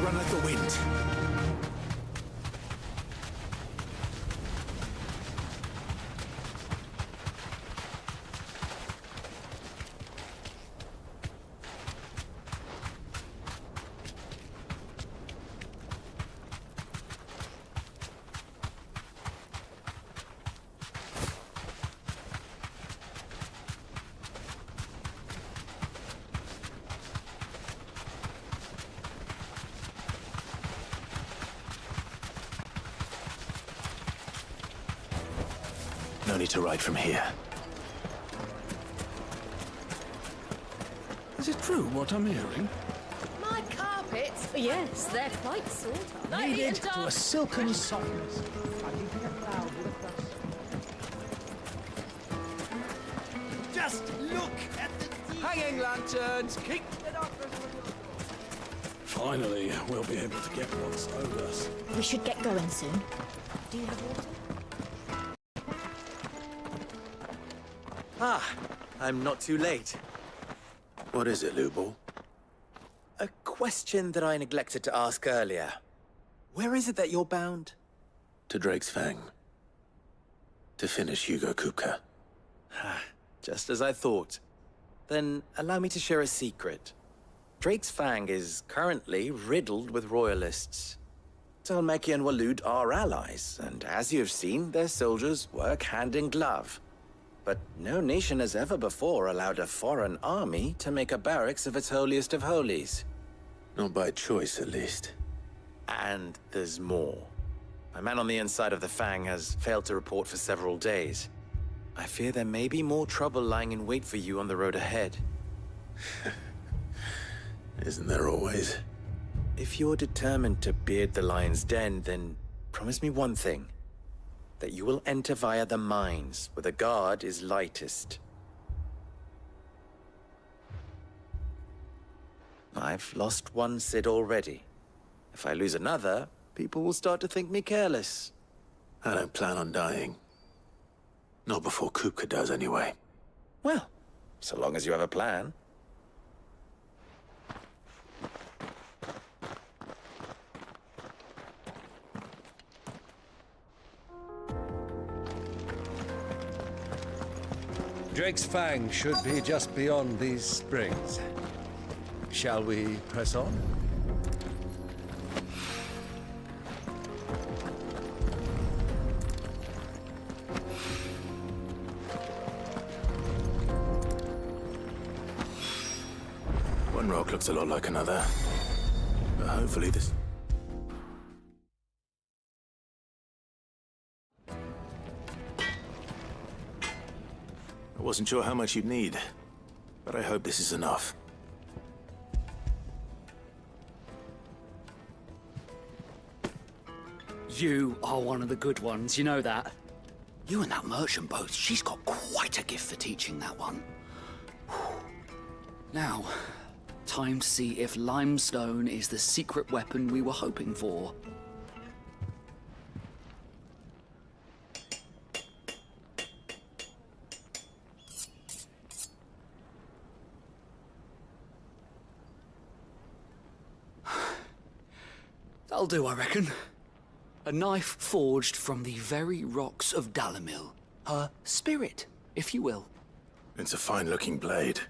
Run like the wind. No need to ride from here. Is it true what I'm hearing? My carpets? Yes, they're quite sought after. Kneaded to a silken softness. Just look at the hanging lanterns. Keep it up. Finally, we'll be able to get what's owed us. We should get going soon. Do you have water? Ah, I'm not too late. What is it, Lubor? A question that I neglected to ask earlier. Where is it that you're bound? To Drake's Fang. To finish Hugo Kupka. Just as I thought. Then allow me to share a secret. Drake's Fang is currently riddled with royalists. Talmeki and Walud are allies, and as you've seen, their soldiers work hand in glove. But no nation has ever before allowed a foreign army to make a barracks of its holiest of holies. Not by choice, at least. And there's more. My man on the inside of the Fang has failed to report for several days. I fear there may be more trouble lying in wait for you on the road ahead. Isn't there always? If you're determined to beard the lion's den, then promise me one thing. That you will enter via the mines, where the guard is lightest. I've lost one Cid already. If I lose another, people will start to think me careless. I don't plan on dying. Not before Kupka does, anyway. Well, so long as you have a plan. Drake's Fang should be just beyond these springs. Shall we press on? One rock looks a lot like another. But hopefully this... I wasn't sure how much you'd need, but I hope this is enough. You are one of the good ones, you know that. You and that merchant both, she's got quite a gift for teaching that one. Now, time to see if limestone is the secret weapon we were hoping for. That'll do, I reckon. A knife forged from the very rocks of Dalamil. Her spirit, if you will. It's a fine-looking blade.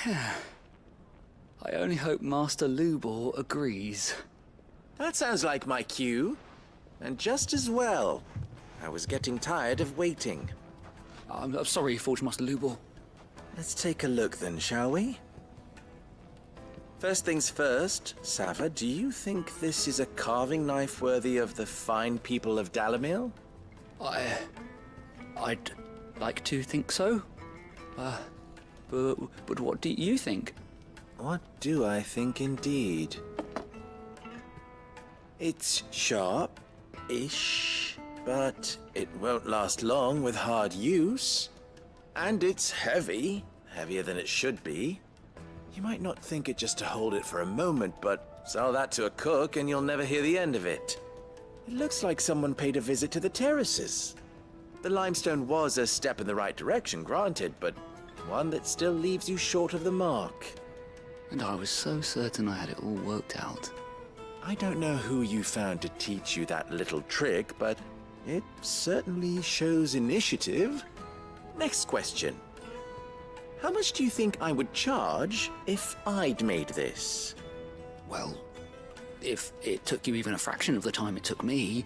I only hope Master Lubor agrees. That sounds like my cue. And just as well. I was getting tired of waiting. I'm sorry, Forge Master Lubor. Let's take a look then, shall we? First things first, Sava, do you think this is a carving knife worthy of the fine people of Dalamil? I'd like to think so. But what do you think? What do I think indeed? It's sharp-ish, but it won't last long with hard use. And it's heavy, heavier than it should be. You might not think it just to hold it for a moment, but sell that to a cook and you'll never hear the end of it. It looks like someone paid a visit to the terraces. The limestone was a step in the right direction, granted, but one that still leaves you short of the mark. And I was so certain I had it all worked out. I don't know who you found to teach you that little trick, but it certainly shows initiative. Next question. How much do you think I would charge if I'd made this? Well, if it took you even a fraction of the time it took me,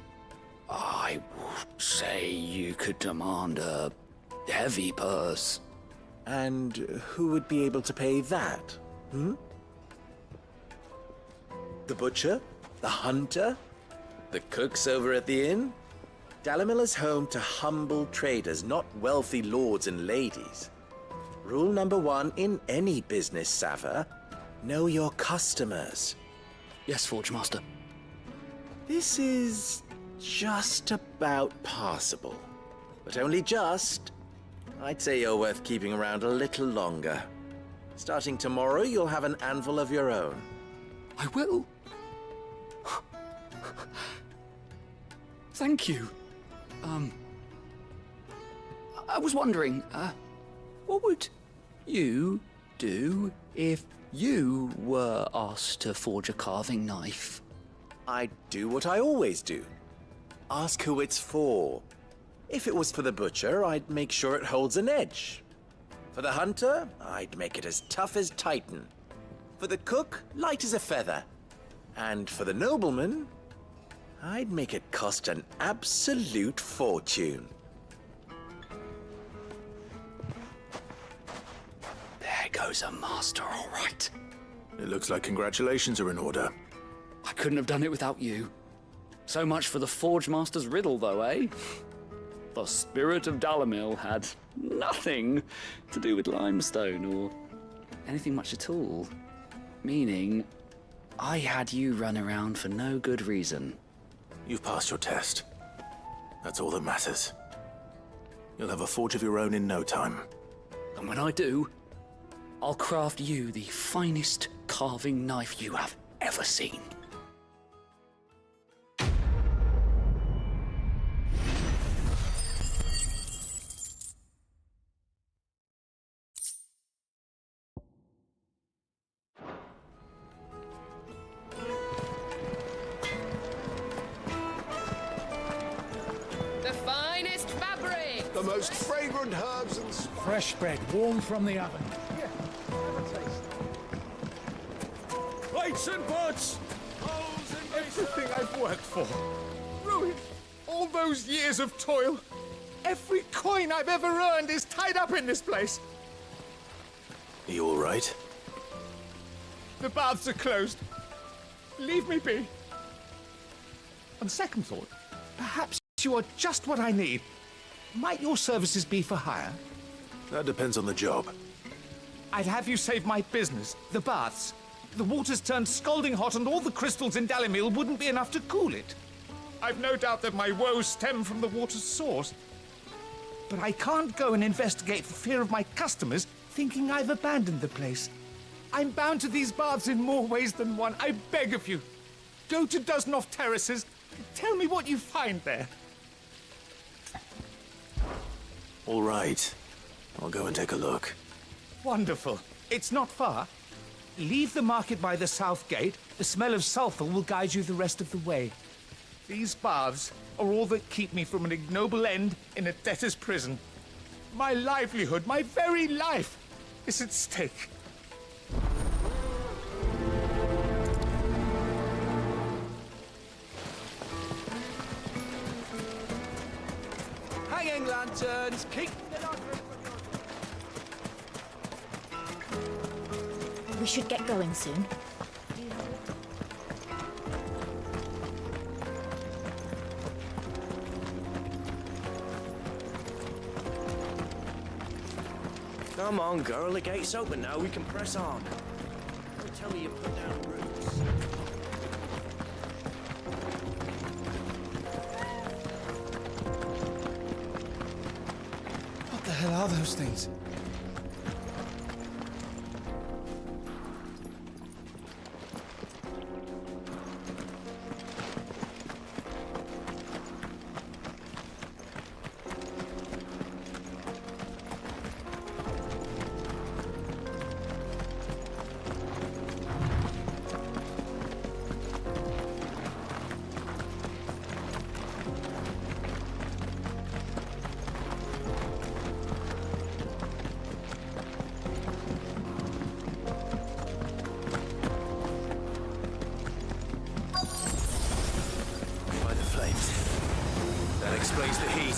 I would say you could demand a heavy purse. And who would be able to pay that? The butcher? The hunter? The cooks over at the inn? Dalamil is home to humble traders, not wealthy lords and ladies. Rule number 1 in any business, Sava, know your customers. Yes, Forge Master. This is just about passable, but only just. I'd say you're worth keeping around a little longer. Starting tomorrow, you'll have an anvil of your own. I will. Thank you. I was wondering, what would you do if you were asked to forge a carving knife? I'd do what I always do. Ask who it's for. If it was for the butcher, I'd make sure it holds an edge. For the hunter, I'd make it as tough as Titan. For the cook, light as a feather. And for the nobleman, I'd make it cost an absolute fortune. There goes a master, all right. It looks like congratulations are in order. I couldn't have done it without you. So much for the Forge Master's riddle, though, eh? The spirit of Dalamil had nothing to do with limestone or anything much at all. Meaning, I had you run around for no good reason. You've passed your test. That's all that matters. You'll have a forge of your own in no time. And when I do, I'll craft you the finest carving knife you have ever seen. The finest fabric! The most fragrant herbs and... Fresh bread, warm from the oven. Here, have a taste. Plates and pots! Everything I've worked for. Ruined. All those years of toil. Every coin I've ever earned is tied up in this place. Are you all right? The baths are closed. Leave me be. On second thought, perhaps you are just what I need. Might your services be for hire? That depends on the job. I'd have you save my business, the baths. The water's turned scalding hot and all the crystals in Dalamil wouldn't be enough to cool it. I've no doubt that my woes stem from the water's source. But I can't go and investigate for fear of my customers thinking I've abandoned the place. I'm bound to these baths in more ways than one. I beg of you. Go to Dusnoff Terraces. Tell me what you find there. All right. I'll go and take a look. Wonderful. It's not far. Leave the market by the south gate. The smell of sulfur will guide you the rest of the way. These baths are all that keep me from an ignoble end in a debtor's prison. My livelihood, my very life, is at stake. Hanging lanterns, keep... We should get going soon. Come on, girl. The gate's open now. We can press on. Don't tell me you put down roots. What the hell are those things? By the flames. That explains the heat.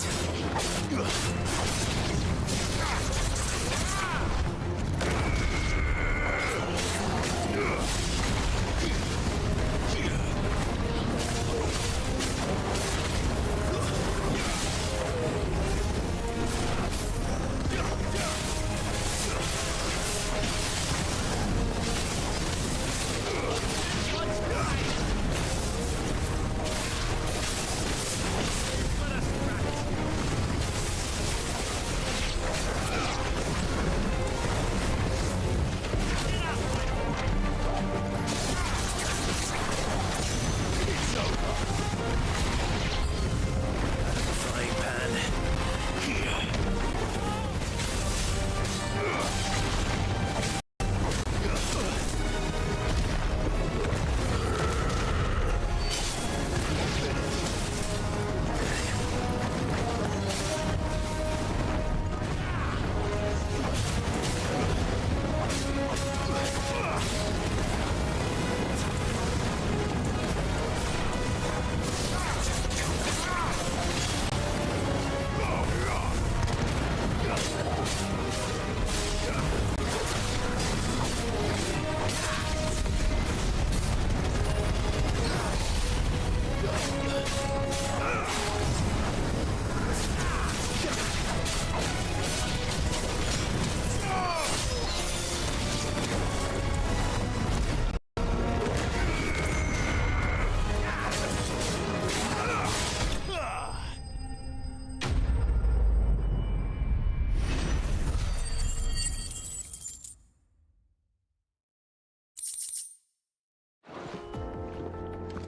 Frying pan.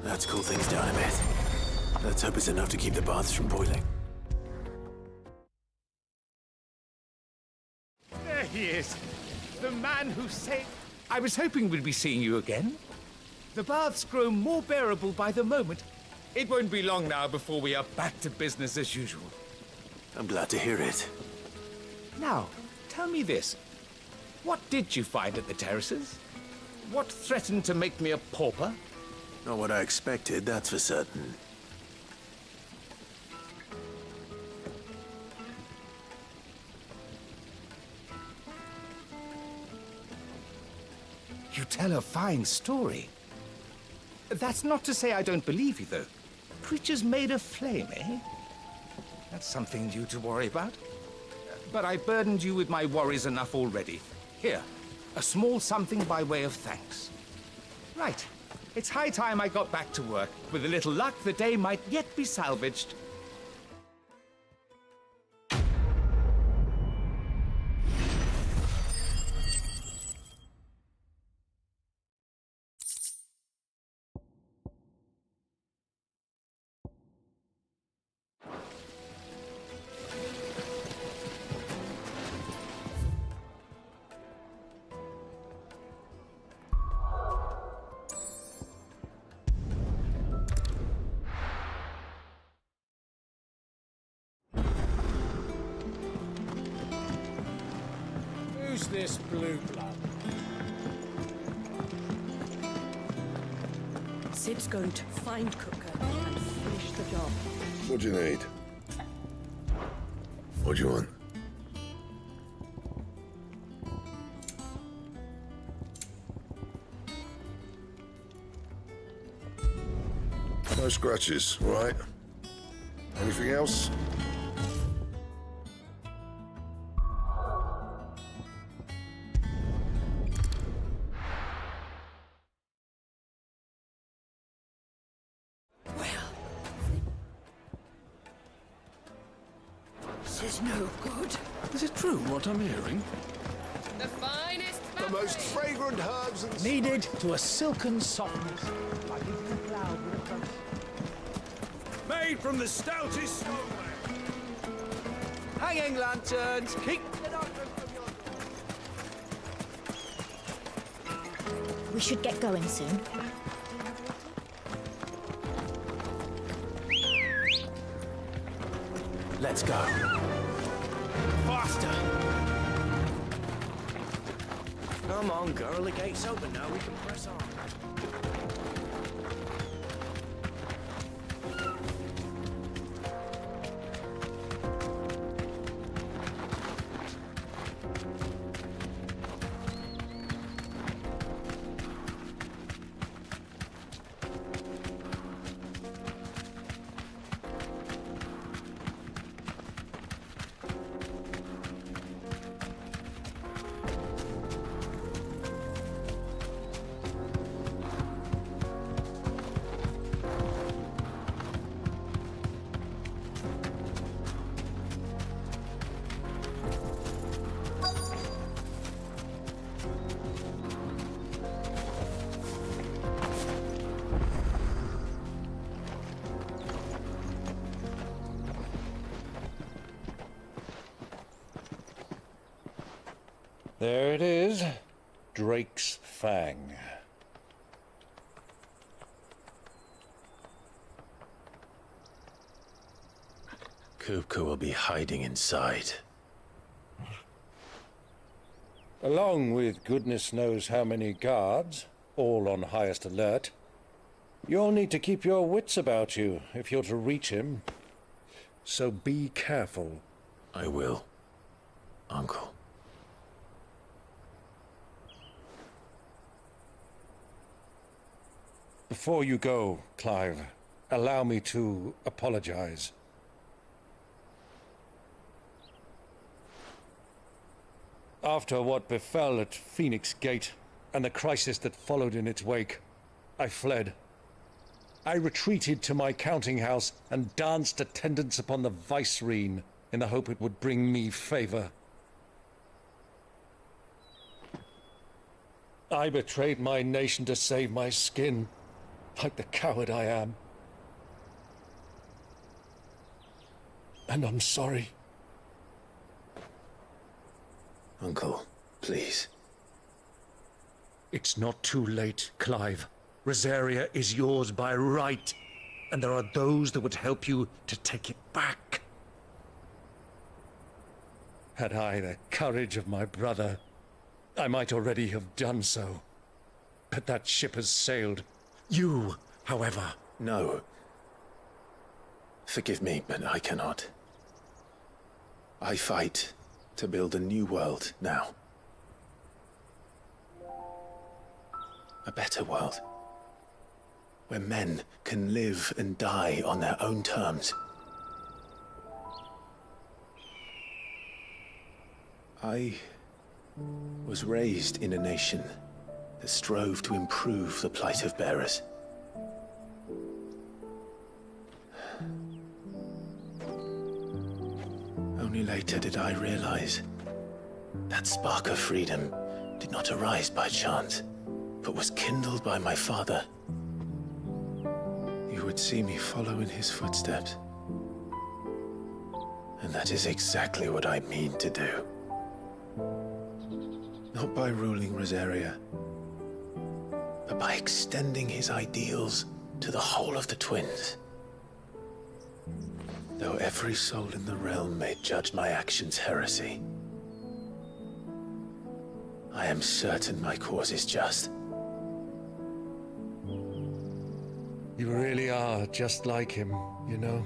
Let's cool things down a bit. Let's hope it's enough to keep the baths from boiling. There he is. The man who saved... I was hoping we'd be seeing you again. The baths grow more bearable by the moment. It won't be long now before we are back to business as usual. I'm glad to hear it. Now, tell me this. What did you find at the terraces? What threatened to make me a pauper? Not what I expected, that's for certain. You tell a fine story. That's not to say I don't believe you, though. Creatures made of flame, eh? That's something new to worry about. But I burdened you with my worries enough already. Here, a small something by way of thanks. Right. It's high time I got back to work. With a little luck, the day might yet be salvaged. Who's this blue blood? Sid's going to find Cooker and finish the job. What do you need? What do you want? No scratches, all right? Anything else? This is no good. Is it true what I'm hearing? The finest The most fragrant herbs and Needed to a silken softness. Like even the cloud would approach. Made from the stoutest stone. Hanging lanterns, keep... We should get going soon. Let's go. Faster! Come on, girl. The gate's open now. We can press on. There it is. Drake's Fang. Kupka will be hiding inside. Along with goodness knows how many guards, all on highest alert. You'll need to keep your wits about you if you're to reach him. So be careful. I will, Uncle. Before you go, Clive, allow me to apologize. After what befell at Phoenix Gate and the crisis that followed in its wake, I fled. I retreated to my counting house and danced attendance upon the vicereine in the hope it would bring me favor. I betrayed my nation to save my skin, like the coward I am. And I'm sorry. Uncle, please. It's not too late, Clive. Rosaria is yours by right, and there are those that would help you to take it back. Had I the courage of my brother, I might already have done so. But that ship has sailed. You, however... No. Forgive me, but I cannot. I fight to build a new world now. A better world. Where men can live and die on their own terms. I was raised in a nation that strove to improve the plight of bearers. Only later did I realize that spark of freedom did not arise by chance, but was kindled by my father. You would see me follow in his footsteps. And that is exactly what I mean to do. Not by ruling Rosaria, but by extending his ideals to the whole of the twins. Though every soul in the realm may judge my actions heresy, I am certain my cause is just. You really are just like him, you know?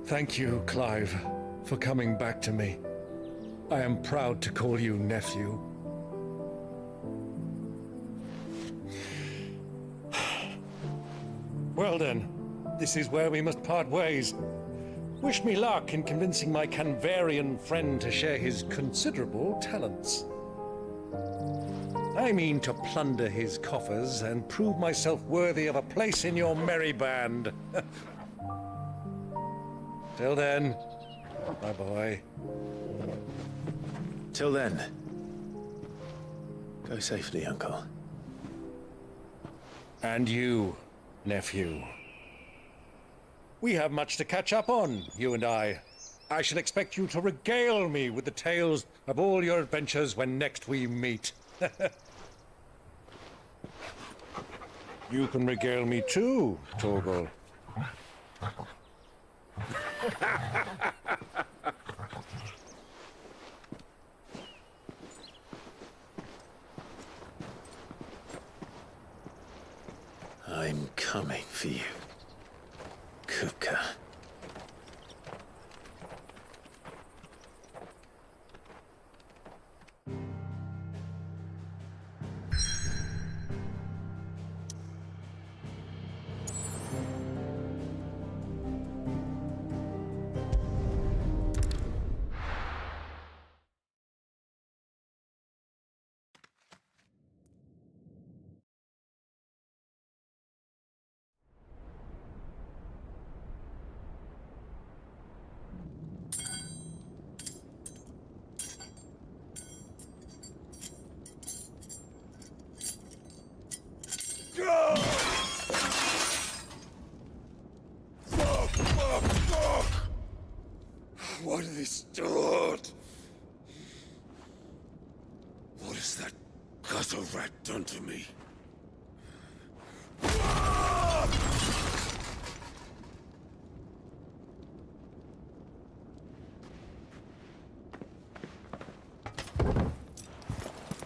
Thank you, Clive, for coming back to me. I am proud to call you nephew. Well then, this is where we must part ways. Wish me luck in convincing my Canvarian friend to share his considerable talents. I mean to plunder his coffers and prove myself worthy of a place in your merry band. Till then, my boy. Till then, go safely, Uncle. And you, nephew. We have much to catch up on, you and I. I shall expect you to regale me with the tales of all your adventures when next we meet. You can regale me too, Torgal. I'm coming for you, Kupka. Why do they still hurt? What has that gutter rat done to me?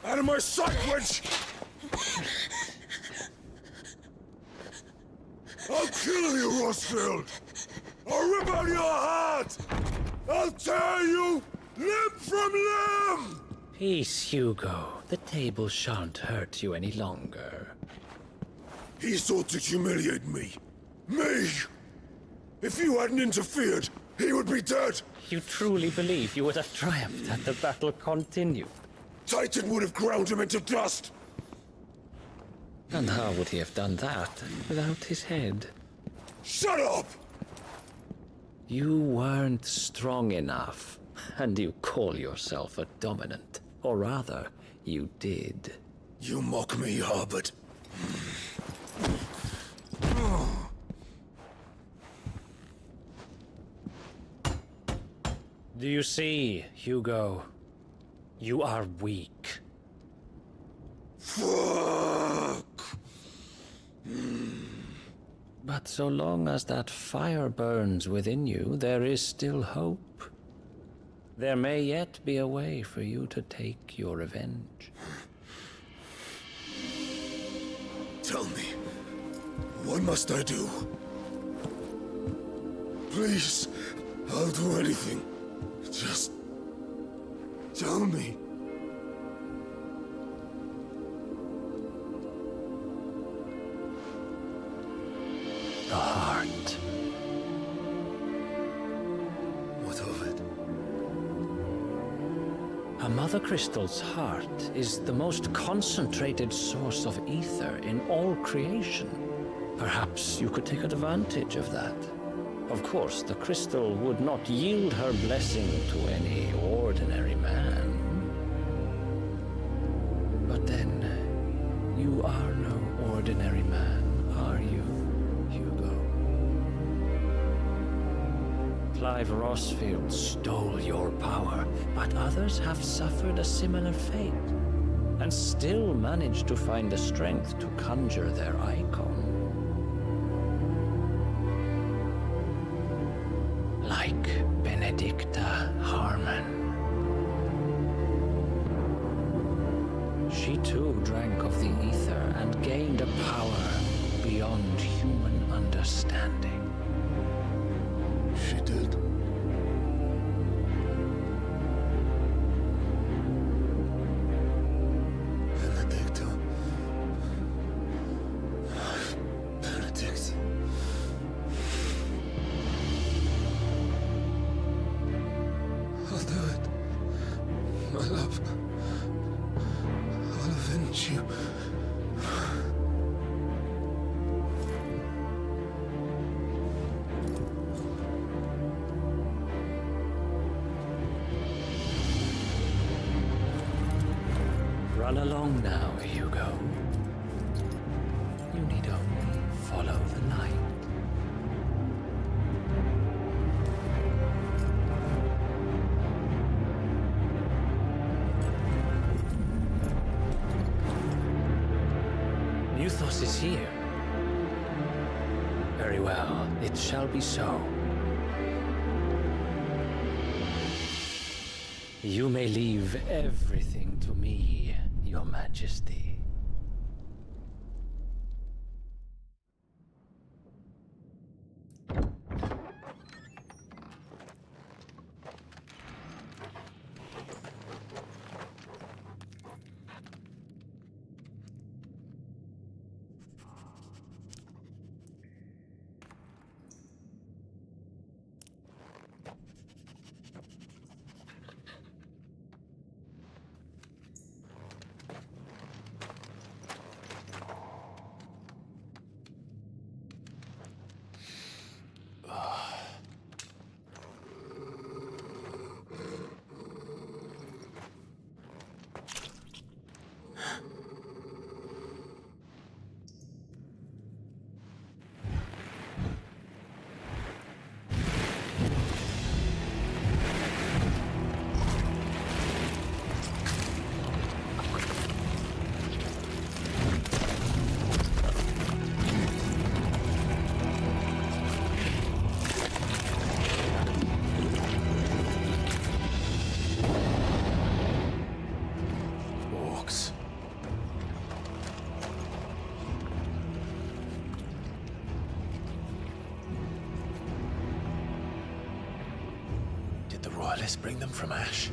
Out of my sight, witch! I'll kill you, Rosfield! I'll rip out your heart! I'll tear you limb from limb! Peace, Hugo. The table shan't hurt you any longer. He sought to humiliate me. Me! If you hadn't interfered, he would be dead! You truly believe you would have triumphed had the battle continued? Titan would have ground him into dust! And how would he have done that without his head? Shut up! You weren't strong enough, and you call yourself a dominant. Or rather, you did. You mock me, Harbert. Do you see, Hugo? You are weak. Fuck! But so long as that fire burns within you, there is still hope. There may yet be a way for you to take your revenge. Tell me, what must I do? Please, I'll do anything. Just tell me. The heart. What of it? A Mother Crystal's heart is the most concentrated source of ether in all creation. Perhaps you could take advantage of that. Of course, the crystal would not yield her blessing to any ordinary man. But then, you are no ordinary man, are you, Hugo? Clive Rosfield stole your power, but others have suffered a similar fate, and still managed to find the strength to conjure their icon. Like Benedicta Harmon. She too drank of the ether and gained a power beyond human understanding. She did. Benedicta. Benedict. My love, I'll avenge you. Run along now, Hugo. You need only follow the light. Muthos is here. Very well, it shall be so. You may leave everything to me, Your Majesty. Royalists bring them from Ash?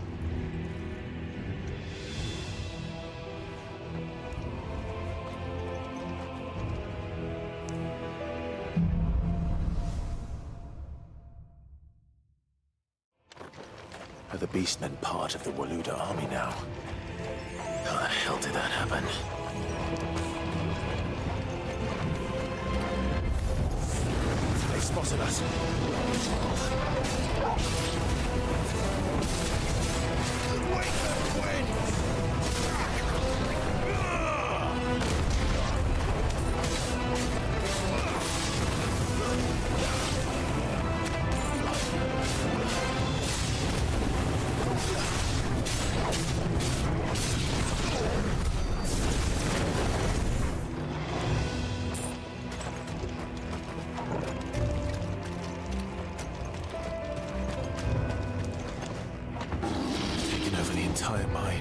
Are the Beastmen part of the Waluda army now? How the hell did that happen? They spotted us. Taking over the entire mine.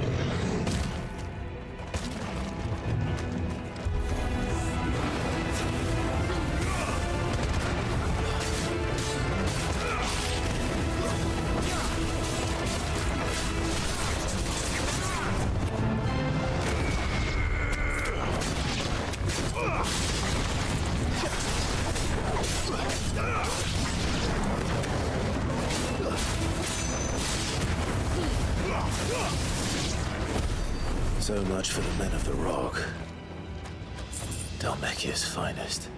So much for the men of the Rock. Dhalmekia's finest.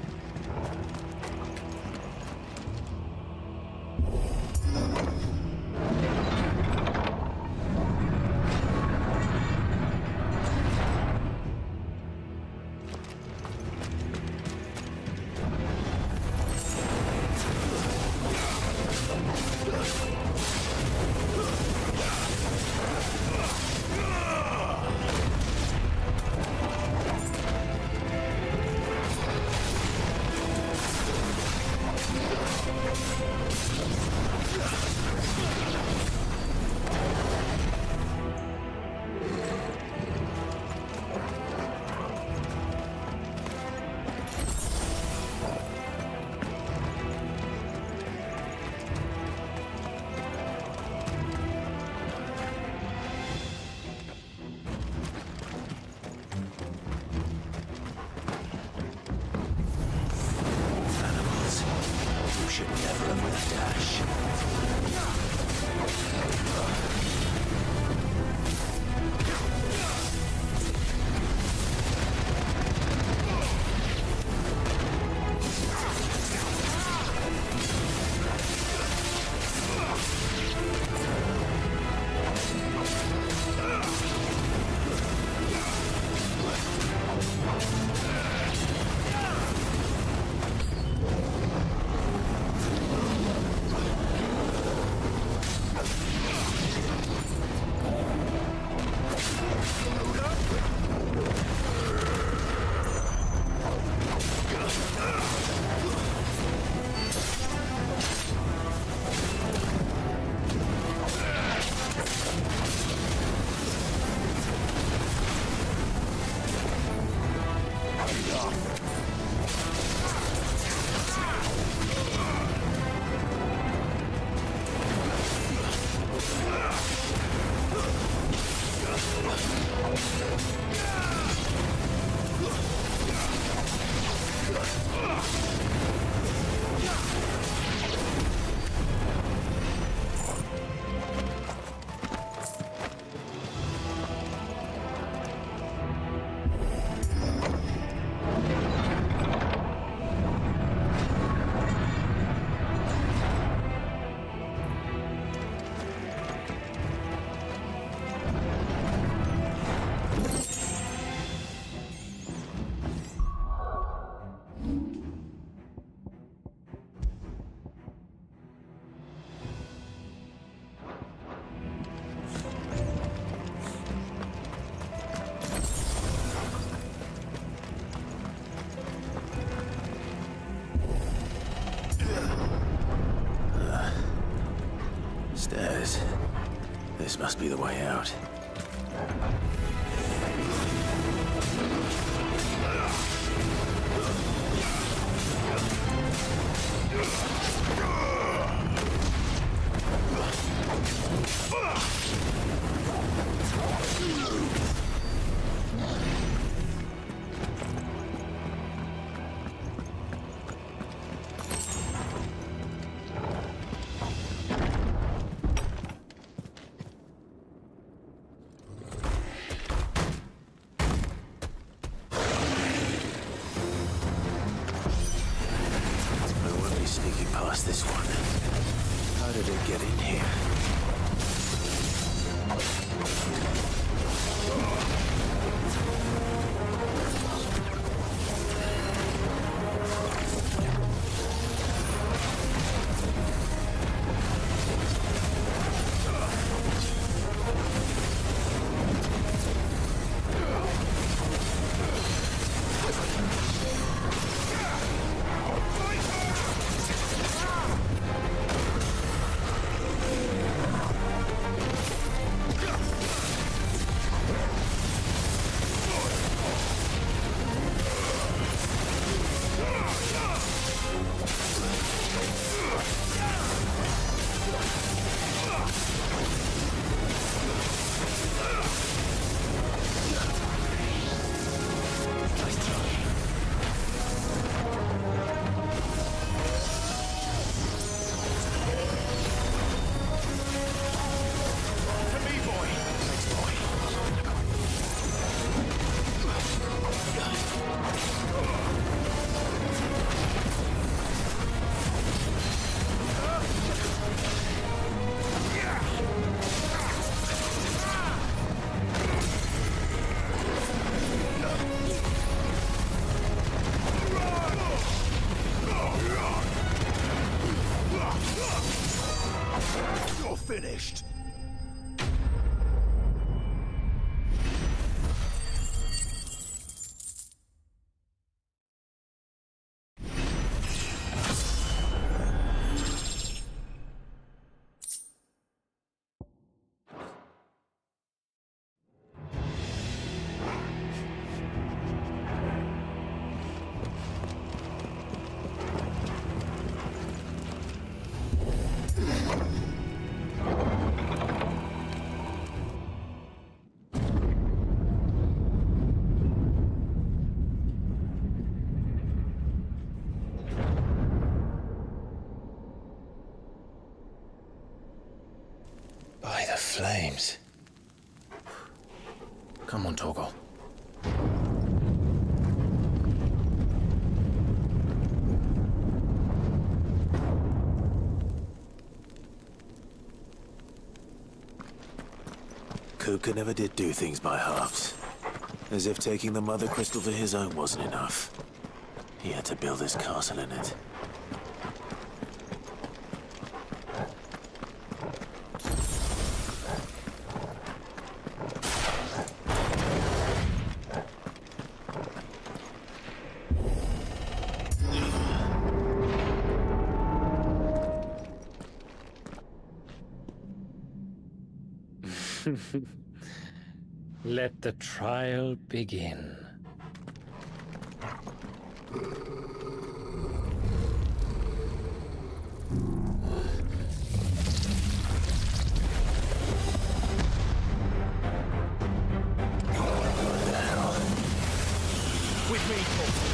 Stairs. This must be the way out. Sneaking past this one. How did it get in here? Finished. By the flames. Come on, Torgal. Kupka never did do things by halves. As if taking the Mother Crystal for his own wasn't enough. He had to build his castle in it. Let the trial begin. With me, Paul.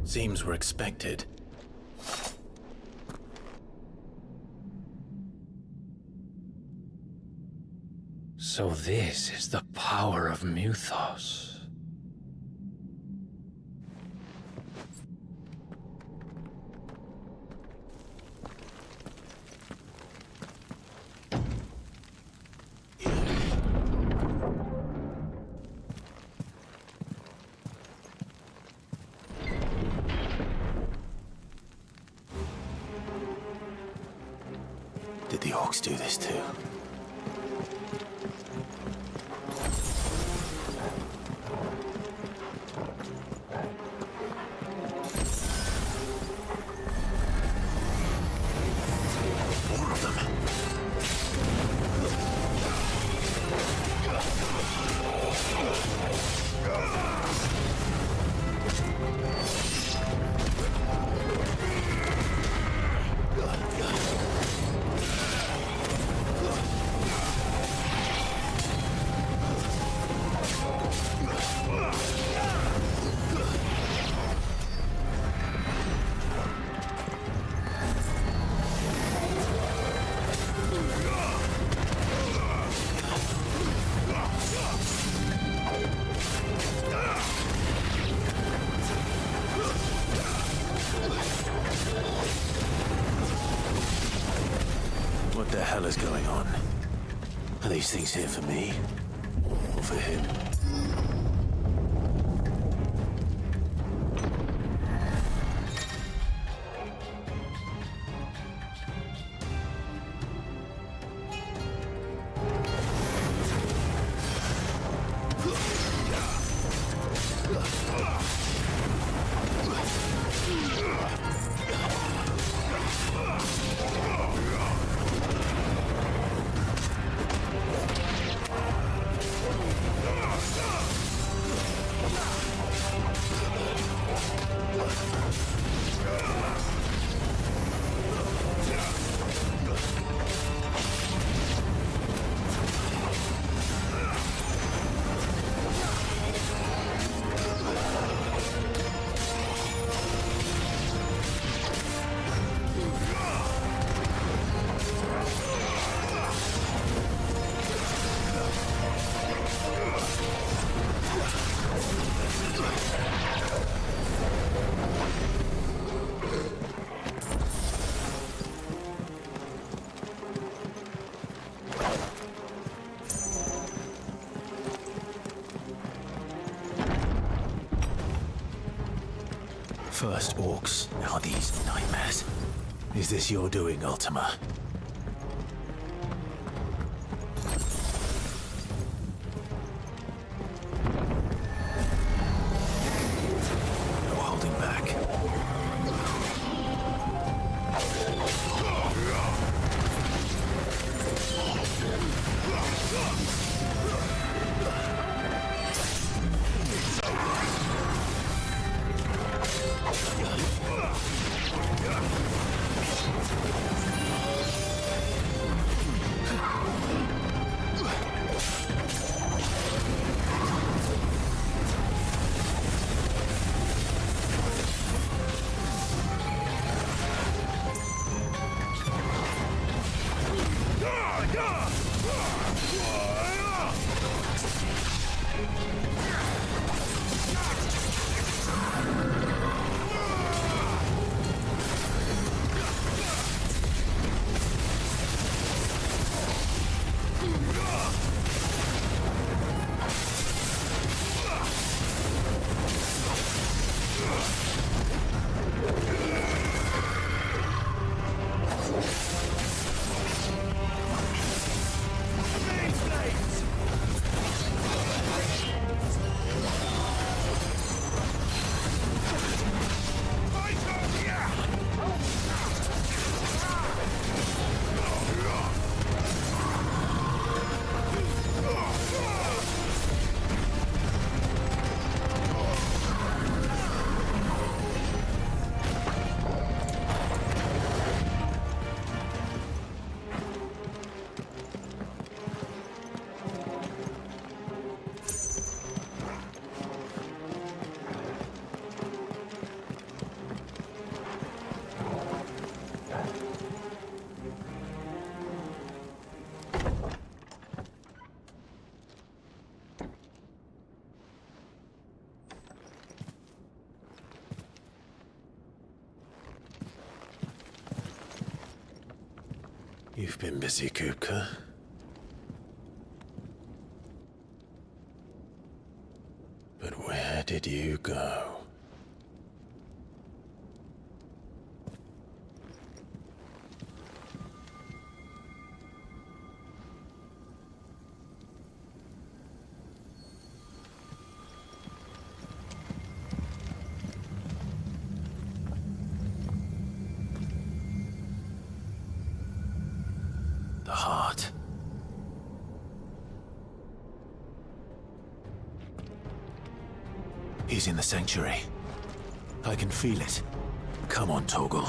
Seems we're expected. So this is the power of Mythos. Did the orcs do this too? More of them. What the hell is going on? Are these things here for me? Or for him? First orcs, now these nightmares. Is this your doing, Ultima? No holding back. You've been busy, Kupka. But where did you go? The heart. He's in the sanctuary. I can feel it. Come on, Torgal.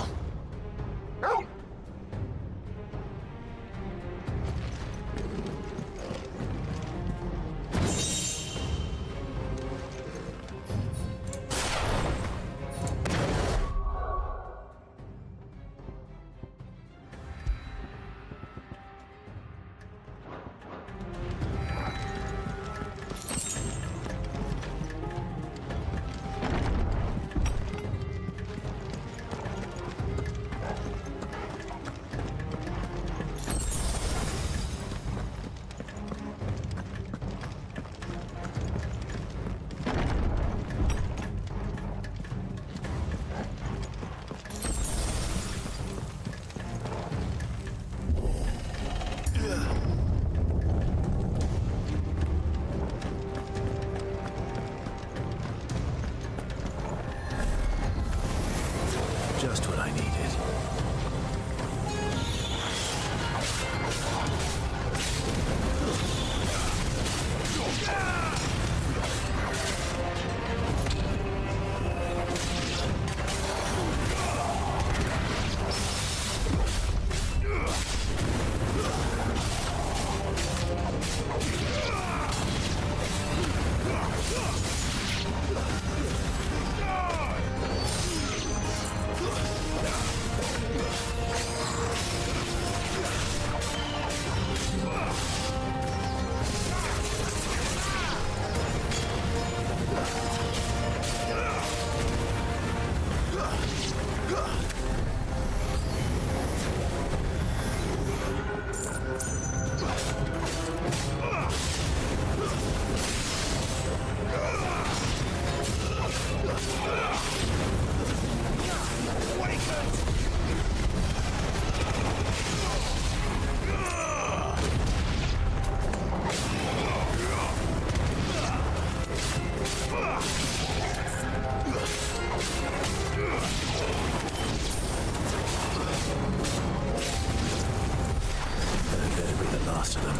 master them.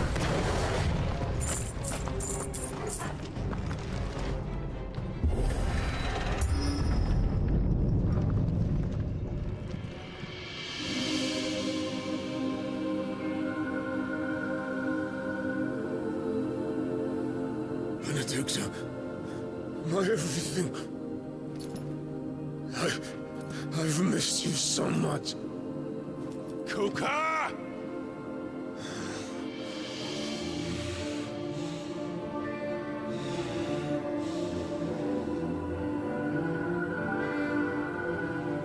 Benedicta, my everything. I've missed you so much. Kuka!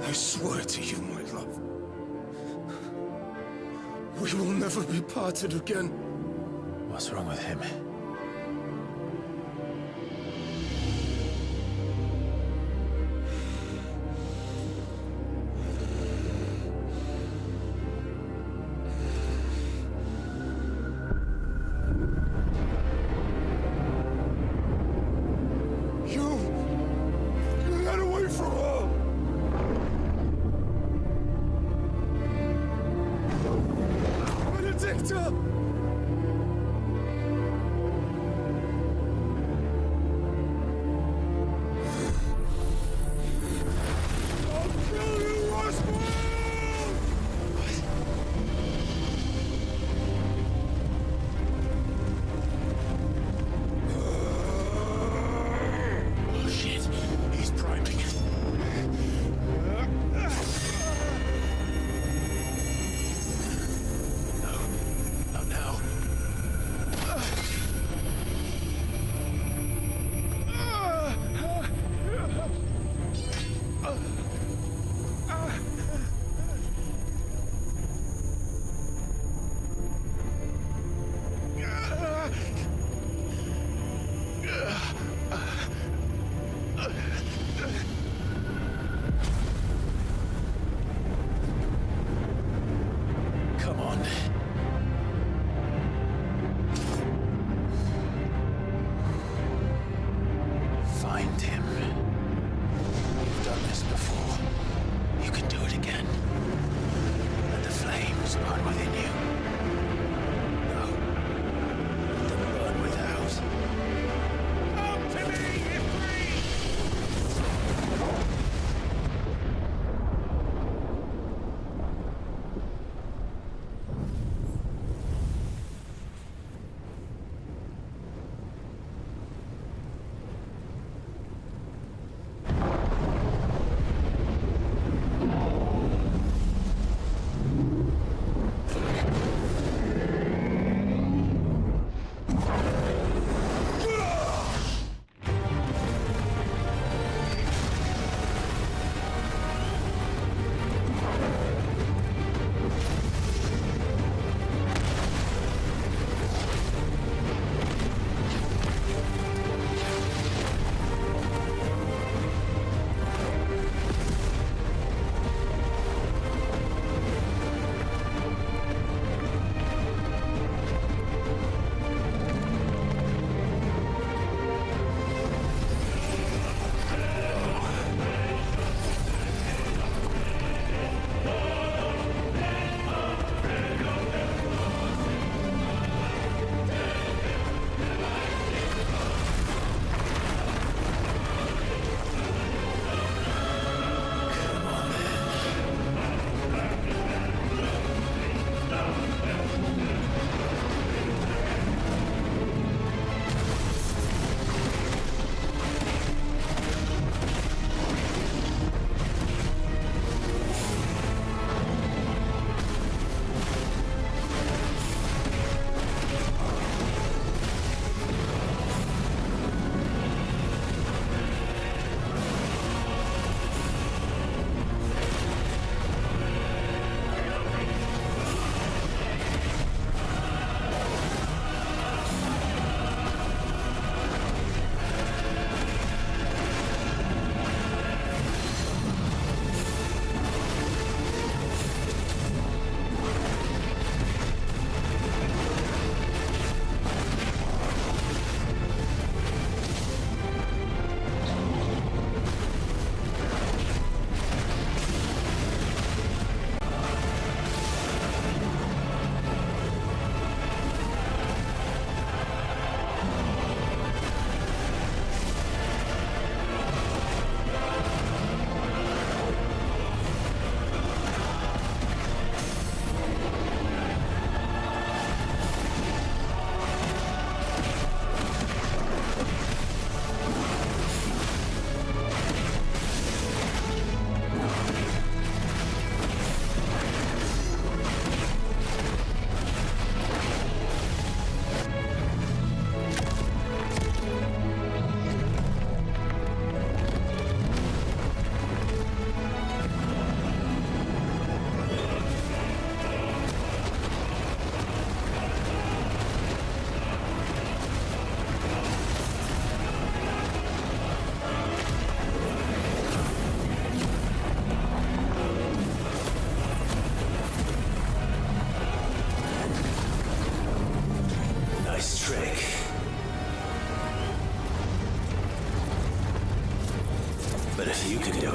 I swear to you, my love, we will never be parted again. What's wrong with him? You got away from her! Benedicta!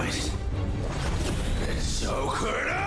it. And so could I!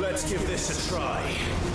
Let's give this a try.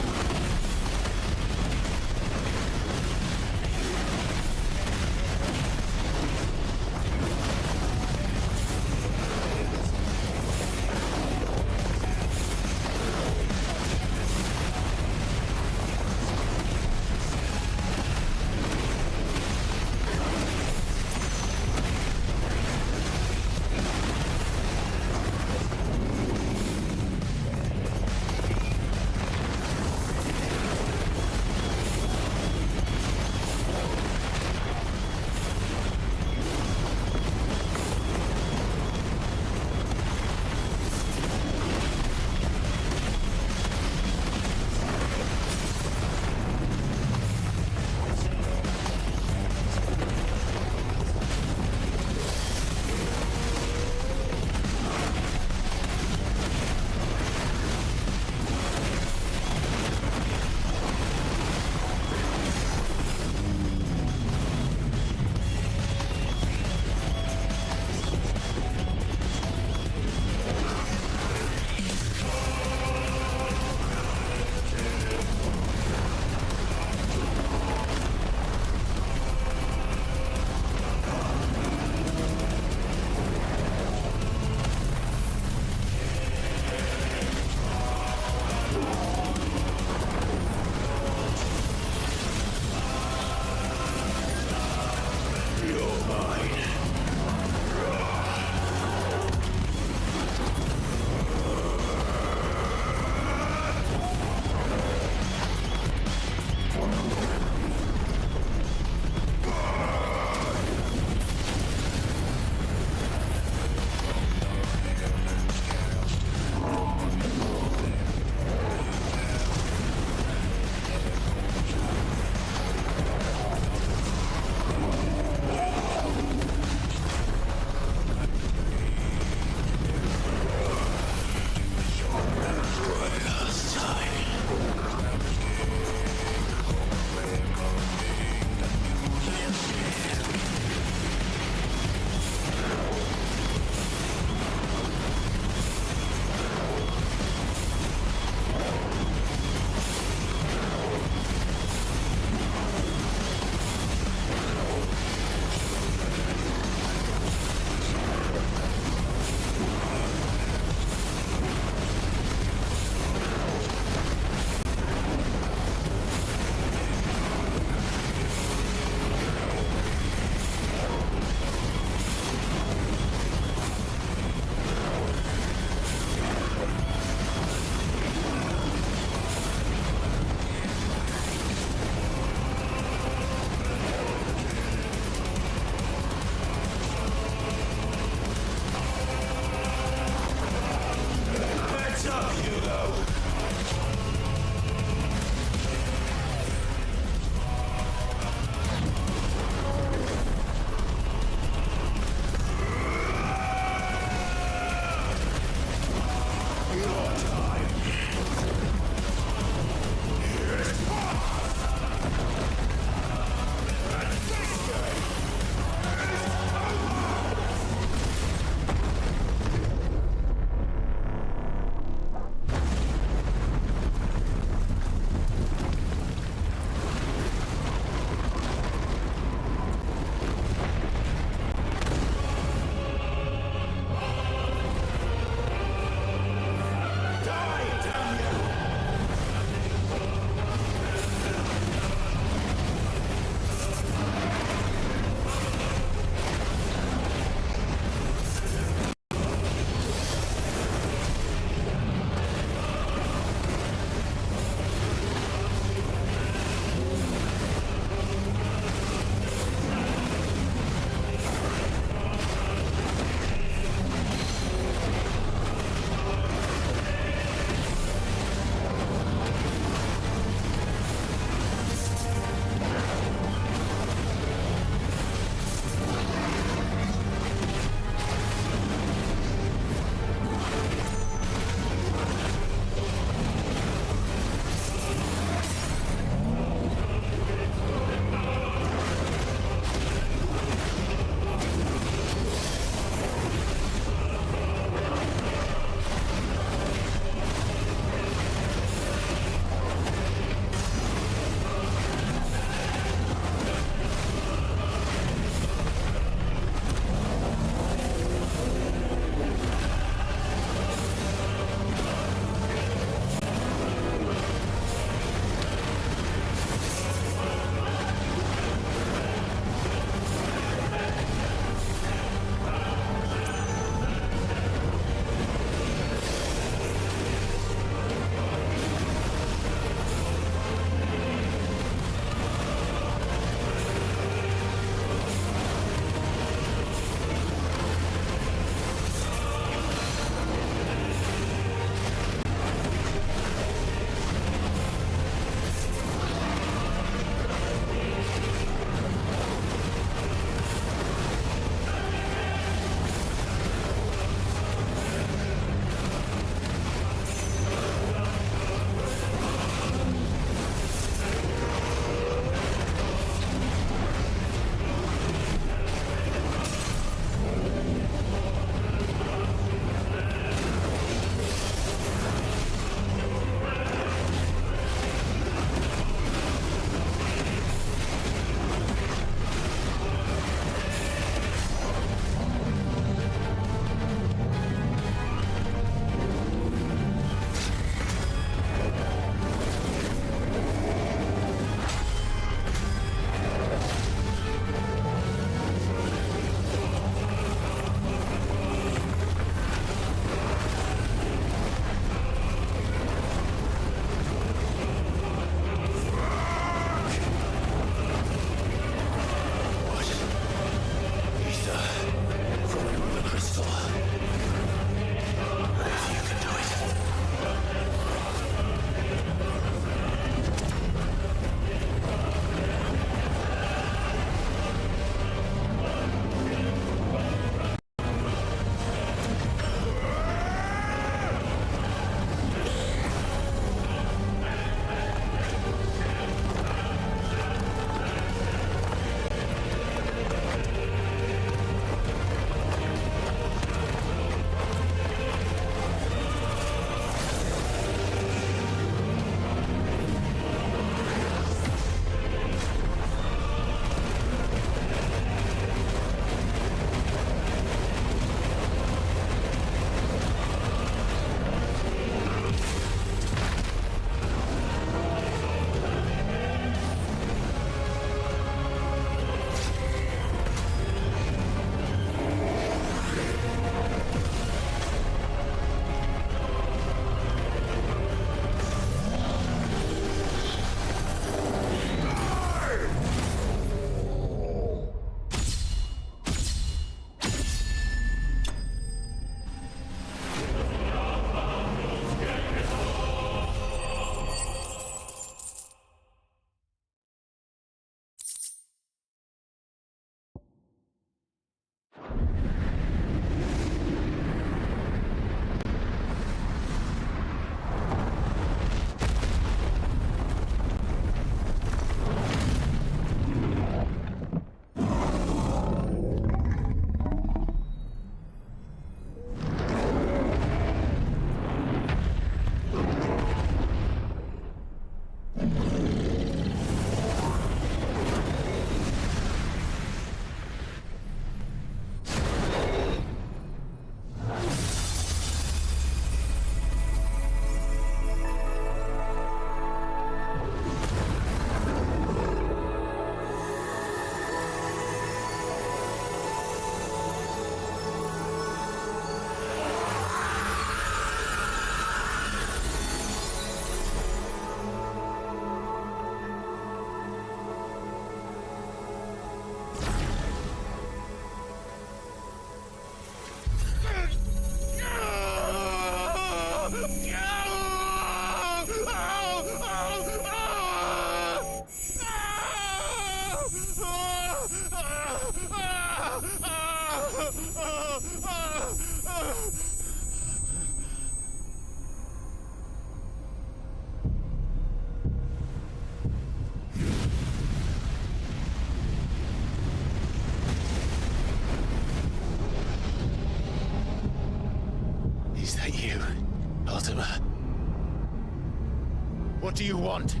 do you want?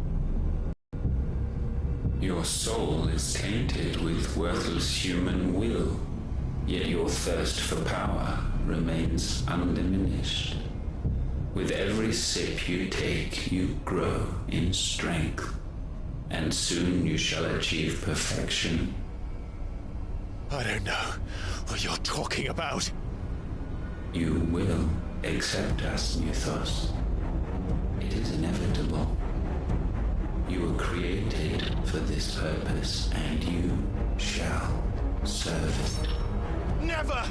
Your soul is tainted with worthless human will, yet your thirst for power remains undiminished. With every sip you take, you grow in strength, and soon you shall achieve perfection. I don't know what you're talking about. You will accept us, Mythos. It is inevitable. You were created for this purpose, and you shall serve it. Never!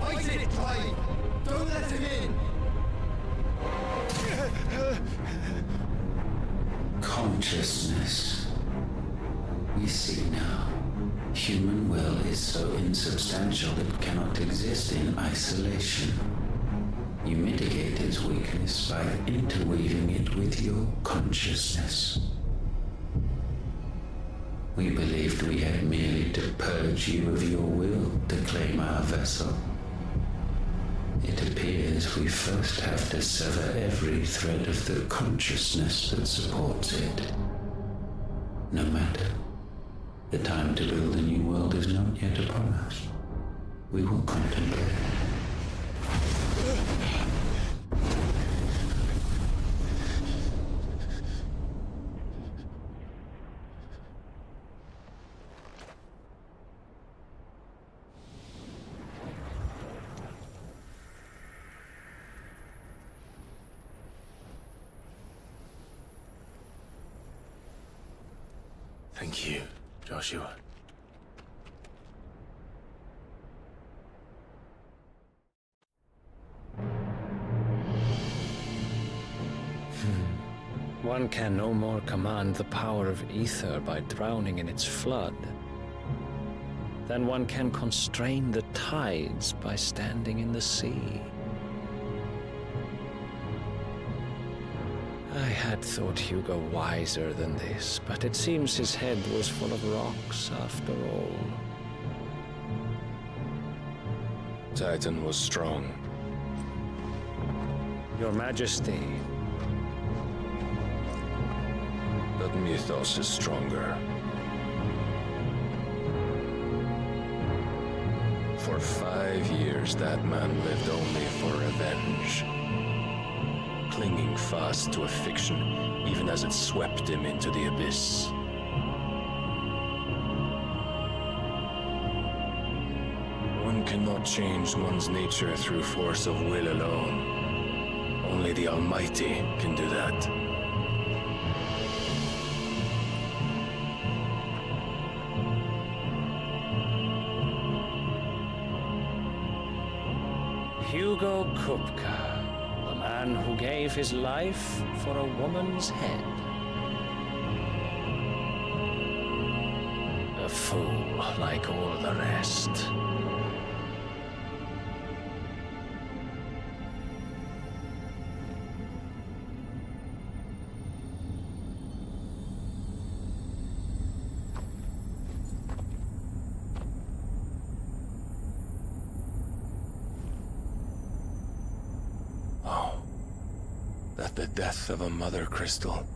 Fight it, Clive! Don't let him in! Consciousness. We see now. Human will is so insubstantial it cannot exist in isolation. You mitigate its weakness by interweaving it with your consciousness. We believed we had merely to purge you of your will to claim our vessel. It appears we first have to sever every thread of the consciousness that supports it. No matter. The time to build a new world is not yet upon us. We will contemplate. Thank you, Joshua. One can no more command the power of ether by drowning in its flood than one can constrain the tides by standing in the sea. I had thought Hugo wiser than this, but it seems his head was full of rocks after all. Titan was strong. Your Majesty. But Mythos is stronger. For 5 years, that man lived only for revenge. Clinging fast to a fiction, even as it swept him into the abyss. One cannot change one's nature through force of will alone. Only the Almighty can do that. Hugo Kupka, the man who gave his life for a woman's head. A fool like all the rest. That the death of a mother crystal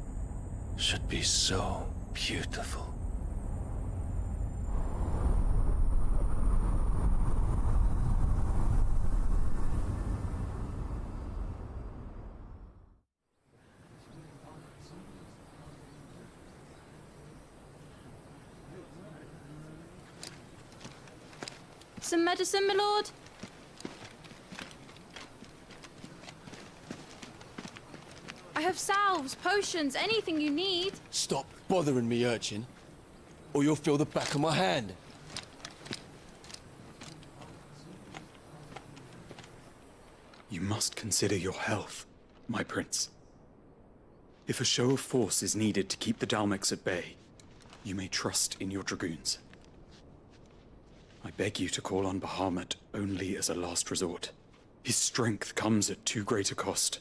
should be so beautiful. Some medicine, my lord? I have salves, potions, anything you need. Stop bothering me, urchin, or you'll feel the back of my hand. You must consider your health, my prince. If a show of force is needed to keep the Dalmex at bay, you may trust in your dragoons. I beg you to call on Bahamut only as a last resort. His strength comes at too great a cost.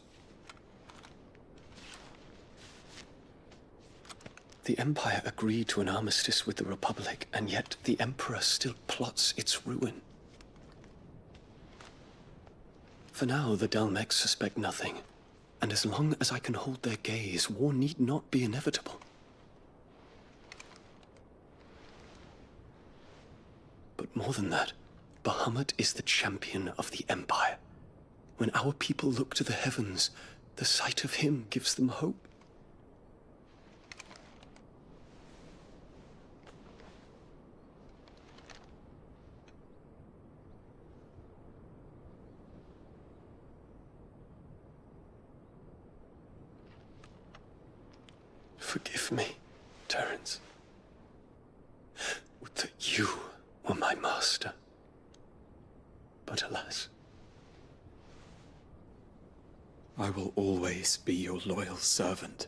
The Empire agreed to an armistice with the Republic, and yet the Emperor still plots its ruin. For now, the Dalmex suspect nothing, and as long as I can hold their gaze, war need not be inevitable. But more than that, Bahamut is the champion of the Empire. When our people look to the heavens, the sight of him gives them hope. Forgive me, Terence. Would that you were my master. But alas. I will always be your loyal servant.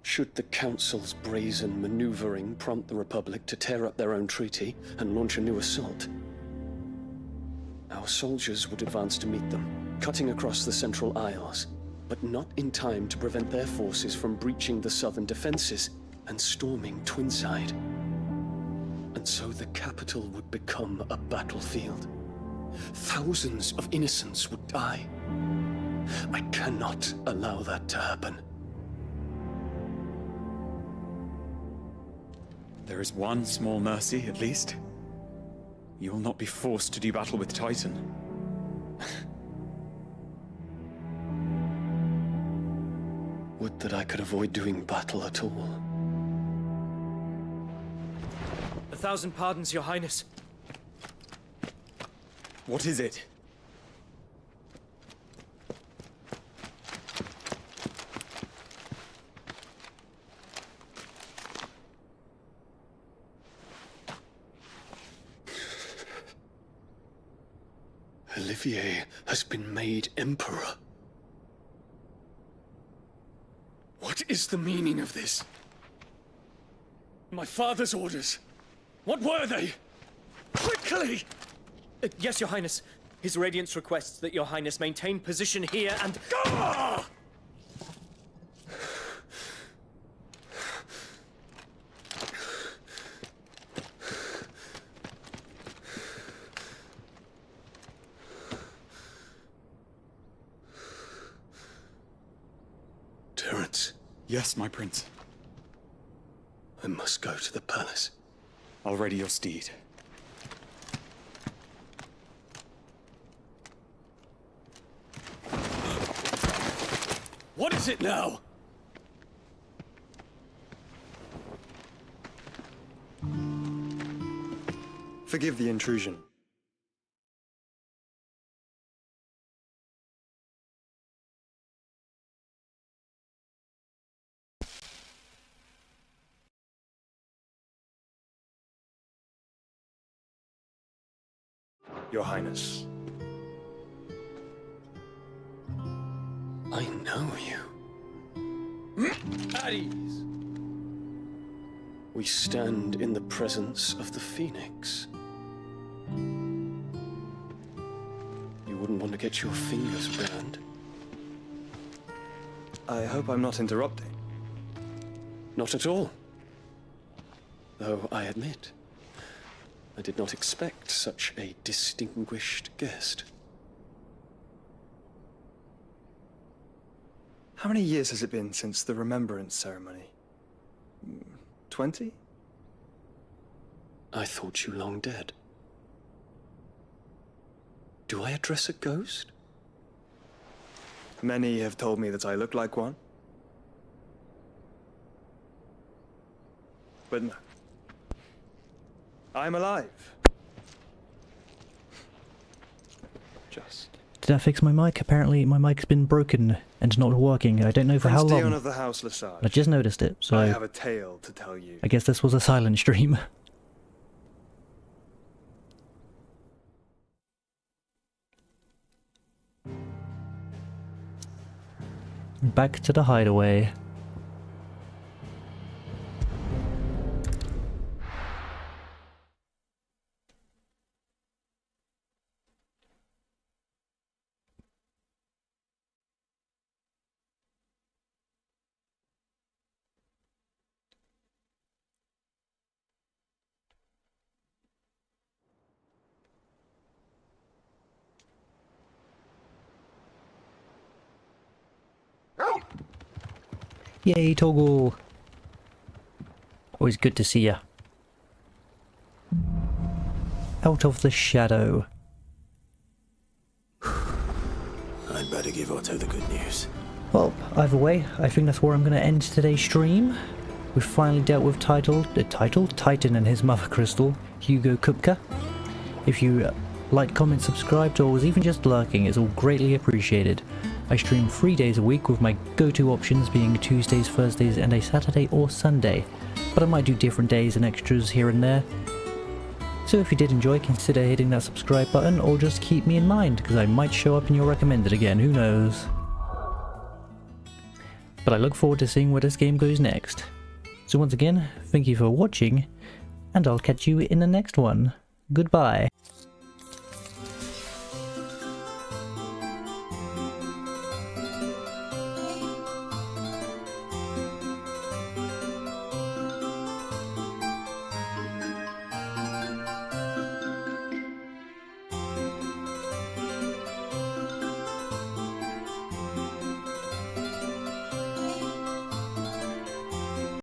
Should the Council's brazen maneuvering prompt the Republic to tear up their own treaty and launch a new assault, our soldiers would advance to meet them, cutting across the Central Isles, but not in time to prevent their forces from breaching the southern defenses and storming Twinside. And so the capital would become a battlefield. Thousands of innocents would die. I cannot allow that to happen. There is one small mercy, at least. You will not be forced to do battle with Titan. Would that I could avoid doing battle at all. 1,000 pardons, Your Highness. What is it? Olivier has been made Emperor. What is the meaning of this? My father's orders. What were they? Quickly! Yes, Your Highness. His Radiance requests that Your Highness maintain position here and... Ah! Terence. Yes, my prince. I must go to the palace. I'll ready your steed. What is it now? Forgive the intrusion. Your Highness. I know you. At ease. We stand in the presence of the Phoenix. You wouldn't want to get your fingers burned. I hope I'm not interrupting. Not at all. Though I admit, I did not expect such a distinguished guest. How many years has it been since the Remembrance ceremony? 20? I thought you long dead. Do I address a ghost? Many have told me that I look like one. But no. I'm alive. Just. Did I fix my mic? Apparently my mic's been broken and not working. I don't know for how long. Dion of the House Lesage. I just noticed it, so... I have a tale to tell you. I guess this was a silent stream. Back to the hideaway. Yay, Toggle! Always good to see ya. Out of the shadow. I'd better give Otto the good news. Well, either way, I think that's where I'm going to end today's stream. We've finally dealt with Titan and his mother crystal, Hugo Kupka. If you like, comment, subscribed, or was even just lurking, it's all greatly appreciated. I stream 3 days a week with my go-to options being Tuesdays, Thursdays, and a Saturday or Sunday, but I might do different days and extras here and there. So if you did enjoy, consider hitting that subscribe button, or just keep me in mind, because I might show up in your recommended again, who knows. But I look forward to seeing where this game goes next. So once again, thank you for watching, and I'll catch you in the next one. Goodbye.